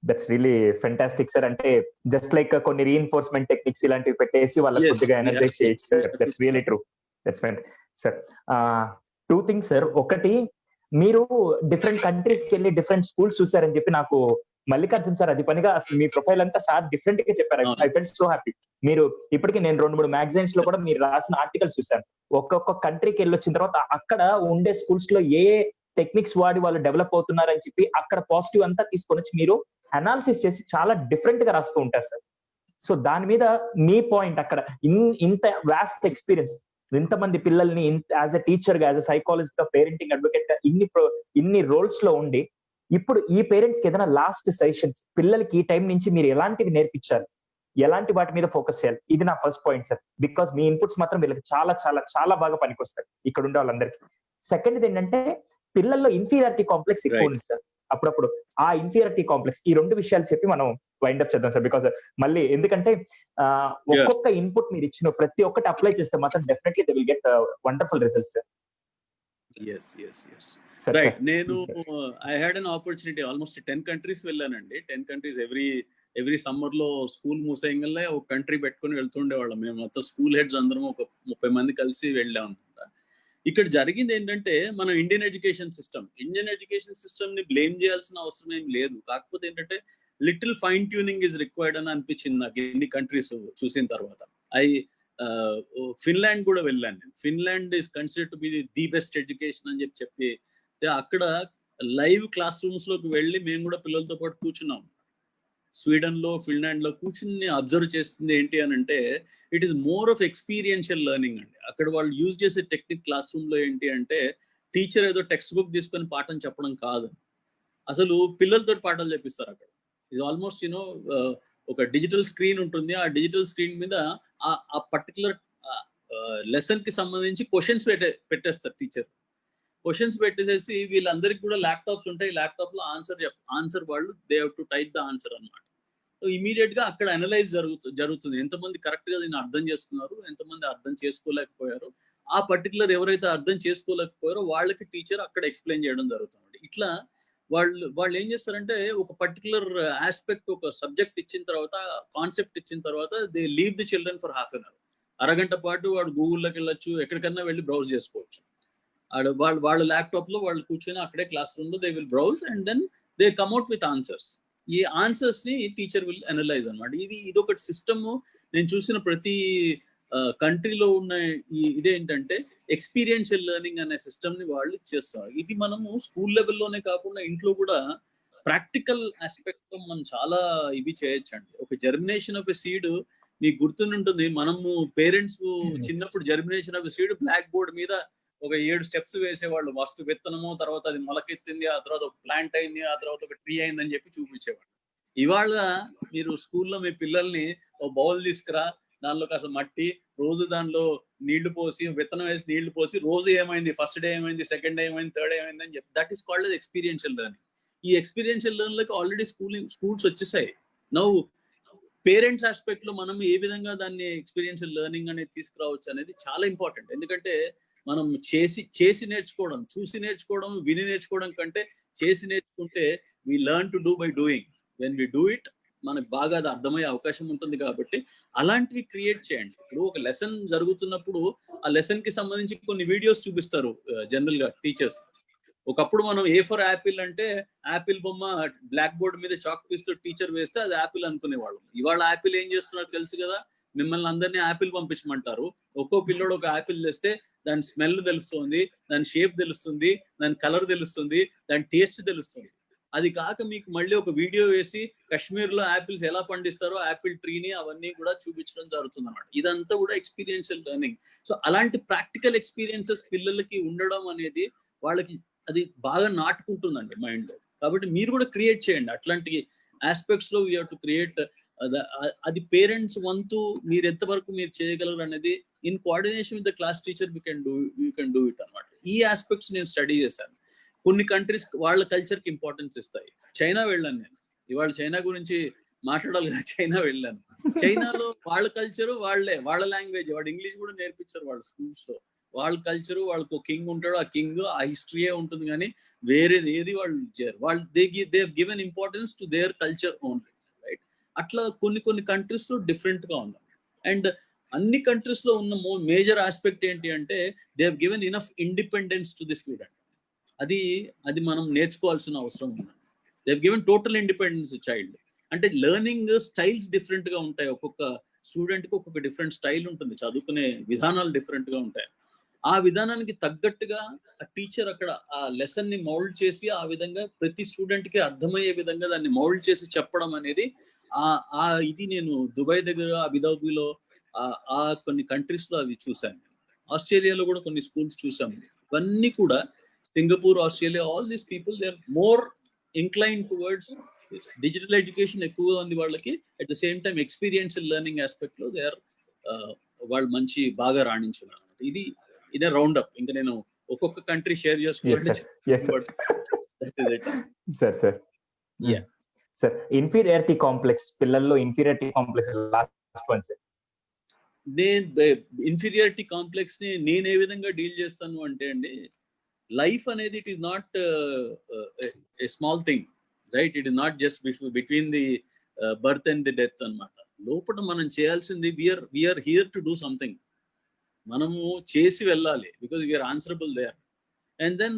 that's really fantastic sir. అంటే జస్ట్ లైక్ కొన్ని రీఇన్ఫోర్స్మెంట్ టెక్నిక్స్ ఇలాంటివి పెట్టేసి వాళ్ళకి కొద్దిగా ఎనర్జైజ్ చేయొచ్చు sir. That's really true. That's sir. 2 things sir. ఒకటి, మీరు డిఫరెంట్ కంట్రీస్ కి వెళ్ళి డిఫరెంట్ స్కూల్స్ చూసారని చెప్పి నాకు మల్లికార్జున్ సార్ అది పనిగా అసలు మీ ప్రొఫైల్ అంతా సార్ డిఫరెంట్ గా చెప్పారు. I felt so happy. మీరు ఇప్పటికి నేను 2-3 మ్యాగజైన్స్ లో కూడా మీరు రాసిన ఆర్టికల్స్ చూసాను. ఒక్కొక్క కంట్రీకి వెళ్ళి వచ్చిన తర్వాత అక్కడ ఉండే స్కూల్స్ లో ఏ టెక్నిక్స్ వాడి వాళ్ళు డెవలప్ అవుతున్నారని చెప్పి అక్కడ పాజిటివ్ అంతా తీసుకొని వచ్చి మీరు అనాలిసిస్ చేసి చాలా డిఫరెంట్ గా రాస్తూ ఉంటారు సార్. సో దాని మీద మీ పాయింట్, అక్కడ ఇంత వాస్ట్ ఎక్స్పీరియన్స్, ఇంతమంది పిల్లల్ని యాజ్ ఎ టీచర్ గా, యాజ్ ఎ సైకాలజిస్ట్ గా, పేరెంటింగ్ అడ్వకేట్ గా ఇన్ని రోల్స్ లో ఉండి ఇప్పుడు ఈ పేరెంట్స్ కి ఏదైనా లాస్ట్ సజెషన్స్, పిల్లలకి ఈ టైం నుంచి మీరు ఎలాంటివి నేర్పించాలి, ఎలాంటి వాటి మీద ఫోకస్ చేయాలి, ఇది నా first point sir. Because me inputs మాత్రం వీళ్ళకి చాలా చాలా చాలా బాగా పనికొస్తాయి ఇక్కడ ఉండే వాళ్ళందరికీ. సెకండ్ ఏంటంటే పిల్లల్లో ఇన్ఫీరియారిటీ కాంప్లెక్స్ ఎక్కువ ఉంది సార్. అప్పుడప్పుడు ఆ ఇన్ఫీరియారిటీ కాంప్లెక్స్, ఈ 2 విషయాలు చెప్పి మనం వైండ్ అప్ చేద్దాం సార్. బికాస్ మళ్ళీ ఎందుకంటే ఒక్కొక్క ఇన్పుట్ మీరు ఇచ్చిన ప్రతి ఒక్కటి అప్లై చేస్తే మాత్రం definitely they will get wonderful results sir. Right, నేను I had an opportunity almost 10 countries వెళ్ళానండి. 10 కంట్రీస్ ఎవ్రీ సమ్మర్ లో స్కూల్ మూసేయంగానే ఒక కంట్రీ పెట్టుకుని వెళ్తుండేవాళ్ళం. మేము మొత్తం స్కూల్ హెడ్స్ అందరం ఒక 30 మంది కలిసి వెళ్ళాం అనమాట. ఇక్కడ జరిగింది ఏంటంటే మన ఇండియన్ ఎడ్యుకేషన్ సిస్టమ్ ని బ్లేమ్ చేయాల్సిన అవసరం ఏం లేదు. కాకపోతే ఏంటంటే little fine tuning is required అని అనిపించింది నాకు ఎన్ని కంట్రీస్ చూసిన తర్వాత. ఫిన్లాండ్ కూడా వెళ్ళాను నేను. Finland is considered to be the best education అని చెప్పి అక్కడ లైవ్ క్లాస్ రూమ్స్ లోకి వెళ్ళి మేము కూడా పిల్లలతో పాటు కూర్చున్నాం. స్వీడన్ లో, ఫిన్లాండ్ లో కూర్చుని అబ్జర్వ్ చేస్తుంది ఏంటి అని అంటే, it is more of experiential learning అండి. అక్కడ వాళ్ళు యూజ్ చేసే టెక్నిక్ క్లాస్ రూమ్ లో ఏంటి అంటే, టీచర్ ఏదో టెక్స్ట్ బుక్ తీసుకొని పాఠం చెప్పడం కాదు, అసలు పిల్లలతో పాఠాలు చెప్పిస్తారు అక్కడ. ఇది ఆల్మోస్ట్ యూనో ఒక డిజిటల్ స్క్రీన్ ఉంటుంది, ఆ డిజిటల్ స్క్రీన్ మీద ఆ పర్టికులర్ లెసన్ కి సంబంధించి క్వశ్చన్స్ పెట్టేస్తారు టీచర్. క్వశ్చన్స్ పెట్టేసేసి వీళ్ళందరికీ కూడా ల్యాప్టాప్స్ ఉంటాయి, ల్యాప్టాప్ లో ఆన్సర్ వాళ్ళు they have to type the answer అన్నమాట. సో ఇమీడియట్ గా అక్కడ అనలైజ్ జరుగుతుంది, ఎంతమంది కరెక్ట్ గా దీన్ని అర్థం చేసుకున్నారు, ఎంతమంది అర్థం చేసుకోలేకపోయారు. ఆ పర్టికులర్ ఎవరైతే అర్థం చేసుకోలేకపోయారో వాళ్ళకి టీచర్ అక్కడ ఎక్స్ప్లెయిన్ చేయడం జరుగుతుంది. ఇట్లా వాళ్ళు ఏం చేస్తారంటే, ఒక పర్టికులర్ ఆస్పెక్ట్, ఒక సబ్జెక్ట్ ఇచ్చిన తర్వాత, కాన్సెప్ట్ ఇచ్చిన తర్వాత they leave the children for half an hour. అరగంట పాటు వాడు గూగుల్లోకి వెళ్ళొచ్చు, ఎక్కడికన్నా వెళ్ళి బ్రౌజ్ చేసుకోవచ్చు. వాళ్ళ ల్యాప్టాప్ లో వాళ్ళు కూర్చొని అక్కడే క్లాస్ రూమ్ లో they will browse and then they come up with answers. ఈ ఆన్సర్స్ ని టీచర్ విల్ అనలైజ్ అనమాట. ఇది ఒక సిస్టమ్. నేను చూసిన ప్రతి కంట్రీలో ఉన్న ఇదేంటంటే ఎక్స్పీరియన్షియల్ లెర్నింగ్ అనే సిస్టమ్ ని వాళ్ళు చేస్తారు. ఇది మనము స్కూల్ లెవెల్లోనే కాకుండా ఇంట్లో కూడా ప్రాక్టికల్ ఆస్పెక్ట్ లో మనం చాలా ఇవి చేయొచ్చండి. ఒక జర్మినేషన్ ఆఫ్ ఎ సీడ్ మీకు గుర్తుంటుంది, మనము పేరెంట్స్ చిన్నప్పుడు germination of a seed blackboard మీద ఒక 7 స్టెప్స్ వేసేవాళ్ళు. ఫస్ట్ విత్తనము, తర్వాత అది మొలకెత్తింది, ఆ తర్వాత ఒక ప్లాంట్ అయింది, ఆ తర్వాత ఒక ట్రీ అయిందని చెప్పి చూపించేవాళ్ళు. ఇవాళ మీరు స్కూల్లో మీ పిల్లల్ని ఒక బౌల్ తీసుకురా, దానిలో కాస్త మట్టి, రోజు దానిలో నీళ్లు పోసి, విత్తనం వేసి నీళ్లు పోసి, రోజు ఏమైంది, ఫస్ట్ డే ఏమైంది, సెకండ్ డే ఏమైంది, థర్డ్ డే ఏమైంది అని చెప్పి, that is called as experiential learning. ఈ ఎక్స్పీరియన్షియల్ లెర్నింగ్ ఆల్రెడీ స్కూల్స్ వచ్చేసాయి. నౌ పేరెంట్స్ ఆస్పెక్ట్ లో మనం ఏ విధంగా దాన్ని ఎక్స్పీరియన్షియల్ లెర్నింగ్ అనేది తీసుకురావచ్చు అనేది చాలా ఇంపార్టెంట్. ఎందుకంటే మనం చేసి నేర్చుకోవడం, చూసి నేర్చుకోవడం, విని నేర్చుకోవడం కంటే చేసి నేర్చుకుంటే we learn to do by doing. When we do it మనకు బాగా అది అర్థమయ్యే అవకాశం ఉంటుంది. కాబట్టి అలాంటివి క్రియేట్ చేయండి. ఇప్పుడు ఒక లెసన్ జరుగుతున్నప్పుడు ఆ లెసన్ కి సంబంధించి కొన్ని వీడియోస్ చూపిస్తారు జనరల్ గా టీచర్స్. ఒకప్పుడు మనం ఏ ఫర్ యాపిల్ అంటే యాపిల్ బొమ్మ బ్లాక్ బోర్డ్ మీద చాక్ పీస్ తో టీచర్ వేస్తే అది యాపిల్ అనుకునేవాళ్ళం. ఇవాళ యాపిల్ ఏం చేస్తున్నారు తెలుసు కదా, మిమ్మల్ని అందరినీ యాపిల్ పంపించమంటారు. ఒక్కో పిల్లోడు ఒక యాపిల్ తెస్తే దాని స్మెల్ తెలుస్తుంది, దాని షేప్ తెలుస్తుంది, దాని కలర్ తెలుస్తుంది, దాని టేస్ట్ తెలుస్తుంది. అది కాక మీకు మళ్ళీ ఒక వీడియో వేసి కాశ్మీర్ లో యాపిల్స్ ఎలా పండిస్తారో యాపిల్ ట్రీని అవన్నీ కూడా చూపించడం జరుగుతుంది అన్నమాట. ఇదంతా కూడా ఎక్స్పీరియన్షియల్ లెర్నింగ్. సో అలాంటి ప్రాక్టికల్ ఎక్స్పీరియన్సెస్ పిల్లలకి ఉండడం అనేది వాళ్ళకి అది బాగా నాటుకుంటుందండి మైండ్ లో. కాబట్టి మీరు కూడా క్రియేట్ చేయండి అట్లాంటి ఆస్పెక్ట్స్ లో. We have to create. అది పేరెంట్స్ వంతు మీరు ఎంతవరకు మీరు చేయగలరు అనేది in coordination with the class teacher you can do it అన్నమాట. ఈ ఆస్పెక్ట్స్ నేను స్టడీ చేశాను. కొన్ని కంట్రీస్ వాళ్ళ కల్చర్ కి ఇంపార్టెన్స్ ఇస్తాయి. చైనా వెళ్ళాను నేను, ఇవాళ చైనా గురించి మాట్లాడాలి కదా, చైనా వెళ్ళాను. చైనాలో వాళ్ళ కల్చర్ వాళ్ళ లాంగ్వేజ్, వాడు ఇంగ్లీష్ కూడా నేర్పించారు వాళ్ళ స్కూల్స్ లో. వాళ్ళ కల్చర్, వాళ్ళకు కింగ్ ఉంటాడు, ఆ కింగ్ ఆ హిస్టరీయే ఉంటుంది, కానీ వేరేది ఏది వాళ్ళు చేయరు. వాళ్ళు they given importance to their culture only, right? అట్లా కొన్ని కంట్రీస్ లో డిఫరెంట్ గా ఉంది. అండ్ అన్ని కంట్రీస్ లో ఉన్న మేజర్ ఆస్పెక్ట్ ఏంటి అంటే they have given enough independence to the student. అది మనం నేర్చుకోవాల్సిన అవసరం ఉంది. They have given total independence child. అంటే లెర్నింగ్ స్టైల్స్ డిఫరెంట్ గా ఉంటాయి. ఒక్కొక్క స్టూడెంట్ కి ఒక్కొక్క డిఫరెంట్ స్టైల్ ఉంటుంది, చదువుకునే విధానాలు డిఫరెంట్ గా ఉంటాయి. ఆ విధానానికి తగ్గట్టుగా ఆ టీచర్ అక్కడ ఆ లెసన్ ని మౌల్డ్ చేసి ఆ విధంగా ప్రతి స్టూడెంట్ కి అర్థమయ్యే విధంగా దాన్ని మౌల్డ్ చేసి చెప్పడం అనేది ఇది నేను దుబాయ్ దగ్గర, అబుదాబిలో, ఆ కొన్ని కంట్రీస్ లో అవి చూశాను. ఆస్ట్రేలియాలో కూడా కొన్ని స్కూల్స్ చూసాము. ఇవన్నీ కూడా Singapore, Australia, all these people they are more incline towards digital education ఎక్కువగా ఉంది వాళ్ళకి. At the same time experiential learning aspect లో దే ఆర్ వాళ్ళు మంచి బాగా రాణించున్నారు. ఇదే రౌండ్ అప్. ఇంకా నేను ఒక్కొక్క కంట్రీ షేర్ చేసుకోవాలి. సార్ ఇన్ఫీరియారిటీ కాంప్లెక్స్, పిల్లల్లో inferiority complex last one sir. Inferiority complex ని నేను ఏ విధంగా డీల్ చేస్తాను అంటే అండి, లైఫ్ అనేది it is not a small thing, right? It is not just between the birth and the death అన్నమాట. లోపల మనం చేయాల్సింది we are here to do something. మనము చేసి వెళ్ళాలి, because we are answerable there. And then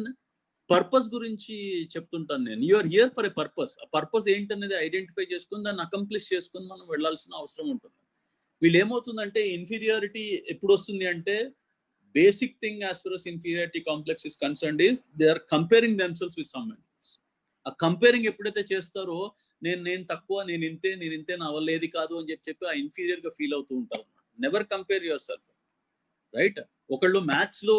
purpose గురించి చెప్తుంటాను నేను. You are here for a purpose. ఆ పర్పస్ ఏంటనేది ఐడెంటిఫై చేసుకుని దాన్ని అకంప్లిష్ చేసుకుని మనం వెళ్ళాల్సిన అవసరం ఉంటుంది. వీళ్ళు ఏమవుతుందంటే ఇన్ఫీరియారిటీ ఎప్పుడు వస్తుంది అంటే, basic thing as for as inferiority complex is concerned is they are comparing themselves with someone else. ఆ కంపేరింగ్ ఎప్పుడైతే చేస్తారో నేను తక్కువ, నేను ఇంతే నా వల్ల ఏది కాదు అని చెప్పి ఆ ఇన్ఫీరియర్ గా ఫీల్ అవుతూ ఉంటారు. Never compare your self, right? ఒకళ్ళు మ్యాథ్స్ లో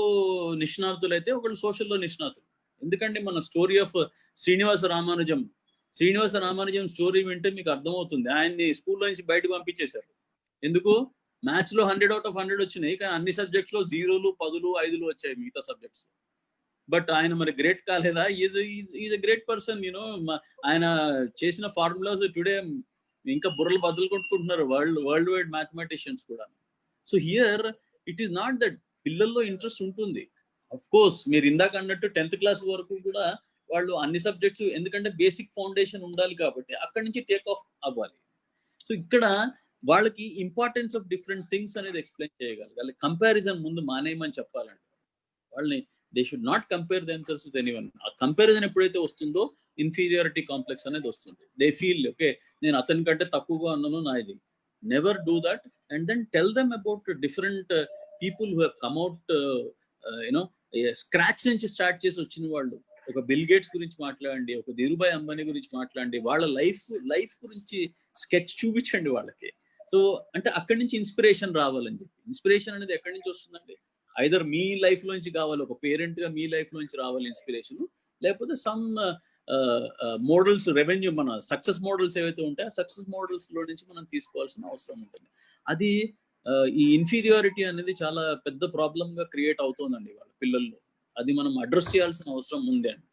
నిష్ణాతులు అయితే ఒకళ్ళు సోషల్లో నిష్ణాతులు. ఎందుకంటే మన story of Srinivasa Ramanujam story వింటే మీకు అర్థమవుతుంది. ఆయన్ని స్కూల్లో నుంచి బయటకు పంపించేశారు. ఎందుకు? మ్యాథ్స్ లో 100 out of 100 వచ్చినాయి, కానీ అన్ని సబ్జెక్ట్స్ లో 0లు 10లు 5లు వచ్చాయి మిగతా సబ్జెక్ట్స్. బట్ ఆయన మరి గ్రేట్ కాలేదా? Is a great person, you know. ఆయన చేసిన ఫార్ములాస్ టుడే ఇంకా బుర్రలు బదులు కొట్టుకుంటున్నారు వరల్డ్ వైడ్ మ్యాథమెటిషియన్స్ కూడా. So here it is not that పిల్లల్లో ఇంట్రెస్ట్ ఉంటుంది. అఫ్ కోర్స్ మీరు ఇందాక అన్నట్టు 10th క్లాస్ వరకు కూడా వాళ్ళు అన్ని సబ్జెక్ట్స్, ఎందుకంటే బేసిక్ ఫౌండేషన్ ఉండాలి కాబట్టి అక్కడి నుంచి టేక్ ఆఫ్ అవ్వాలి. సో ఇక్కడ వాళ్ళకి ఇంపార్టెన్స్ ఆఫ్ డిఫరెంట్ థింగ్స్ అనేది ఎక్స్ప్లెయిన్ చేయగలగాలి. కంపారిజన్ ముందు మానేయమని చెప్పాలండి వాళ్ళని. They should not compare themselves with anyone. ఆ కంపారిజన్ ఎప్పుడైతే వస్తుందో ఇన్ఫీరియారిటీ కాంప్లెక్స్ అనేది వస్తుంది. దే ఫీల్ ఓకే, నేను అతని కంటే తక్కువగా ఉన్నాను, నా ఇది. Never do that. And then tell them about different people who have come out, you know, scratch నుంచి స్టార్ట్ చేసి వచ్చిన వాళ్ళు. ఒక బిల్ గేట్స్ గురించి మాట్లాడండి, ఒక ధీరుభాయ్ అంబానీ గురించి మాట్లాడండి, వాళ్ళ లైఫ్ గురించి స్కెచ్ చూపించండి వాళ్ళకి. సో అంటే అక్కడి నుంచి ఇన్స్పిరేషన్ రావాలని చెప్పి. ఇన్స్పిరేషన్ అనేది ఎక్కడి నుంచి వస్తుందండి? ఐదర్ మీ లైఫ్ లోంచి కావాలి, ఒక పేరెంట్ గా మీ లైఫ్ లోంచి రావాలి ఇన్స్పిరేషన్, లేకపోతే సమ్ మోడల్స్, రెవెన్యూ, మన సక్సెస్ మోడల్స్ ఏవైతే ఉంటాయో సక్సెస్ మోడల్స్ లో నుంచి మనం తీసుకోవాల్సిన అవసరం ఉంటుంది. అది ఈ ఇన్ఫీరియారిటీ అనేది చాలా పెద్ద ప్రాబ్లమ్ గా క్రియేట్ అవుతుందండి వాళ్ళ పిల్లల్లో. అది మనం అడ్రస్ చేయాల్సిన అవసరం ఉంది అండి.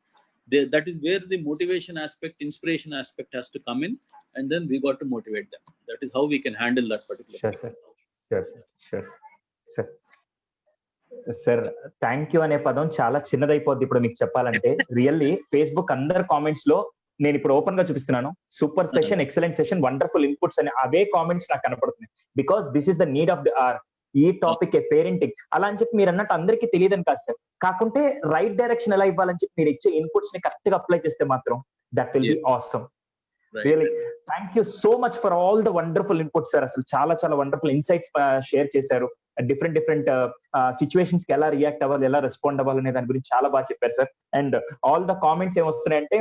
That is where the motivation aspect, inspiration aspect has to come in, and then we got to motivate them. That is how we can handle that particular thing. Sure. Sir, thank you అనే పదం చాలా చిన్నదైపోద్ది ఇప్పుడు మీకు చెప్పాలంటే. Really Facebook అందరి comments లో నేను ఇప్పుడు ఓపెన్ గా చూపిస్తున్నాను, super session, excellent session, wonderful inputs అని అవే కామెంట్స్ నాకు కనపడుతున్నాయి. Because this is the need of the hour. ఈ టాపిక్ పేరెంటింగ్ అలా అని చెప్పి మీరు అన్నట్టు అందరికీ తెలియదని కాదు సార్. కాకుంటే రైట్ డైరెక్షన్ ఎలా ఇవ్వాలని చెప్పి మీరు ఇచ్చే ఇన్పుట్స్ ని కరెక్ట్ గా అప్లై చేస్తే మాత్రం that will be awesome. Really thank you so much for all the wonderful inputs sir. అసలు చాలా వండర్ఫుల్ ఇన్సైట్స్ షేర్ చేశారు. డిఫరెంట్ సిచ్యువేషన్స్ కి ఎలా రియాక్ట్ అవ్వాలి, ఎలా రెస్పాండ్ అవ్వాలి అనే దాని గురించి చాలా బాగా చెప్పారు sir. And all the comments ఏమొస్తున్నాయంటే,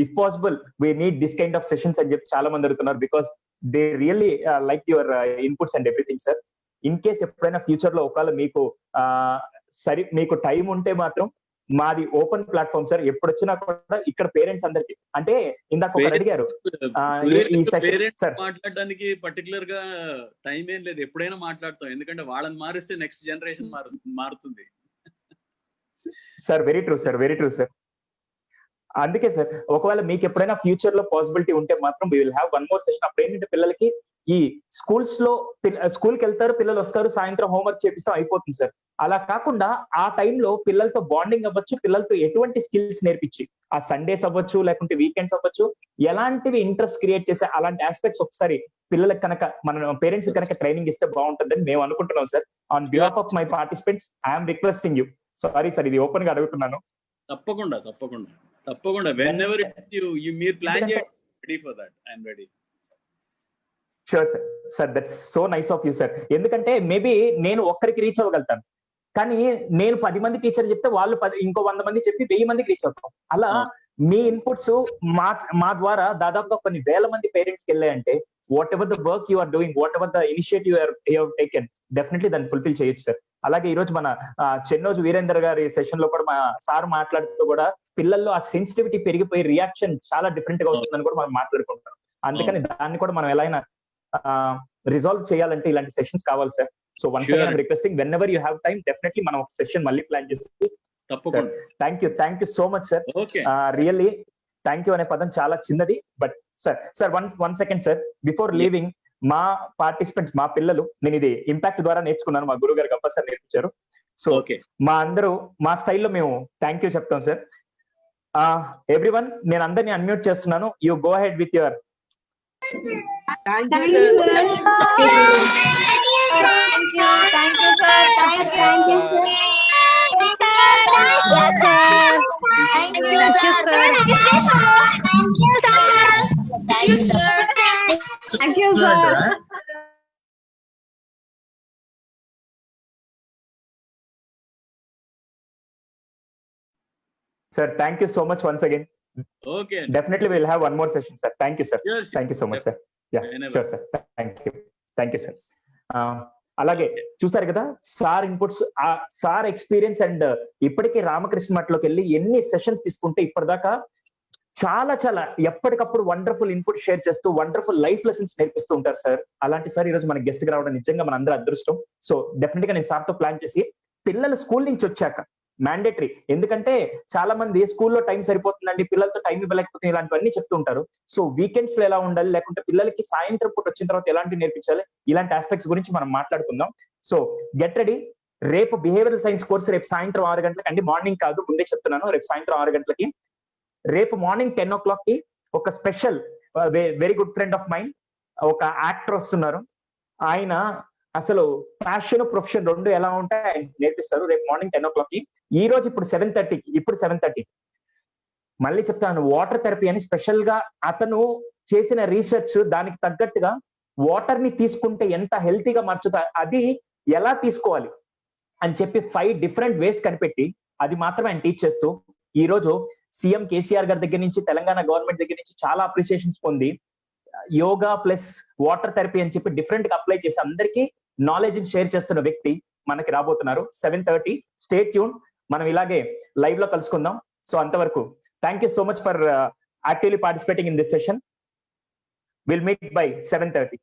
if possible we need this kind of sessions అని చెప్పి చాలా మంది అడుగుతున్నారు. Because they really like your inputs and everything sir. In case ఎప్పుడైనా ఫ్యూచర్ లో ఒకవేళ మీకు టైం ఉంటే మాత్రం మాది ఓపెన్ ప్లాట్ఫామ్ సార్. ఎప్పుడు వచ్చినా కూడా ఇక్కడ పేరెంట్స్ అందరికి, అంటే ఇందాక ఒకరు అడిగారు మాట్లాడడానికి పర్టికులర్ గా టైం ఏం లేదు, ఎప్పుడైనా మాట్లాడతాం. ఎందుకంటే వాళ్ళని మారిస్తే నెక్స్ట్ జనరేషన్ మారుతుంది సార్. Very true sir. అందుకే సార్, ఒకవేళ మీకు ఎప్పుడైనా ఫ్యూచర్ లో పాసిబిలిటీ ఉంటే మాత్రం we will have one more session. అప్పుడు ఏంటంటే పిల్లలకి ఈ స్కూల్కి వెళ్తారు, పిల్లలు వస్తారు, సాయంత్రం హోంవర్క్ చేపిస్తాం, అయిపోతుంది సార్. అలా కాకుండా ఆ టైంలో పిల్లలతో బాండింగ్ అవ్వచ్చు, పిల్లలతో ఎటువంటి స్కిల్స్ నేర్పించి, ఆ సండేస్ అవ్వచ్చు లేకుంటే వీకెండ్స్ అవ్వచ్చు, ఎలాంటివి ఇంట్రెస్ట్ క్రియేట్ చేసే అలాంటి ఆస్పెక్ట్స్ ఒకసారి పిల్లలకు కనుక మన పేరెంట్స్ కనుక ట్రైనింగ్ ఇస్తే బాగుంటుందని మేము అనుకుంటున్నాం sir. On behalf of my participants I'm requesting you. Sorry sir, ఇది ఓపెన్ గా అడుగుతున్నాను. తప్పకుండా whenever మీరు ప్లాన్ చేయండి, ready for that. I'm ready. Sure sir, that's so nice of you sir. ఎందుకంటే మేబీ నేను ఒక్కరికి రీచ్ అవ్వగలుగుతాను, కానీ నేను 10 మంది టీచర్ చెప్తే వాళ్ళు ఇంకో 100 మంది చెప్పి 1000 మందికి రీచ్ అవుతాం. అలా మీ ఇన్పుట్స్ మా ద్వారా దాదాపుగా కొన్ని వేల మంది పేరెంట్స్కి వెళ్ళాయంటే, what ever the work you are doing, what ever the initiative you have taken, definitely దాన్ని ఫుల్ఫిల్ చేయొచ్చు సార్. అలాగే ఈ రోజు మన చెన్నోజు వీరేందర్ గారి సెషన్ లో కూడా మా సార్ మాట్లాడుతూ కూడా పిల్లల్లో ఆ సెన్సిటివిటీ పెరిగిపోయి రియాక్షన్ చాలా డిఫరెంట్ గా వస్తుందని కూడా మనం మాట్లాడుకుంటాం. అందుకని దాన్ని కూడా మనం ఎలా అయినా రిజాల్వ్ చేయాలంటే ఇలాంటి సెషన్స్ కావాలి sir. So once again I'm requesting, whenever you have time, definitely మనం ఒక సెషన్ మళ్ళీ ప్లాన్ చేసి. Thank you so much sir. Really thank you అనే పదం చాలా చిన్నది, but sir one second sir, before leaving, మా పార్టిసిపెంట్స్, మా పిల్లలు, నేను ఇది ఇంపాక్ట్ ద్వారా నేర్చుకున్నాను, మా గురువు గారు గబ్బర్ సార్ నేర్పించారు. సో మా అందరూ మా స్టైల్లో మేము థ్యాంక్ యూ చెప్తాం సార్. ఎవ్రీవన్, నేను అందరినీ అన్మ్యూట్ చేస్తున్నాను. You go ahead with your Sir, thank you so much once again. Okay Definitely we'll have one more session, sir. Thank you, sir. Sure, Thank you so much, sir. Yeah, Whenever. sure, sir. Thank you, sir. అలాగే చూసారు కదా sir inputs, ఆ sir experience and ఇప్పటికీ రామకృష్ణ మఠంలోకి వెళ్ళి ఎన్ని sessions తీసుకుంటే ఇప్పటిదాకా చాలా చాలా ఎప్పటికప్పుడు వండర్ఫుల్ ఇన్పుట్ షేర్ చేస్తూ వండర్ఫుల్ లైఫ్ లెసన్స్ నేర్పిస్తూ ఉంటారు సార్. అలాంటి సార్ ఈ రోజు మన గెస్ట్ గా రావడం నిజంగా మన అందరూ అదృష్టం. సో డెఫినెట్ గా నేను సార్ తో ప్లాన్ చేసి పిల్లలు స్కూల్ నుంచి వచ్చాక మ్యాండేటరీ, ఎందుకంటే చాలా మంది స్కూల్లో టైం సరిపోతుందండి, పిల్లలతో టైం ఇవ్వలేకపోతే ఇలాంటివన్నీ చెప్తూ ఉంటారు. సో వీకెండ్స్ లో ఎలా ఉండాలి, లేకుంటే పిల్లలకి సాయంత్రం పూట వచ్చిన తర్వాత ఎలాంటి నేర్పించాలి, ఇలాంటి ఆస్పెక్ట్స్ గురించి మనం మాట్లాడుకుందాం. So get ready. రేపు బిహేవియరల్ సైన్స్ కోర్స్ రేపు సాయంత్రం 6 గంటలకి అండి, మార్నింగ్ కాదు, ముందే చెప్తున్నాను, రేపు సాయంత్రం 6 గంటలకి. రేపు మార్నింగ్ 10 o'clock కి ఒక special very good friend of mind, ఒక యాక్టర్ వస్తున్నారు. ఆయన అసలు ప్యాషన్ ప్రొఫెషన్ రెండు ఎలా ఉంటాయి ఆయన నేర్పిస్తారు రేపు మార్నింగ్ 10 o'clock కి. ఈ రోజు ఇప్పుడు 7:30 మళ్ళీ చెప్తాను, వాటర్ థెరపీ అని స్పెషల్ గా అతను చేసిన రీసెర్చ్, దానికి తగ్గట్టుగా వాటర్ ని తీసుకుంటే ఎంత హెల్తీగా మార్చుతా, అది ఎలా తీసుకోవాలి అని చెప్పి 5 different వేస్ కనిపెట్టి అది మాత్రమే ఆయన టీచ్ చేస్తూ ఈ రోజు సీఎం కేసీఆర్ గారి దగ్గర నుంచి, తెలంగాణ గవర్నమెంట్ దగ్గర నుంచి చాలా అప్రిషియేషన్స్ పొంది యోగా ప్లస్ వాటర్ థెరపీ అని చెప్పి డిఫరెంట్ గా అప్లై చేసి అందరికీ నాలెడ్జ్ షేర్ చేస్తున్న వ్యక్తి మనకి రాబోతున్నారు 7:30. Stay tune. మనం ఇలాగే లైవ్ లో కలుసుకుందాం. సో అంతవరకు thank you so much for actively participating in this session. Will meet by 7:30.